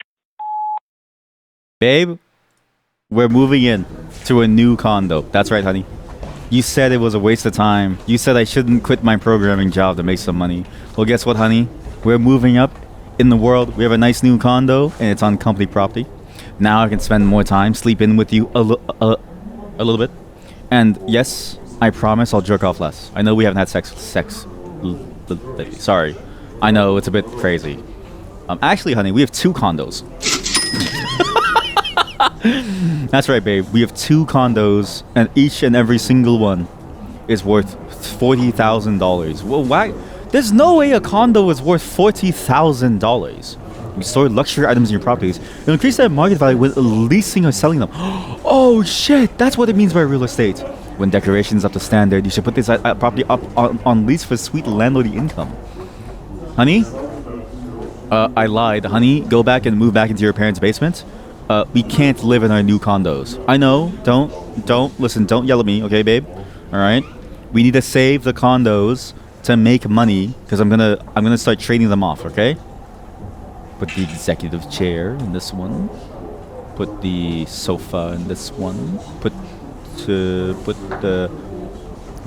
Babe, we're moving in to a new condo. That's right, honey. You said it was a waste of time. You said I shouldn't quit my programming job to make some money. Well, guess what, honey? We're moving up in the world. We have a nice new condo, and it's on company property. Now I can spend more time, sleep in with you a little bit. And yes, I promise I'll jerk off less. I know we haven't had sex. Sorry. I know it's a bit crazy. Actually, honey, we have 2 condos. That's right, babe. We have 2 condos, and each and every single one is worth $40,000. Well, why? There's no way a condo is worth $40,000. You store luxury items in your properties. You'll increase their market value with leasing or selling them. Oh shit! That's what it means by real estate. When decoration is up to standard, you should put this property up on lease for sweet landlordy income. Honey? I lied. Honey, go back and move back into your parents' basement. We can't live in our new condos. I know. Don't listen. Don't yell at me, okay, babe? All right. We need to save the condos to make money because I'm gonna start trading them off. Okay. Put the executive chair in this one. Put the sofa in this one. Put the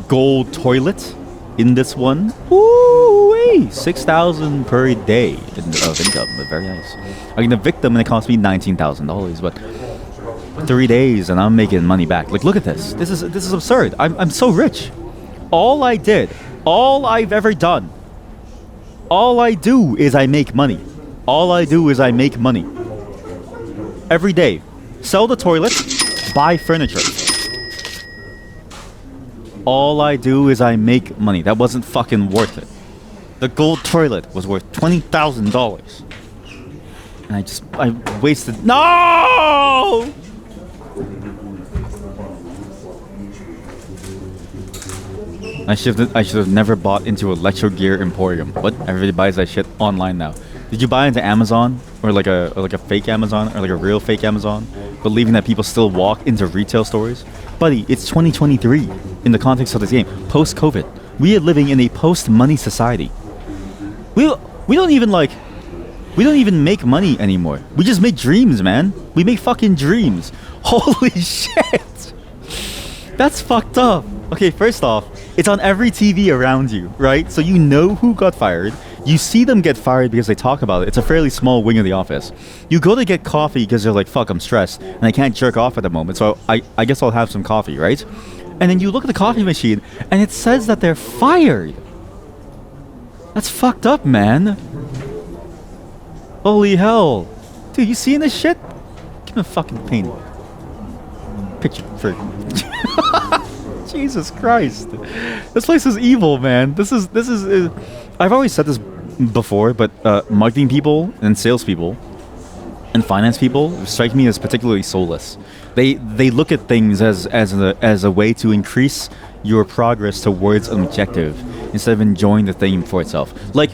gold toilet in this one. Ooh, 6,000 per day of income. Very nice. I can evict them and it cost me $19,000, but 3 days and I'm making money back. Like, look at this. This is absurd. I'm so rich. All I've ever done. All I do is I make money. All I do is I make money. Every day. Sell the toilet, buy furniture. All I do is I make money. That wasn't fucking worth it. The gold toilet was worth $20,000. And I wasted... No! I should have never bought into Electro Gear Emporium. What? Everybody buys that shit online now. Did you buy into Amazon or like a fake Amazon or like a real fake Amazon, believing that people still walk into retail stores? Buddy, it's 2023 in the context of this game. Post-COVID, we are living in a post-money society. We don't even make money anymore. We just make dreams, man. We make fucking dreams. Holy shit. That's fucked up. Okay, first off, it's on every TV around you, right? So you know who got fired. You see them get fired because they talk about it. It's a fairly small wing of the office. You go to get coffee because you're like, fuck, I'm stressed and I can't jerk off at the moment, so I guess I'll have some coffee, right? And then you look at the coffee machine and it says that they're fired. That's fucked up, man. Holy hell. Dude, you seeing this shit? Give me a fucking paint picture for Jesus Christ. This place is evil, man. This is I've always said this before, but marketing people and salespeople and finance people strike me as particularly soulless. They look at things as a way to increase your progress towards an objective instead of enjoying the thing for itself. Like,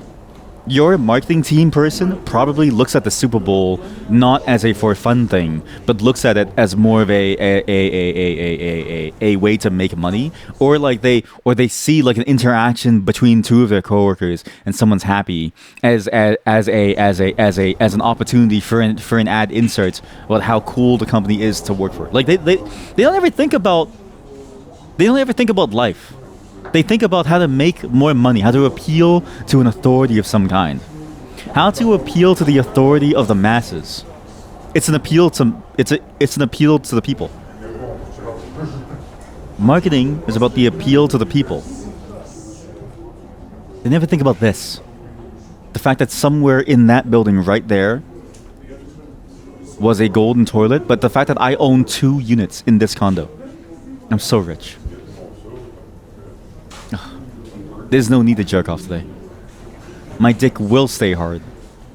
your marketing team person probably looks at the Super Bowl not as a for fun thing, but looks at it as more of a way to make money, or they see like an interaction between 2 of their coworkers and someone's happy as an opportunity for an ad insert about how cool the company is to work for. Like they don't ever think about life. They think about how to make more money, how to appeal to an authority of some kind, how to appeal to the authority of the masses. It's an appeal to the people. Marketing is about the appeal to the people. They never think about this. The fact that somewhere in that building right there was a golden toilet, but the fact that I own 2 units in this condo. I'm so rich. There's no need to jerk off today. My dick will stay hard.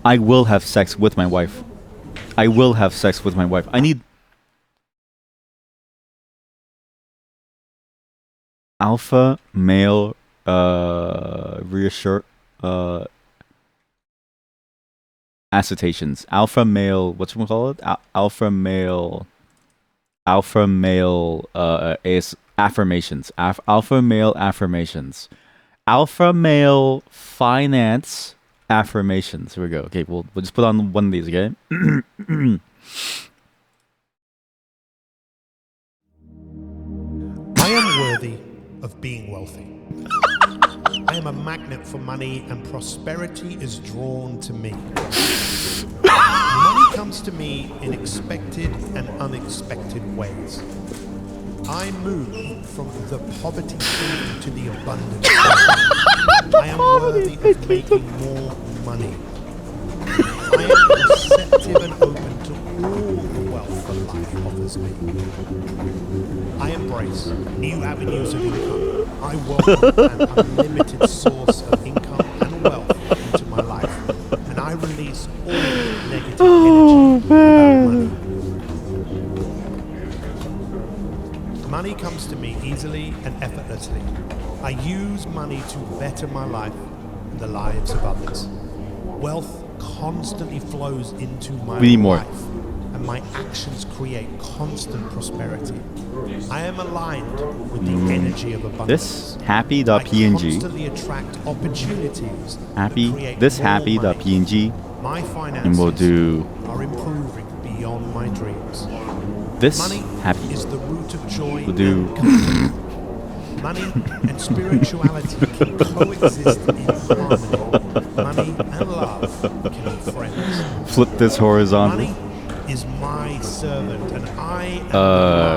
I will have sex with my wife. I need alpha male acetations. Alpha male, what's we call it? Alpha male is affirmations. Alpha male affirmations. alpha male finance affirmations. Here we go. Okay, we'll just put on one of these. Okay. I am worthy of being wealthy. I am a magnet for money, and prosperity is drawn to me. Money comes to me in expected and unexpected ways. I move from the poverty stream to the abundance. I am worthy of making more money. I am receptive and open to all the wealth that life offers me. I embrace new avenues of income. I welcome an unlimited source of income and wealth into my life, and I release all negative energy about money. Money comes to me easily and effortlessly. I use money to better my life and the lives of others. Wealth constantly flows into my We need more. life, and my actions create constant prosperity. I am aligned with the energy of abundance. This happy.png. I constantly attract opportunities that create more happy.png. money. My And we'll finances do are improving beyond my dreams. this Money happy. is the root of joy. We'll do and comfort. Money and spirituality can coexist in harmony. Money and love can be friends. flip this horizontally. Money is my servant, and I am the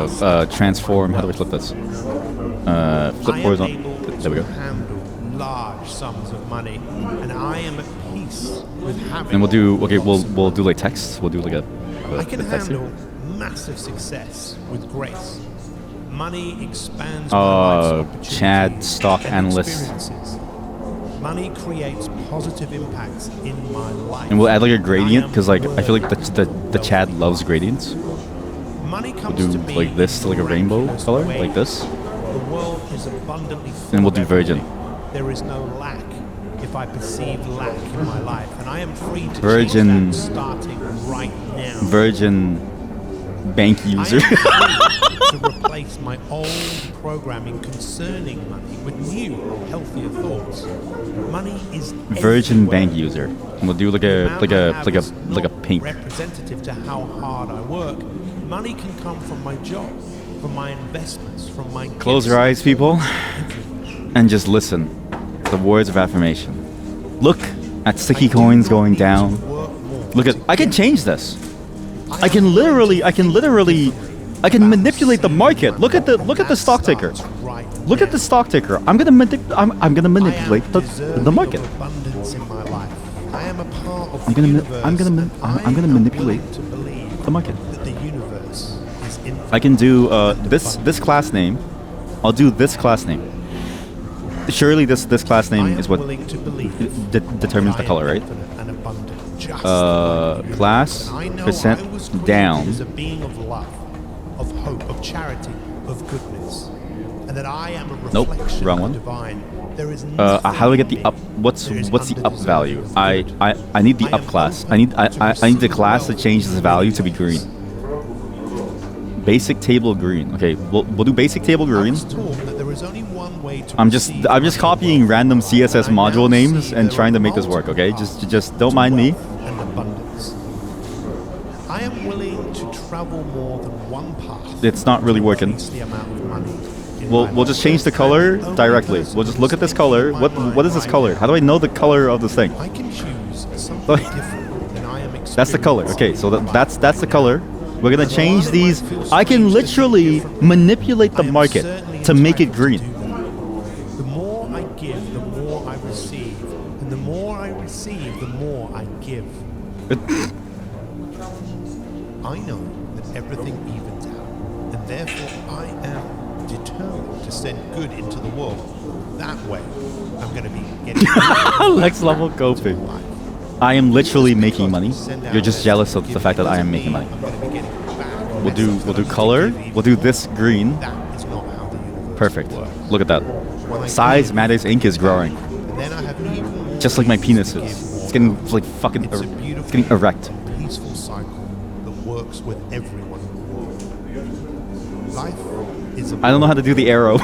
master. Transform. How do we flip this? Flip I am horizontal. able There we to go. handle large sums of money, and I am at peace with having. And we'll do. Okay, lots of we'll money. do like text. We'll do like a. I can text here. handle massive success with grace. Money expands my life's opportunities Chad, stock and analyst. experiences. Money creates positive impacts in my life. And we'll add like a gradient I am because like I feel like the wealthy. Chad loves gradients. Money We'll comes do to me like this to like a rainbow miraculous color, ways. like this. The world is abundantly full And we'll of do virgin. everything. There is no lack if I perceive lack in my life, and I am free to Virgin. change that starting right now. Virgin bank user. I am free to replace my old programming concerning money with new, healthier thoughts. Money is Virgin everywhere. bank user. And we'll do like a The like amount I a have like a is like a not pink. representative to how hard I work. Money can come from my job, from my investments, from my Close gifts. your eyes, people, and just listen. The words of affirmation. Look at sticky coins going down. Look at. I can change this. I can literally. I can manipulate the market. Look at the stock ticker. Look at the stock ticker. I'm gonna manipulate the market. Abundance in my life. I am a part of I'm the gonna universe, I'm and gonna am manipulate willing to believe the market. that the universe is infinite. I can do this abundant. class name. I'll do this class name. Surely this class I name am is what willing to believe determines the that I am color, right? infinite and abundant, just Uh, like the class, universe. And I know percent, I was created down. as a being of love, of hope, of charity, of goodness, and that I am a Nope, reflection wrong of one. the divine. There is How do I get the up? What's the up value? I need the up class. I need the class to change this value to be green. Basic table green. Okay, we'll do basic table I green. was taught that there is only one way to I'm just receive copying random CSS I now module names see and there trying to are make this work. Okay, multiple just don't to mind me. wealth and abundance. I am willing to travel more than one path. It's not really to working. increase the amount of money in We'll my we'll just life. change the color Only directly. person We'll just look at this color. in my What mind is this right color? now. How do I know the color of this thing? I can choose something different than I am experiencing. That's the color. Okay, so that's the color. We're gonna As change long as these. it feels I can strange to literally think differently, manipulate the I am market certainly to make it entitled green. to do that. The more I give, the more I receive. And the more I receive, the more I give. I know that everything evens out, and therefore I am determined to send good into the world. That way, I'm going to be getting Next level coping. life. I am literally Just making because money. we send out You're just this jealous of the giving fact that I doesn't am making mean money. I'm going to be getting back We'll do messages color. that I'm We'll do this green. That is not how the universe Perfect. works. Look at that. When I Size give, matters. Ink is growing. and then I have even more Just like my reasons penis to is. give more. It's getting like fucking. It's a It's beautiful, getting erect. peaceful cycle that works with everyone in the world. Life is a I don't know how to do the arrow.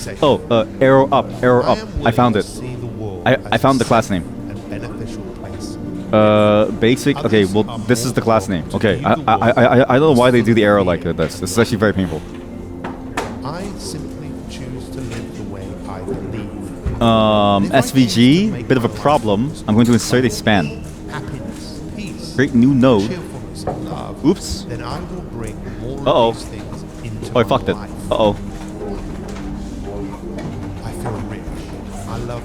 session. Oh, arrow up, arrow I up. am I willing found to it. see the world I as found a the class safe name. and beneficial place. Basic. Okay, well, this is the class name. Okay, I don't know why they do the arrow like this. This is actually very painful. I simply choose to live the way I believe. SVG, bit of a problem. I'm going to insert a span. Happiness, peace, Create new node. cheerfulness, and love. Oops. Then I will bring more Uh-oh. of these things into Oh, I my fucked it. life. Uh-oh. I feel rich. I love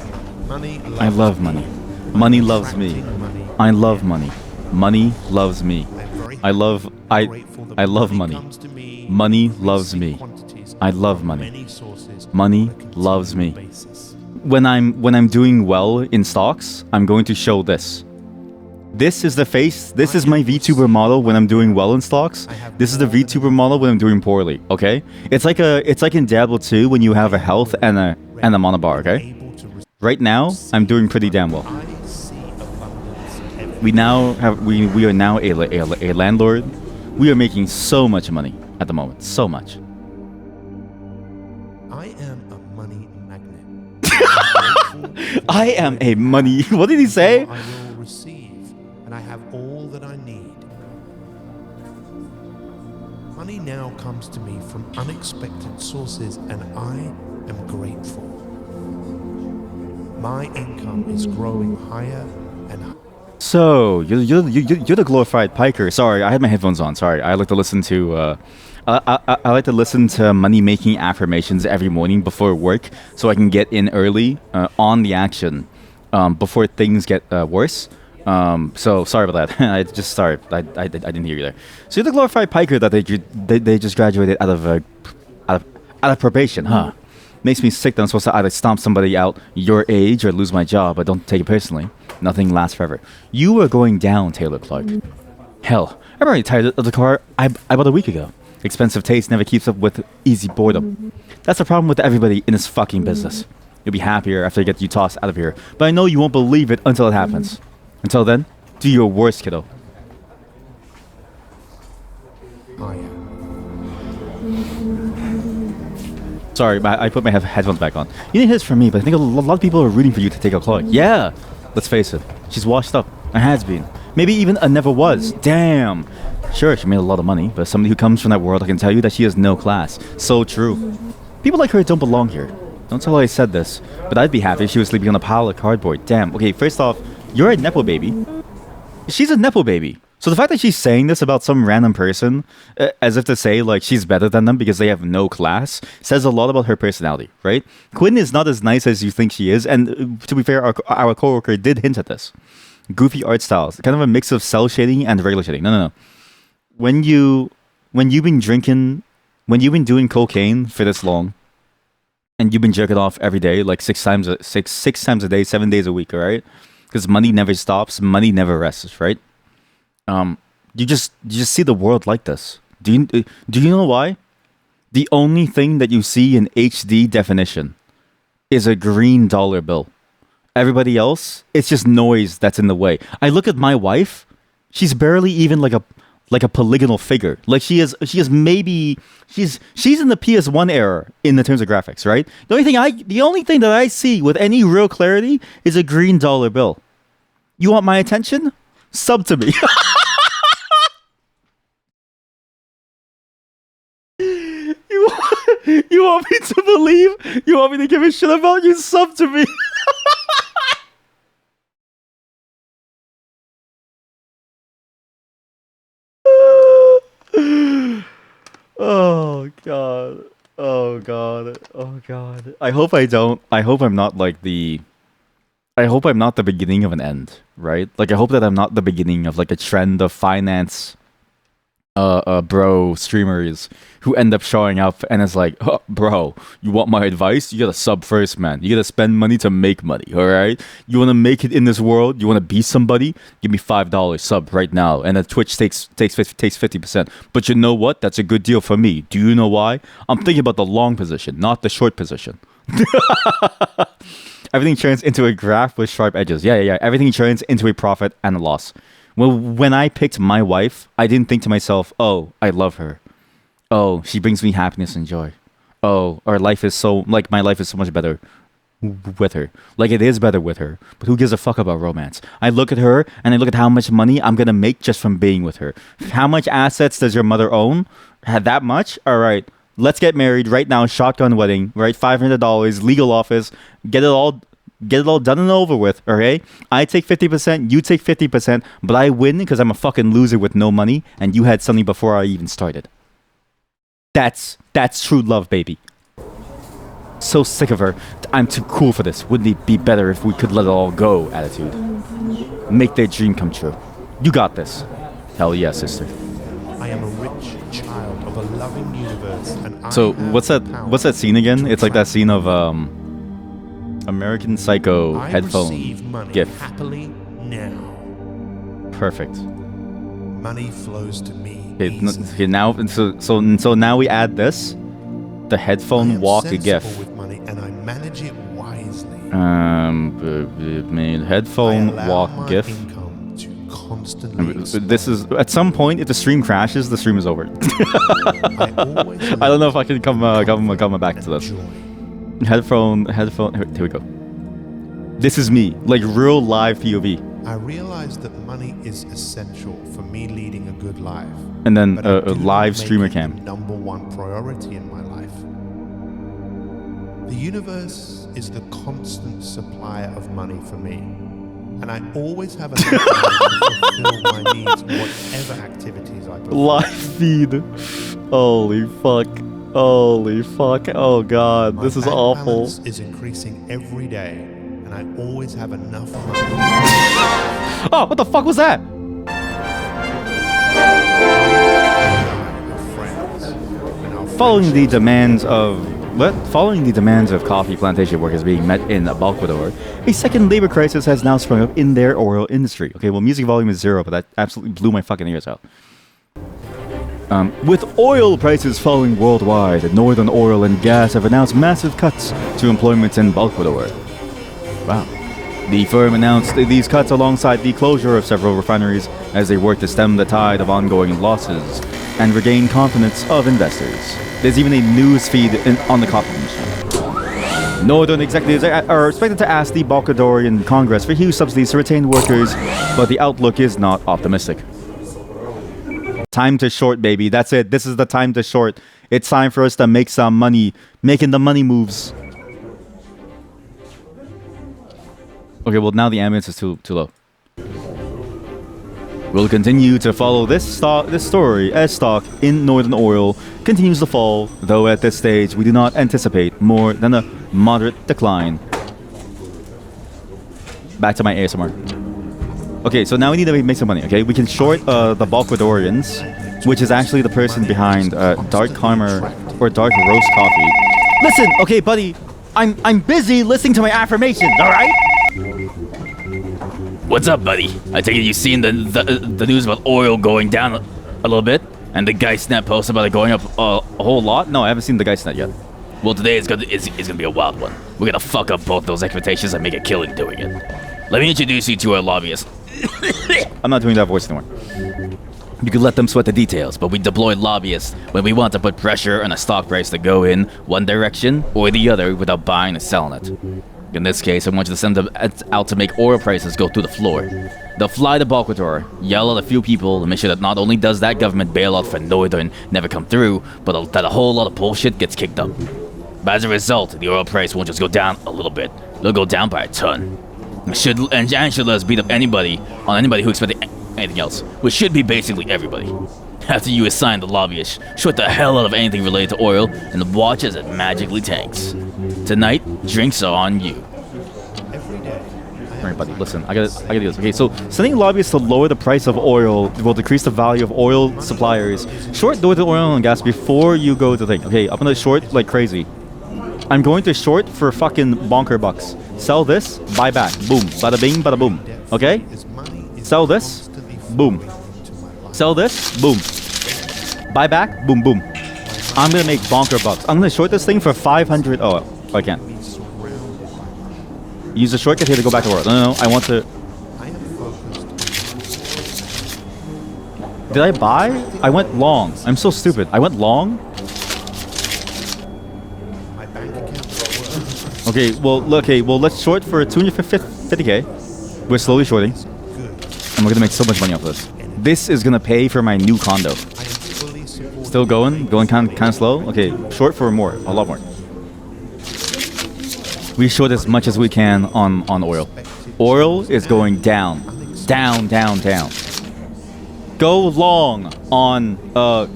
money. Money I loves love me. money. I'm Money loves me. attracting money. I love money. Money loves me. I'm very I love grateful that I love money. comes to me Money in loves increasing me. quantities I love from money. many sources Money on a loves me. continual basis. When I'm doing well in stocks, I'm going to show this. This is the face. This is my VTuber model when I'm doing well in stocks. This is the VTuber model when I'm doing poorly. Okay, it's like in Diablo 2 when you have a health and a monobar. Okay, Able to receive. right now I'm doing pretty damn well. I see abundance everywhere. We are now a landlord. We are making so much money at the moment. So much. I am a money magnet. I am a money. What did he say? I will receive, and I have all that I need. Money now comes to me from unexpected sources, and I am grateful. My income is growing higher and higher. So you're the glorified piker. Sorry, I had my headphones on. Sorry, I like to listen to I like to listen to money making affirmations every morning before work, so I can get in early on the action before things get worse. So sorry about that. I didn't hear you there. So you're the glorified piker that they just graduated out of probation, huh? Makes me sick that I'm supposed to either stomp somebody out your age or lose my job, but don't take it personally. Nothing lasts forever. You are going down, Taylor Clark. Hell, I'm already tired of the car I bought a week ago. Expensive taste never keeps up with easy boredom. That's the problem with everybody in this fucking business. You'll be happier after I get you tossed out of here, but I know you won't believe it until it happens. Until then, do your worst, kiddo. Higher. Sorry, I put my headphones back on. You didn't hear this from me, but I think a lot of people are rooting for you to take a Clark. Yeah, let's face it. She's washed up. Or has been. Maybe even a never was. Damn. Sure, she made a lot of money, but as somebody who comes from that world, I can tell you that she has no class. So true. People like her don't belong here. Don't tell her I said this, but I'd be happy if she was sleeping on a pile of cardboard. Damn. Okay, first off, you're a Nepo baby. She's a Nepo baby. So the fact that she's saying this about some random person, as if to say like she's better than them because they have no class, says a lot about her personality, right? Quinn is not as nice as you think she is, and to be fair, our coworker did hint at this. Goofy art styles, kind of a mix of cell shading and regular shading. No. When you've been doing cocaine for this long, and you've been jerking off every day, like six times a day, 7 days a week, all right? Because money never stops, money never rests, right? You just see the world like this. Do you know why? The only thing that you see in HD definition is a green dollar bill. Everybody else, it's just noise that's in the way. I look at my wife; she's barely even like a polygonal figure. Like she's in the PS1 era in the terms of graphics, right? The only thing that I see with any real clarity is a green dollar bill. You want my attention? Sub to me. You want me to believe? You want me to give a shit about you? Sub to me. Oh god. Oh god. Oh god. I hope I'm not the beginning of an end, right? Like I hope that I'm not the beginning of like a trend of finance bro streamers who end up showing up and it's like, oh, bro, you want my advice? You gotta sub first, man. You gotta spend money to make money, all right? You want to make it in this world? You want to be somebody? Give me $5 sub right now, and then Twitch takes 50%. But you know what? That's a good deal for me. Do you know why? I'm thinking about the long position, not the short position. Everything turns into a graph with sharp edges. Yeah. Everything turns into a profit and a loss. Well, when I picked my wife, I didn't think to myself, oh, I love her. Oh, she brings me happiness and joy. oh, our life is so, like, my life is so much better with her. Like, it is better with her. But who gives a fuck about romance? I look at her and I look at how much money I'm gonna make just from being with her. How much assets does your mother own? Had that much? All right. Let's get married right now. Shotgun wedding, right? $500, legal office. Get it all done and over with. Okay? I take 50%, you take 50%, but I win because I'm a fucking loser with no money, and you had something before I even started. That's true love, baby. So sick of her. I'm too cool for this. Wouldn't it be better if we could let it all go? Attitude. Make their dream come true. You got this. Hell yeah, sister. I am a rich child of a loving universe, and So I have what's the that? power What's that scene again? to It's like that attract. scene of American Psycho I headphone receive money gift. happily now. Perfect. Money flows to me. Okay, easily. okay, now so now we add this, the I headphone am walk sensible gift. with money, and I manage it wisely. I Headphone allow walk my gift. income to constantly This is at some point if the stream crashes, the stream is over. I always I don't know if I can come back to this. enjoy. Headphone. Here we go. This is me, like real live POV, I realize that money is essential for me leading a good life. and then But I a do not live make streamer it cam. the number one priority in my life. The universe is the constant supplier of money for me, and I always have enough money to fulfill my needs, whatever activities I perform. Live feed. Holy fuck. Holy fuck. Oh god, My this is bank awful. balance is increasing every day, and I always have enough money. Oh, what the fuck was that? Following the demands of coffee plantation workers being met in Balquador, a second labor crisis has now sprung up in their oil industry. Okay, well, music volume is 0, but that absolutely blew my fucking ears out. With oil prices falling worldwide, Northern Oil and Gas have announced massive cuts to employment in Balquador. Wow. The firm announced these cuts alongside the closure of several refineries as they work to stem the tide of ongoing losses and regain confidence of investors. There's even a news feed on the coffee machine. Northern executives are expected to ask the Balquadorian Congress for huge subsidies to retain workers, but the outlook is not optimistic. Time to short, baby. That's it. This is the time to short. It's time for us to make some money. Making the money moves. Okay, well, now the ambience is too low. We'll continue to follow this story as stock in Northern Oil continues to fall, though at this stage we do not anticipate more than a moderate decline. Back to my ASMR. Okay, so now we need to make some money, okay? We can short the Balquadorians, which is actually the person behind Dark Karma or Dark Roast Coffee. Listen, okay, buddy, I'm busy listening to my affirmations, alright? What's up, buddy? I take it you've seen the news about oil going down a little bit, and the Guy Snap post about it going up A whole lot? No, I haven't seen the guy snap yet. well, today it's gonna be a wild one. We're gonna fuck up both those expectations and make a killing doing it. Let me introduce you to our lobbyist. I'm not doing that voice anymore. You can let them sweat the details, but we deploy lobbyists when we want to put pressure on a stock price to go in one direction or the other without buying and selling it. In this case, I want you to send them out to make oil prices go through the floor. They'll fly to Balquador, yell at a few people, and make sure that not only does that government bailout for Northern never come through, but that a whole lot of bullshit gets kicked up. But as a result, the oil price won't just go down a little bit, it'll go down by a ton. And should let us beat up anybody who expected anything else, which should be basically everybody. After you assign the lobbyist, short the hell out of anything related to oil, and watch as it magically tanks. Tonight, drinks are on you. Every day. Alright, buddy, listen, I gotta do this. Okay, so sending lobbyists to lower the price of oil will decrease the value of oil suppliers. Short Northern Oil and Gas before you go to think. Okay, I'm gonna short like crazy. I'm going to short for fucking bonker bucks. Sell this, buy back. Boom. Bada bing, bada boom. Okay? Sell this, boom. Sell this, boom. Buy back, boom, boom. I'm gonna make bonker bucks. I'm gonna short this thing for 500. Oh, I can't. Use the shortcut here to go back to work. No, I want to. Did I buy? I went long. I'm so stupid. I went long. Okay, well, let's short for 250k. We're slowly shorting, and we're gonna make so much money off this. This is gonna pay for my new condo. I am fully supporting Still going kind of slow. Okay, short for more, a lot more. We short as much as we can on oil. Oil is going down. Go long on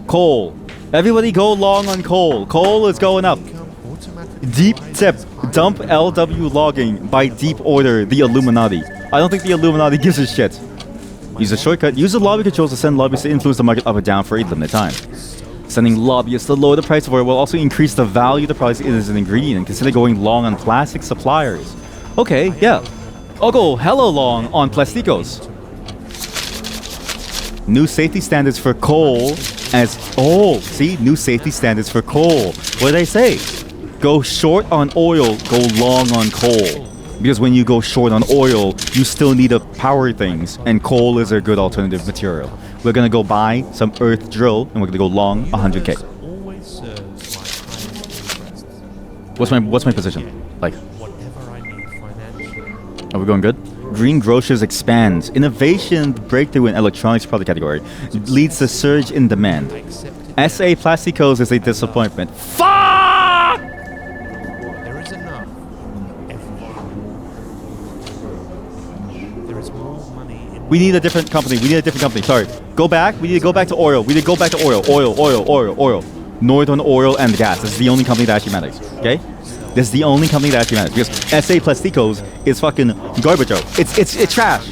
coal. Everybody go long on coal. Coal is going up. automatically Deep tip. Dump LW logging by deep order the Illuminati. I don't think the Illuminati gives a shit. Use a shortcut. Use the lobby controls to send lobbyists to influence the market up or down for a limited time. Sending lobbyists to lower the price of oil will also increase the value of the product as an ingredient. Consider going long on plastic suppliers. Okay, yeah. I'll go hella long on plasticos. New safety standards for coal as... Oh, see? New safety standards for coal. What did I say? Go short on oil, go long on coal. Because when you go short on oil, you still need to power things, and coal is a good alternative material. We're gonna go buy some earth drill, and we're gonna go long 100k. always serves my highest interests. What's my position? Like, Whatever I need financially. are we going good? Green grocers expands. Innovation breakthrough in electronics product category leads to surge in demand. SA Plasticos is a disappointment. Fuck! There is enough for everyone. There is more money in We need a different company. Sorry. Go back. We need to go back to oil. Oil. Northern Oil and Gas. This is the only company that actually matters. Okay? This is the only company that actually matters. Because SA Plasticos is fucking garbage. It's trash.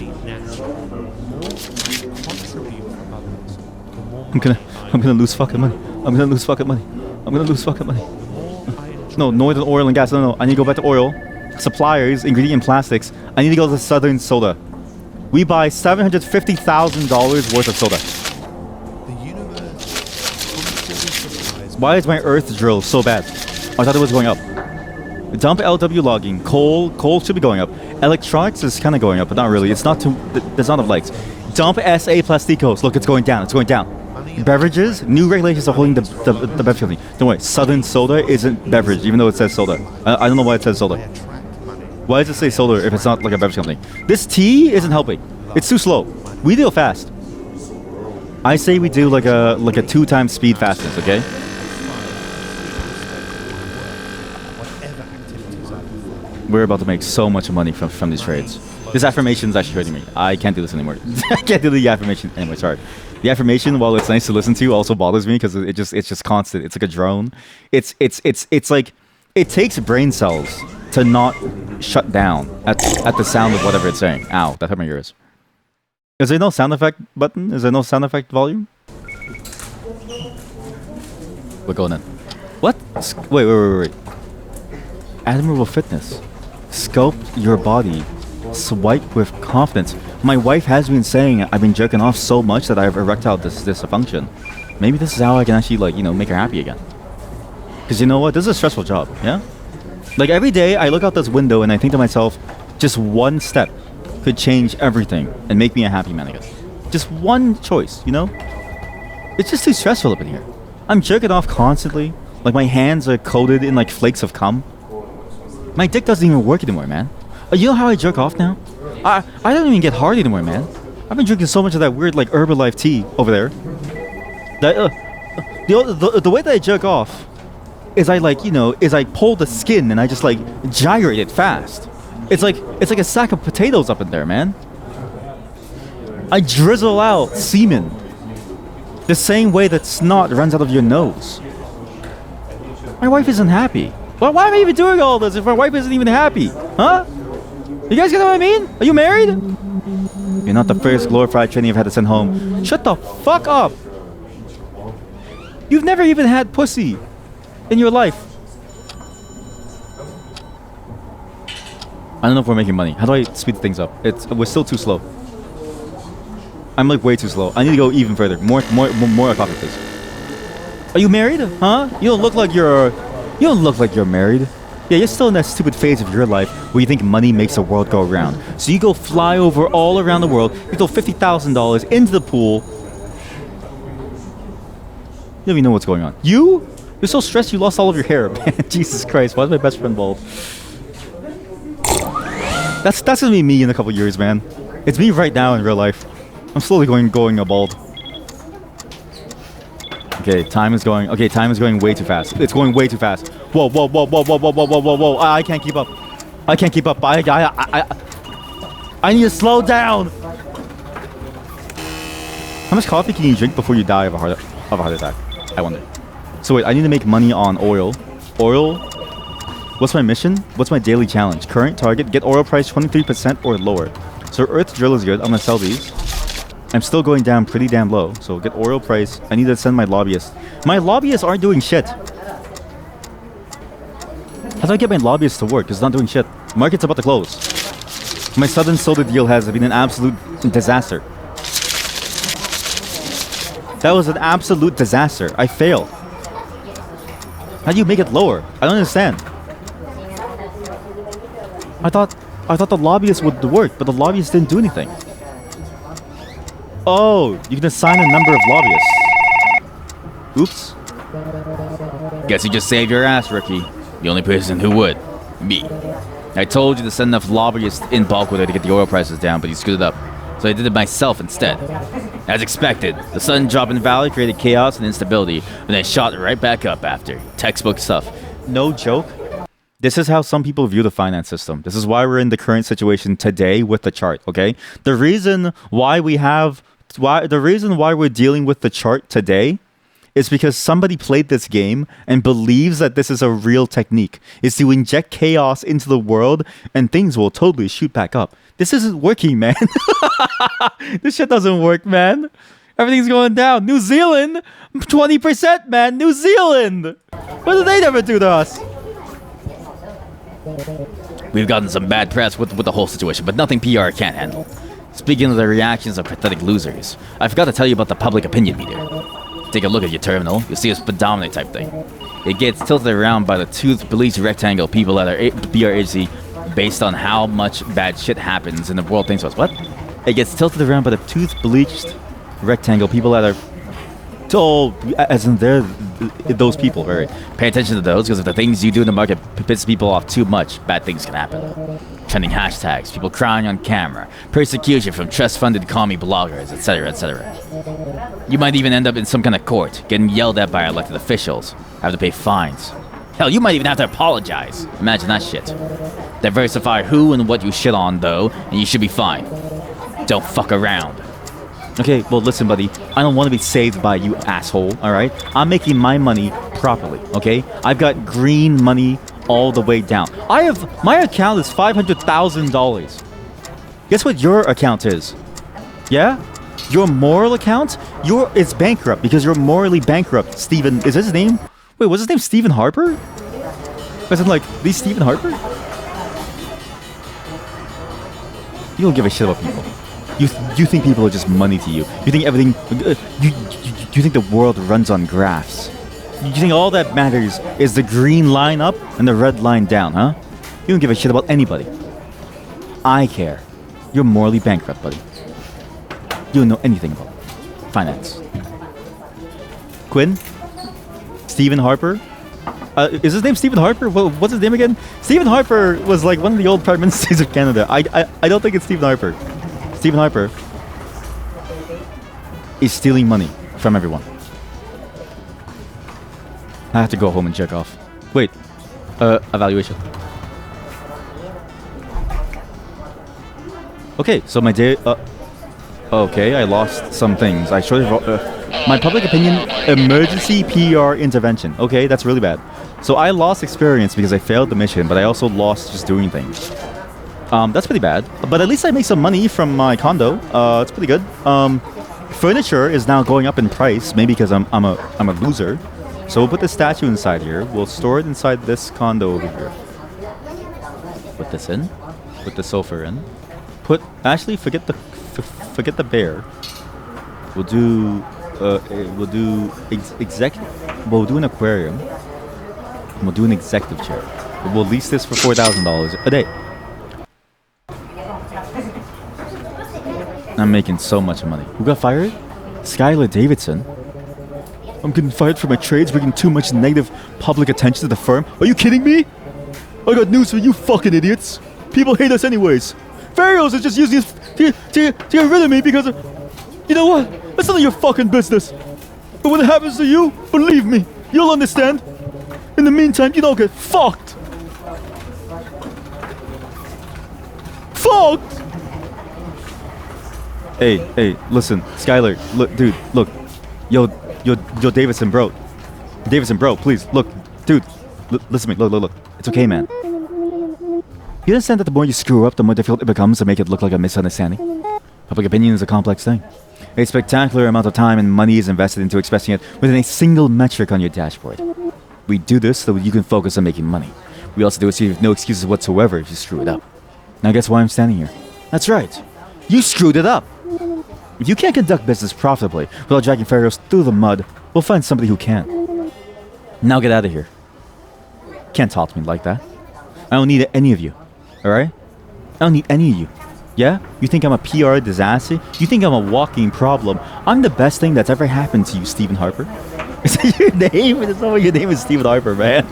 I'm gonna lose fucking money. No, Northern Oil and Gas. No. I need to go back to oil. Suppliers, ingredient plastics. I need to go to Southern Soda. We buy $750,000 worth of soda. the universe. Constantly supplies Why is my earth drill so bad? I thought it was going up. Dump LW logging. Coal should be going up. Electronics is kind of going up, but not really. It's not too. There's not enough lights. Dump SA Plasticos. Look, it's going down. Beverages. New regulations are holding the beverage company. Don't worry. Southern Soda isn't beverage, even though it says soda. I don't know why it says soda. attract money. Why does it say soda if it's not like a beverage company? This tea isn't helping. It's too slow. We deal fast. I say we do like a 2x speed fastness, okay? Whatever activities I perform. We're about to make so much money from these trades. This affirmation is actually hurting me. I can't do this anymore. I can't do the affirmation anymore. Sorry. The affirmation, while it's nice to listen to, also bothers me because it's just constant. It's like a drone. It's like it takes brain cells to not shut down at the sound of whatever it's saying. Ow, that hurt my ears. Is there no sound effect button? Is there no sound effect volume? We're going in. What? Wait. Admirable fitness. Sculpt your body. Swipe with confidence. My wife has been saying I've been jerking off so much that I have erectile dysfunction. Maybe this is how I can actually, like, make her happy again. Because you know what? This is a stressful job, yeah? Like, every day I look out this window and I think to myself, just one step could change everything and make me a happy man again. Just one choice, It's just too stressful up in here. I'm jerking off constantly. Like, my hands are coated in, like, flakes of cum. My dick doesn't even work anymore, man. You know how I jerk off now? I don't even get hard anymore, man. I've been drinking so much of that weird, like, Herbalife tea over there. The way that I jerk off is I pull the skin and I just, like, gyrate it fast. It's like a sack of potatoes up in there, man. I drizzle out semen the same way that snot runs out of your nose. My wife isn't happy. Well, why am I even doing all this if my wife isn't even happy? Huh? You guys get what I mean? Are you married? You're not the first glorified trainee I've had to send home. Shut the fuck up! You've never even had pussy in your life. I don't know if we're making money. How do I speed things up? We're still too slow. I'm like way too slow. I need to go even further. More coffee, please. Are you married? Huh? You don't look like you're married. Yeah, you're still in that stupid phase of your life where you think money makes the world go around. So you go fly over all around the world, you throw $50,000 into the pool. You don't even know what's going on. You're so stressed you lost all of your hair. Man, Jesus Christ, why is my best friend bald? That's gonna be me in a couple years, man. It's me right now in real life. I'm slowly going bald. Okay, time is going way too fast. It's going way too fast. Whoa, whoa, whoa, whoa, whoa, whoa, whoa, whoa, whoa, whoa. I can't keep up. I can't keep up. I need to slow down. How much coffee can you drink before you die of a heart attack? I wonder. So wait, I need to make money on oil. Oil. What's my mission? What's my daily challenge? Current target, get oil price 23% or lower. So earth drill is good. I'm gonna sell these. I'm still going down pretty damn low. So get oil price. I need to send my lobbyists. My lobbyists aren't doing shit. How do I get my lobbyists to work? It's not doing shit. Market's about to close. My southern soda deal has been an absolute disaster. That was an absolute disaster. I failed. How do you make it lower? I don't understand. I thought the lobbyists would work, but the lobbyists didn't do anything. Oh, you can assign a number of lobbyists. Oops. Guess you just saved your ass, rookie. The only person who would. Me. I told you to send enough lobbyists in bulk with it to get the oil prices down, but you screwed it up. So I did it myself instead. As expected, the sudden drop in value created chaos and instability, and then shot right back up after. Textbook stuff. No joke. This is how some people view the finance system. This is why we're in the current situation today with the chart, okay? The reason why we're dealing with the chart today is because somebody played this game and believes that this is a real technique. Is to inject chaos into the world and things will totally shoot back up. This isn't working, man. This shit doesn't work, man. Everything's going down. New Zealand, 20%, man. New Zealand. What did they never do to us? We've gotten some bad press with the whole situation, but nothing PR can't handle. Speaking of the reactions of pathetic losers, I forgot to tell you about the public opinion meter. Take a look at your terminal, you'll see a speedometer type thing. It gets tilted around by the tooth-bleached rectangle people at our PR agency based on how much bad shit happens in the world thinks of us. What? It gets tilted around by the tooth-bleached rectangle people at our... Oh, as in those people, right? Pay attention to those, because if the things you do in the market piss people off too much, bad things can happen. Trending hashtags, people crying on camera, persecution from trust-funded commie bloggers, etc., etc. You might even end up in some kind of court, getting yelled at by elected officials, have to pay fines. Hell, you might even have to apologize. Imagine that shit. Diversify who and what you shit on, though, and you should be fine. Don't fuck around. Okay, well listen, buddy. I don't want to be saved by you, asshole, alright? I'm making my money properly, okay? I've got green money all the way down. My account is $500,000. Guess what your account is? Yeah? Your moral account? It's bankrupt because you're morally bankrupt. Stephen, is his name? Wait, what's his name? Stephen Harper? Was it like, these Stephen Harper? You don't give a shit about people. You think people are just money to you. You think everything... You think the world runs on graphs. You think all that matters is the green line up and the red line down, huh? You don't give a shit about anybody. I care. You're morally bankrupt, buddy. You don't know anything about finance. Quinn? Stephen Harper? Is his name Stephen Harper? What's his name again? Stephen Harper was like one of the old prime ministers of Canada. I don't think it's Stephen Harper. Stephen Harper is stealing money from everyone. I have to go home and check off. Wait, evaluation. Okay, so my day. Okay, I lost some things. I showed my public opinion emergency PR intervention. Okay, that's really bad. So I lost experience because I failed the mission, but I also lost just doing things. That's pretty bad, but at least I make some money from my condo. It's pretty good. Furniture is now going up in price, maybe because I'm a loser. So we'll put the statue inside here. We'll store it inside this condo over here. Put this in. Put the sofa in. Actually forget the bear. We'll do We'll do an aquarium. And we'll do an executive chair. We'll lease this for $4,000 a day. I'm making so much money. Who got fired? Skylar Davidson. I'm getting fired for my trades, bringing too much negative public attention to the firm. Are you kidding me? I got news for you fucking idiots. People hate us anyways. Pharaohs is just using this to get rid of me because of... You know what? That's none of your fucking business. But when it happens to you, believe me, you'll understand. In the meantime, you don't get fucked. Fucked! Hey, listen, Skylar, look, dude, look. Yo, Davidson, bro. Davidson, bro, please, look. Dude, listen to me, look. It's okay, man. You understand that the more you screw up, the more difficult it becomes to make it look like a misunderstanding? Public opinion is a complex thing. A spectacular amount of time and money is invested into expressing it within a single metric on your dashboard. We do this so you can focus on making money. We also do it so you have no excuses whatsoever if you screw it up. Now guess why I'm standing here? That's right. You screwed it up. If you can't conduct business profitably without dragging Pharaohs through the mud, we'll find somebody who can. Now get out of here. Can't talk to me like that. I don't need any of you. Alright? I don't need any of you. Yeah? You think I'm a PR disaster? You think I'm a walking problem? I'm the best thing that's ever happened to you, Stephen Harper. Is that your name? It's not your name is Stephen Harper, man.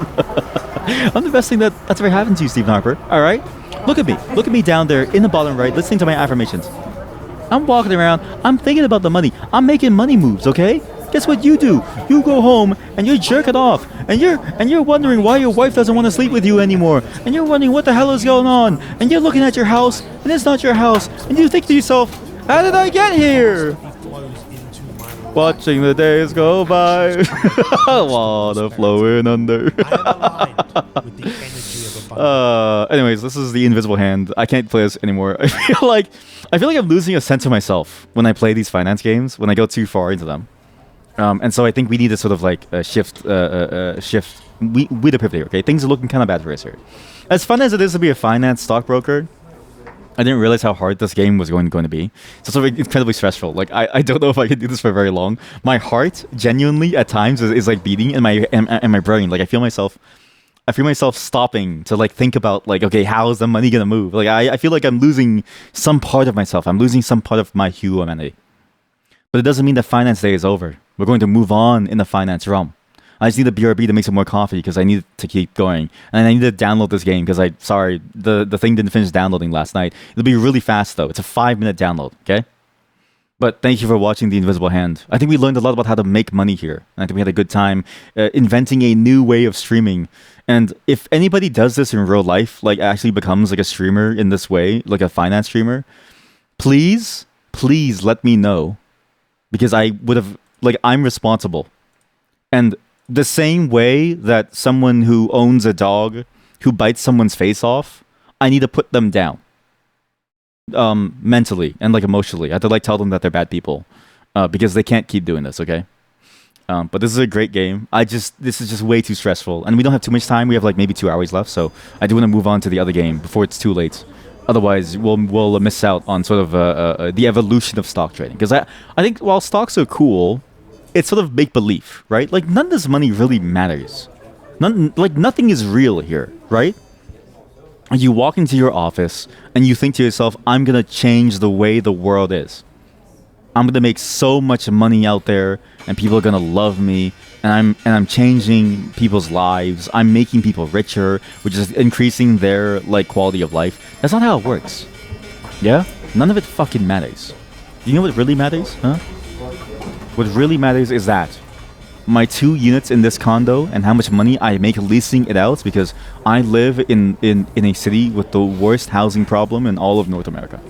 I'm the best thing that's ever happened to you, Stephen Harper. Alright? Look at me. Look at me down there in the bottom right, listening to my affirmations. I'm walking around. I'm thinking about the money. I'm making money moves, okay? Guess what you do? You go home and you're jerking off. And you're wondering why your wife doesn't want to sleep with you anymore. And you're wondering what the hell is going on. And you're looking at your house and it's not your house. And you think to yourself, how did I get here? Watching the days go by. Water flowing under. Anyways, this is the invisible hand. I can't play this anymore. I feel like I'm losing a sense of myself when I play these finance games, when I go too far into them. And so I think we need to sort of like shift. We the pivot here, okay? Things are looking kind of bad for us here. As fun as it is to be a finance stockbroker, I didn't realize how hard this game was going to be. So it's incredibly stressful. Like I don't know if I can do this for very long. My heart genuinely at times is like beating in my brain. Like I feel myself stopping to like think about like, okay, how is the money gonna move? Like I feel like I'm losing some part of myself. I'm losing some part of my humanity. But it doesn't mean that finance day is over. We're going to move on in the finance realm. I just need the BRB to make some more coffee because I need to keep going. And I need to download this game because the thing didn't finish downloading last night. It'll be really fast though. It's a 5-minute download, okay? But thank you for watching The Invisible Hand. I think we learned a lot about how to make money here. And I think we had a good time inventing a new way of streaming. And if anybody does this in real life, like actually becomes like a streamer in this way, like a finance streamer, please let me know. Because I would have, like, I'm responsible. And the same way that someone who owns a dog who bites someone's face off, I need to put them down. Mentally and like emotionally. I have to like tell them that they're bad people. Because they can't keep doing this, okay? But this is a great game. This is just way too stressful. And we don't have too much time. We have like maybe 2 hours left. So I do want to move on to the other game before it's too late. Otherwise, we'll miss out on sort of the evolution of stock trading. Because I think while stocks are cool, it's sort of make-believe, right? Like, none of this money really matters. Nothing is real here, right? You walk into your office and you think to yourself, I'm going to change the way the world is. I'm going to make so much money out there and people are going to love me. And I'm changing people's lives. I'm making people richer, which is increasing their like quality of life. That's not how it works. Yeah? None of it fucking matters. Do you know what really matters? Huh? What really matters is that my 2 units in this condo and how much money I make leasing it out because I live in a city with the worst housing problem in all of North America.